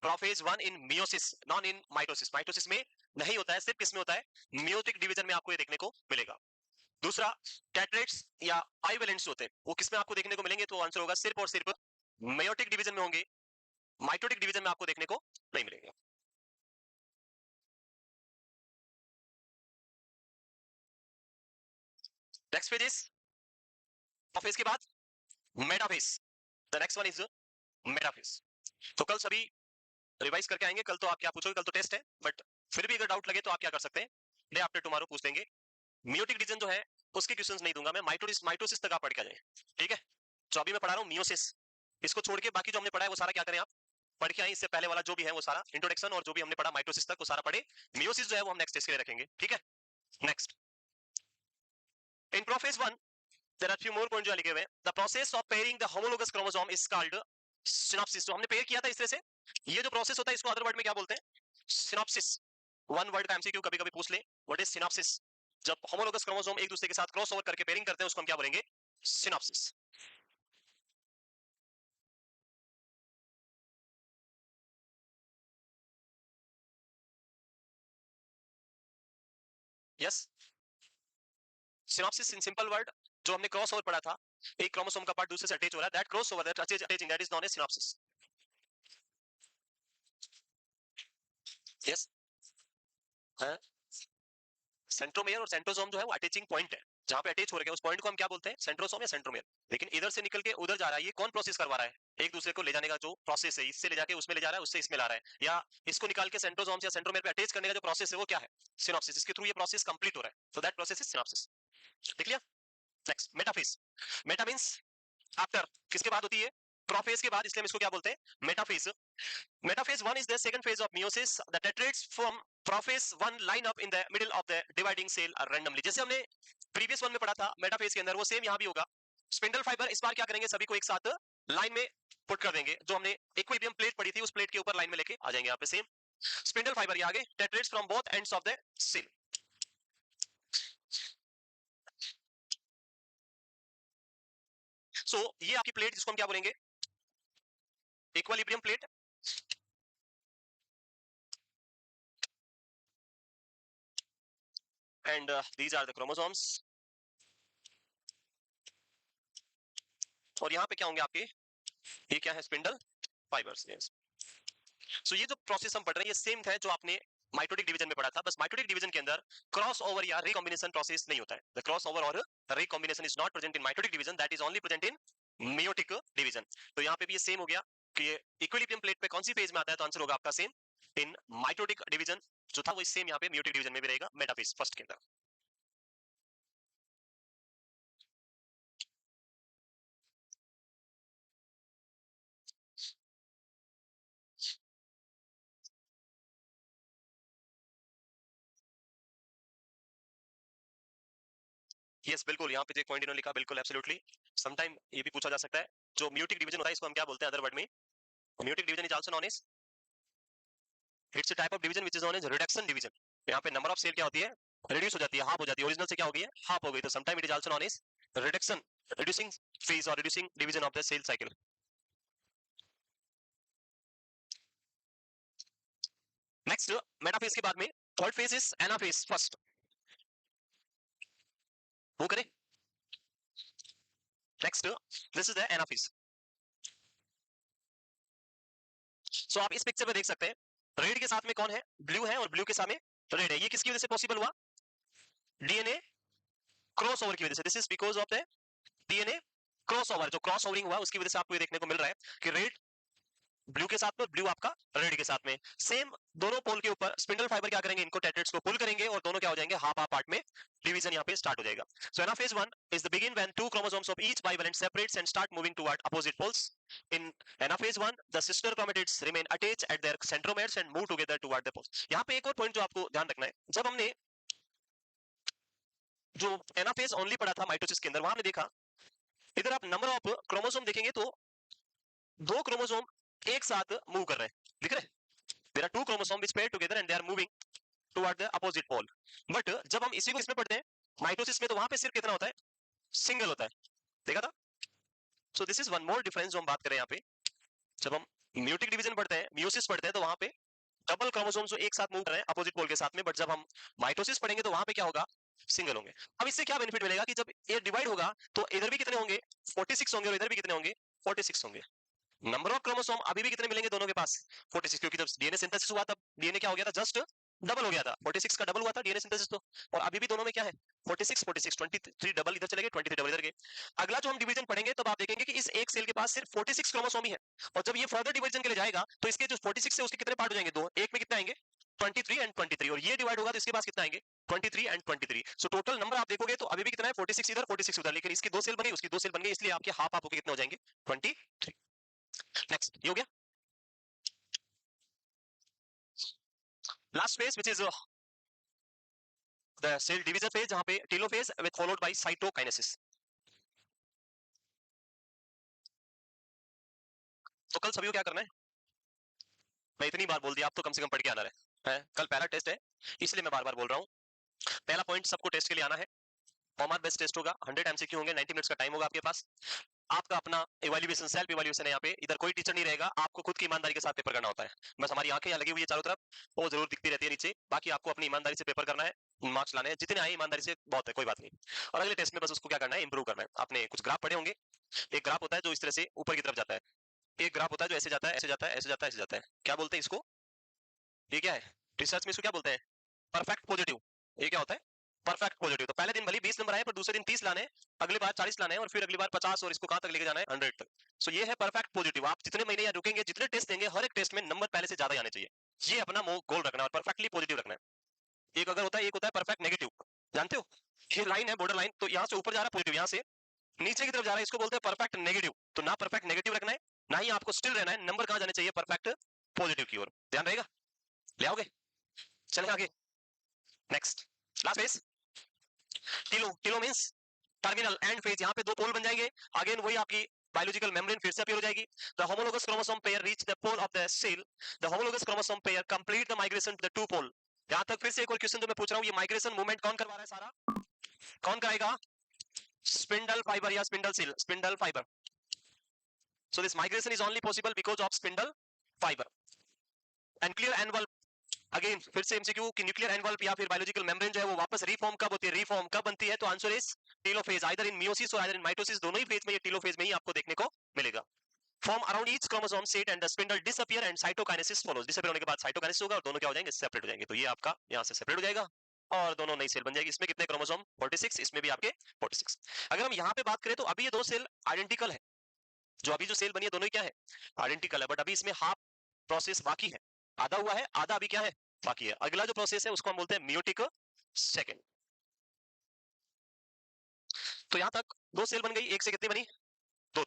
prophase 1 in meiosis, non in mitosis. Mitosis में नहीं होता है, सिर्फ किसमें होता है, मियोटिक डिवीजन में आपको ये देखने को मिलेगा. दूसरा, टेट्रेट्स या बाइवेलेंट्स होते हैं, वो किसमें आपको देखने को मिलेंगे, तो आंसर होगा सिर्फ और सिर्फ मेयोटिक डिवीजन में होंगे, माइटोटिक डिवीजन में आपको देखने को नहीं मिलेंगे. नेक्स्ट पेज इज प्रोफेज के बाद metaphase. The next one is metaphase. तो कल सभी रिवाइज करके आएंगे, कल तो आप क्या पूछोगे, कल तो टेस्ट है, बट फिर भी अगर डाउट लगे तो आप क्या कर सकते हैं, डे आफ्टर टुमारो पूछ लेंगे. मियोटिक डिवीजन जो है उसके क्वेश्चंस नहीं दूंगा मैं, माइटोसिस माइटोसिस तक आप पढ़ के आ जाए. ठीक है. जो अभी मैं पढ़ा रहा हूँ मियोसिस, इसको छोड़ के बाकी जो हमने पढ़ा है वो सारा क्या करें आप पढ़ के आए. इससे पहले वाला जो भी है वो सारा इंट्रोडक्शन, और जो भी हमने पढ़ा माइटोसिस तक वो सारा पढ़े. मियोसिस जो है वो हम नेक्स्ट टेस्ट के लिए रखेंगे. ठीक है. Next, in prophase 1 there are few more point जो लिखे हुए हैं. The process of pairing the homologous chromosome is called synapsis. जो हमने पेयर किया था इस तरह से, ये जो प्रोसेस होता है इसको अदर वर्ड में क्या बोलते हैं, सिनॉप्सिस. वन वर्ड का एमसीक्यू कभी कभी पूछ ले, व्हाट इज सिनॉप्सिस. जब होमोलोगस क्रोमोसोम एक दूसरे के साथ क्रॉस ओवर करके पेयरिंग करते हैं उसको हम क्या बोलेंगे, synopsis. Yes. Synopsis in simple word, जो हमने क्रॉस ओवर पढ़ा था, एक क्रोमोसोम का पार्ट दूसरे से अटैच हो रहा है, that cross over, that attaching, that is known as synapsis. Yes, centromere और सेंट्रोसोम जो है वो अटैचिंग पॉइंट है, जहां पे अटैच हो रहा है उस पॉइंट को हम क्या बोलते हैं, सेंट्रोसोम या सेंट्रोमेयर। लेकिन इधर से निकल के उधर जा रहा है, ये कौन प्रोसेस करवा रहा है, एक दूसरे को ले जाने का जो प्रोसेस है, इससे ले जाके उसमें ले जा रहा है, उससे इसमें ला रहा है, या इसको निकाल के सेंट्रोसोम या सेंट्रोमेयर पे अटैच करने का जो प्रोसेस है वो क्या है, सिनॉप्सिस, इसके थ्रू ये प्रोसेस कंप्लीट हो रहा है, so that process is synopsis. देख लिया। Next, metaphase. Meta means after, किसके बाद होती है, प्रोफेज के बाद, इसलिए हम इसको क्या बोलते हैं, metaphase. Metaphase 1 is the second phase of meiosis. The tetrates from prophase 1 line up in the middle of the dividing cell randomly. जैसे हमने previous one में पढ़ा था मेटाफेज के अंदर, वो सेम यहाँ भी होगा। स्पिंडल फाइबर इस बार क्या करेंगे, सभी को एक साथ लाइन में पुट कर देंगे, जो हमने इक्विलिब्रियम प्लेट पढ़ी थी उस प्लेट के ऊपर लाइन में लेके आ जाएंगे यहाँ पे सेम स्पिंडल फाइबर, ये आगे tetrates from both ends of the cell. So ये आपकी प्लेट जिसको हम क्या बोलेंगे, equilibrium plate, and these are the chromosomes. और यहाँ पे क्या होंगे आपके, ये क्या है, स्पिंडल फाइबर्स। yes. सो ये जो प्रोसेस हम पढ़ रहे हैं ये सेम है जो आपने माइटोटिक डिवीजन में पढ़ा था, बस माइटोटिक डिवीजन के अंदर क्रॉस ओवर या रिकॉम्बिनेशन प्रोसेस नहीं होता है। द क्रॉस ओवर और recombination is not present in mitotic division, that is only present in meiotic division. तो यहाँ पे भी ये सेम हो गया कि ये इक्विलिब्रियम प्लेट पे कौन सी फेज में आता है, तो आंसर होगा आपका सेम इन माइटोटिक डिवीजन जो था वो सेम यहाँ पे मेयोटिक डिवीजन में भी रहेगा, मेटाफेज फर्स्ट के अंदर। यस बिल्कुल, यहाँ पे जो पॉइंट इन्होंने लिखा बिल्कुल एब्सोल्युटली, समटाइम ये भी पूछा जा सकता है, जो म्यूटिक डिवीजन होता है इसको हम क्या बोलते हैं अदर वर्ड में, meiotic division is also known as, it's a type of division which is known as reduction division. यहाँ पे नंबर ऑफ सेल क्या होती है, रिड्यूस हो जाती है, हाफ हो जाती है, ओरिजिनल से क्या हो गई है, हाफ हो गई, तो sometime it is also known as reduction, reducing phase और reducing division of the cell cycle. Next metaphase के बाद में third phase is anaphase first, वो करें। Next this is the anaphase. So आप इस पिक्चर में देख सकते हैं रेड के साथ में कौन है, ब्लू है, और ब्लू के सामने रेड है। ये किसकी वजह से पॉसिबल हुआ, डीएनए क्रॉस ओवर की वजह से। This is because of the DNA cross over, जो क्रॉस ओवरिंग हुआ उसकी वजह से आपको ये देखने को मिल रहा है कि रेड ब्लू के साथ में, ब्लू आपका रेड के साथ में, सेम दोनों पोल के ऊपर स्पिंडल फाइबर क्या करेंगे, इनको टेट्रेट्स को पुल करेंगे और दोनों क्या हो जाएंगे, हाफ हाफ पार्ट में डिवीजन यहाँ पे स्टार्ट हो जाएगा। So anaphase 1 is the begin when two chromosomes of each bivalent separates and start moving toward opposite poles. In anaphase 1 the sister chromatids remain attached at their centromeres and move together toward the poles. यहाँ पे एक और point जो आपको ध्यान रखना है, जब हमने जो एनाफेज ओनली पढ़ा था माइटोसिस के अंदर, वहां हमने देखा इधर आप नंबर ऑफ क्रोमोसोम देखेंगे तो दो क्रोमोसोम एक साथ मूव कर रहे हैं, दिख रहे हैं, there are two chromosome which pair together and they are moving toward the opposite pole. But जब हम इसी को इसमें पढ़ते हैं माइटोसिस में, तो वहां पे सिर्फ कितना होता है, सिंगल होता है, देखा था। सो this is one more difference जो हम बात करें यहाँ पे, जब हम म्यूटिक डिवीजन पढ़ते हैं, मियोसिस पढ़ते हैं, तो वहां पे डबल क्रोमोसोम्स जो एक साथ मूव कर रहे हैं अपोजिट पोल के साथ में, बट जब हम माइटोसिस पढ़ेंगे तो वहां पे क्या होगा, सिंगल होंगे। अब इससे क्या बेनिफिट मिलेगा कि जब ये डिवाइड होगा तो इधर भी कितने होंगे, 46 होंगे, और इधर भी कितने होंगे, 46 होंगे। नंबर ऑफ क्रोमोसोम अभी भी कितने मिलेंगे दोनों के पास, 46, क्योंकि जब डीएनए सिंथेसिस हुआ तब डीएनए क्या हो गया था, जस्ट डबल हो गया था, 46 का डबल हुआ था डीएनए सिंथेसिस तो, और अभी भी दोनों में क्या है, 46 46, 23 डबल इधर चले गए, 23 डबल इधर गए। अगला जो हम डिवीजन पढ़ेंगे तब आप देखेंगे कि इस एक सेल के पास सिर्फ 46 क्रोमोसोम ही है, और जब ये फर्दर डिवीजन के लिए जाएगा तो इसके जो 46 है उसके कितने पार्ट हो जाएंगे, दो, एक में कितने आएंगे, 23 एंड 23, और ये डिवाइड होगा तो इसके पास कितना आएंगे, 23 एंड 23। सो टोटल नंबर आप देखोगे तो अभी भी कितना है, 46 इधर 46 उधर, लेकिन इसकी दो सेल बन गई उसकी दो सेल बन गई, इसलिए आपके हाफ हाफ होके कितने हो जाएंगे, 23। नेक्स्ट ये हो गया last phase which is the cell division phase, जहां पे telophase with followed by cytokinesis. तो कल सभी को क्या करना है, मैं इतनी बार बोल दिया, आप तो कम से कम पढ़ के आना है, कल पहला टेस्ट है इसलिए मैं बार बार बोल रहा हूँ। पहला पॉइंट सबको टेस्ट के लिए आना है, फॉर्मर बेस्ड टेस्ट होगा, 100 एमसीक्यू होंगे, 90 मिनट्स का टाइम होगा आपके पास। आपका अपना इवैल्यूएशन, सेल्फ इवैल्यूएशन है, यहाँ पे इधर कोई टीचर नहीं रहेगा, आपको खुद की ईमानदारी के साथ पेपर करना होता है। बस हमारी आंखें यहाँ लगी हुई है चारों तरफ, वो जरूर दिखती रहती है नीचे, बाकी आपको अपनी ईमानदारी से पेपर करना है, मार्क्स लाने हैं, जितने आए ईमानदारी से बहुत है, कोई बात नहीं। और अगले टेस्ट में बस उसको क्या करना है, इंप्रूव करना है। आपने कुछ ग्राफ पढ़े होंगे, एक ग्राफ होता है जो इस तरह से ऊपर की तरफ जाता है, एक ग्राफ होता है जो ऐसे जाता है, ऐसे जाता है, ऐसे जाता है, ऐसे जाता है। क्या बोलते हैं इसको? ये क्या है? रिसर्च में इसको क्या बोलते हैं? Perfect positive. ये क्या होता है? Perfect positive. तो पहले दिन भले 20 नंबर आए, पर दूसरे दिन 30 लाने हैं, अगली बार 40 लाने हैं, और फिर अगली बार 50, और इसको कहां तक लेके जाना है? 100 तक। सो ये है परफेक्ट पॉजिटिव। आप जितने महीने यहाँ रुकेंगे, जितने टेस्ट देंगे, हर एक टेस्ट में नंबर पहले से ज्यादा ही आने चाहिए। ये अपना गोल रखना है और परफेक्टली पॉजिटिव रखना है। एक अगर होता है, एक होता है परफेक्ट नेगेटिव। जानते हो ये लाइन है, बॉर्डर लाइन, तो यहाँ से ऊपर जा रहा है पॉजिटिव, यहाँ से नीचे की तरफ जा रहा है, इसको बोलते हैं परफेक्ट नेगेटिव। तो ना परफेक्ट नेगेटिव रखना है, ना ही आपको स्टिल रहना है। नंबर कहां जाने चाहिए? परफेक्ट पॉजिटिव की ओर। ध्यान रहेगा? ले आओगे? चले आगे। Next, last phase, telo. Telo means terminal end phase. यहाँ पे दो पोल बन जाएंगे। अगेन वही आपकी बायोलॉजिकल मेम्ब्रेन फिर से अपीयर हो जाएगी। The homologous chromosome pair reach the pole of the cell. The homologous chromosome pair complete the migration to the two pole. यहाँ तक फिर से एक और क्वेश्चन जो मैं पूछ रहा हूँ, ये माइग्रेशन मूवमेंट कौन करवा रहा है? सारा कौन कराएगा? स्पिंडल फाइबर या spindle cell? Spindle fibre. So this migration is only possible because of spindle fibre. And clear एनवल, अगेन फिर से एमसीक्यू कि न्यूक्लियर एनवल्प या फिर बायोलॉजिकल मेम्ब्रेन जो है वो वापस रीफॉर्म कब होती है? रीफॉर्म कब बनती है? तो answer is telophase. Either in meiosis और आइदर इन माइटोसिस, दोनों ही फेज में ये टेलोफेज में ही आपको देखने को मिलेगा। Form around each chromosome set and the spindle disappear and cytokinesis follows. Disappear होने के बाद साइटोकाइनेसिस होगा और दोनों क्या हो जाएंगे? सेपरेट हो जाएंगे। तो ये आपका यहाँ से सेपरेट हो जाएगा और दोनों नई सेल बन जाएगी। इसमें कितने क्रोमोसोम? 46, इसमें भी आपके 46। अगर हम यहाँ पे बात करें तो अभी ये दो सेल आइडेंटिकल है, जो अभी जो सेल बनी है दोनों ही क्या है? आइडेंटिकल है। बट अभी इसमें हाफ प्रोसेस बाकी है, आधा हुआ है, आधा अभी क्या है? बाकी है। अगला जो प्रोसेस है उसको हम बोलते हैं मियोटिक सेकंड। तो यहां तक दो सेल बन गई, एक से कितनी बनी? दो।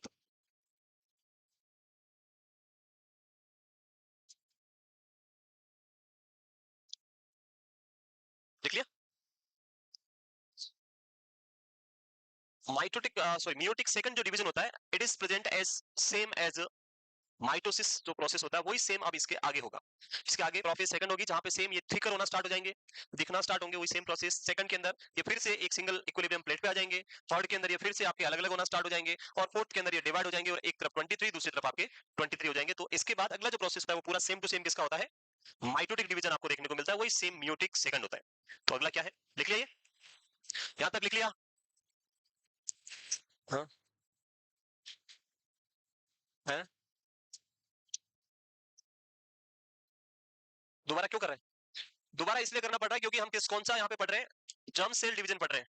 देख लिया? माइटोटिक सॉरी मियोटिक सेकंड जो डिवीजन होता है, it is present as same as mitosis जो प्रोसेस होता है वही सेम अब इसके आगे होगा। इसके आगे प्रोसेस सेकंड होगी जहां पे सेम ये थिकर होना स्टार्ट हो जाएंगे, दिखना स्टार्ट होंगे। वही सेम प्रोसेस सेकंड के अंदर ये फिर से एक सिंगल इक्विलिब्रियम प्लेट पे आ जाएंगे। थर्ड के अंदर ये फिर से आपके अलग अलग होना स्टार्ट हो जाएंगे, और फोर्थ के अंदर ये डिवाइड हो जाएंगे और एक तरफ 23 दूसरी तरफ आपके 23 हो जाएंगे। तो इसके बाद अगला जो प्रोसेस है वो पूरा सेम टू सेम किसका होता है? माइटोटिक डिवीजन आपको देखने को मिलता है, वही सेम मियोटिक सेकंड होता है। तो अगला क्या है? लिख लिया? ये यहां तक लिख लिया? हाँ है। दोबारा क्यों कर रहे हैं? दोबारा इसलिए करना पड़ रहा है क्योंकि हम किस कौन सा यहाँ पे पढ़ रहे हैं? जर्म सेल डिवीजन पढ़ रहे हैं।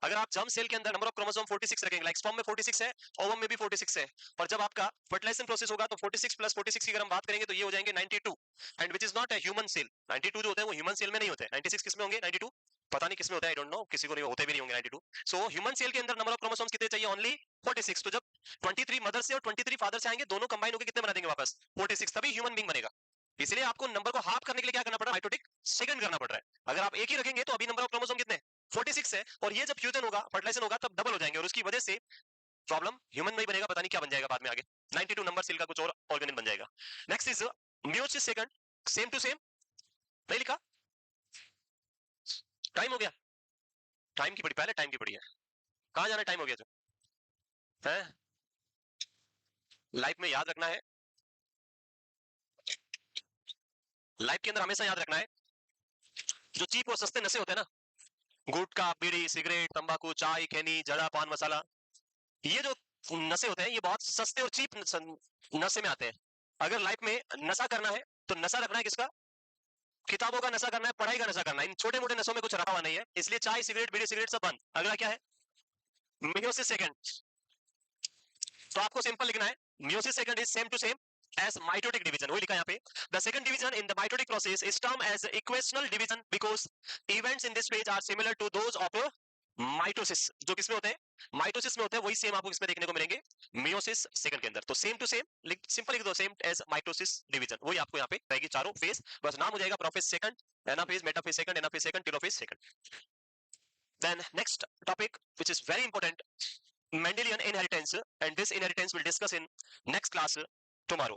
अगर आप जर्म सेल के अंदर नंबर ऑफ क्रोमोसोम 46 रखेंगे, लाइक स्पर्म में 46 है, ओवम में भी 46 है, और जब आपका फर्टिलाइजेशन प्रोसेस होगा तो 46 प्लस 46 की अगर हम बात करेंगे तो ये हो जाएंगे 92, and which is not a human cell. 92 जो होते हैं वो ह्यूमन सेल में नहीं होते। 96 किस में होंगे? 92 पता नहीं किस में होता है, आई डोंट नो, किसी को नहीं होते भी नहीं होंगे 92। सो ह्यूमन सेल के अंदर नंबर ऑफ क्रोमोसोम्स कितने चाहिए? ओनली 46। तो जब 23 मदर से और 23 फादर से आएंगे, दोनों कंबाइन होकर कितने बना देंगे वापस? 46, तभी ह्यूमन बीइंग बनेगा। इसलिए आपको नंबर को हाफ करने के लिए क्या करना पड़ रहा है? माइटोटिक सेकंड करना पड़ रहा है। अगर आप एक ही रखेंगे तो अभी नंबर ऑफ क्रोमोसोम कितने? 46 है, और ये जब फ्यूजन होगा, फर्टिलाइजेशन होगा, तब डबल हो जाएंगे, और उसकी वजह से प्रॉब्लम ह्यूमन में ही बनेगा, पता नहीं क्या बन जाएगा बाद में आगे। 92 नंबर सेल का कुछ और ऑर्गेनिल बन जाएगा। Next is meiosis second, same to same. नहीं लिखा? टाइम हो गया? टाइम की पड़ी, पहले टाइम की पड़ी है। कहां जाना? टाइम हो गया जो है। लाइफ में याद रखना है, लाइफ के अंदर हमेशा याद रखना है, जो चीप और सस्ते नशे होते हैं ना, गुटखा, बीड़ी, सिगरेट, तंबाकू, चाय, खैनी, जड़ा, पान मसाला, ये जो नशे होते हैं ये बहुत सस्ते और चीप नशे में आते हैं। अगर लाइफ में नशा करना है तो नशा रखना है किसका? किताबों का नशा करना है, पढ़ाई का नशा करना है। इन छोटे मोटे नशों में कुछ रखा हुआ नहीं है, इसलिए चाय, सिगरेट, बीड़ी, सिगरेट सब बंद। अगला क्या है? Meiosis second. तो आपको सिंपल लिखना है, meiosis second is same to same as mitotic division, वही लिखा है यहाँ पे। The second division in the mitotic process is termed as equational division because events in this phase are similar to those of mitosis. जो किसमें होते हैं? Mitosis में होते हैं, वही सेम आपको किसमें देखने को मिलेंगे? मियोसिस सेकंड के अंदर। तो सेम टू सेम सिंपल लिख दो, सेम एज माइटोसिस डिवीजन, वही आपको यहाँ पे रहेगी चारों फेज। बस नाम हो जाएगा prophase second, anaphase, metaphase second, anaphase second, telophase second. Then next topic which is very important, Mendelian inheritance, and this inheritance will discuss in next class tomorrow.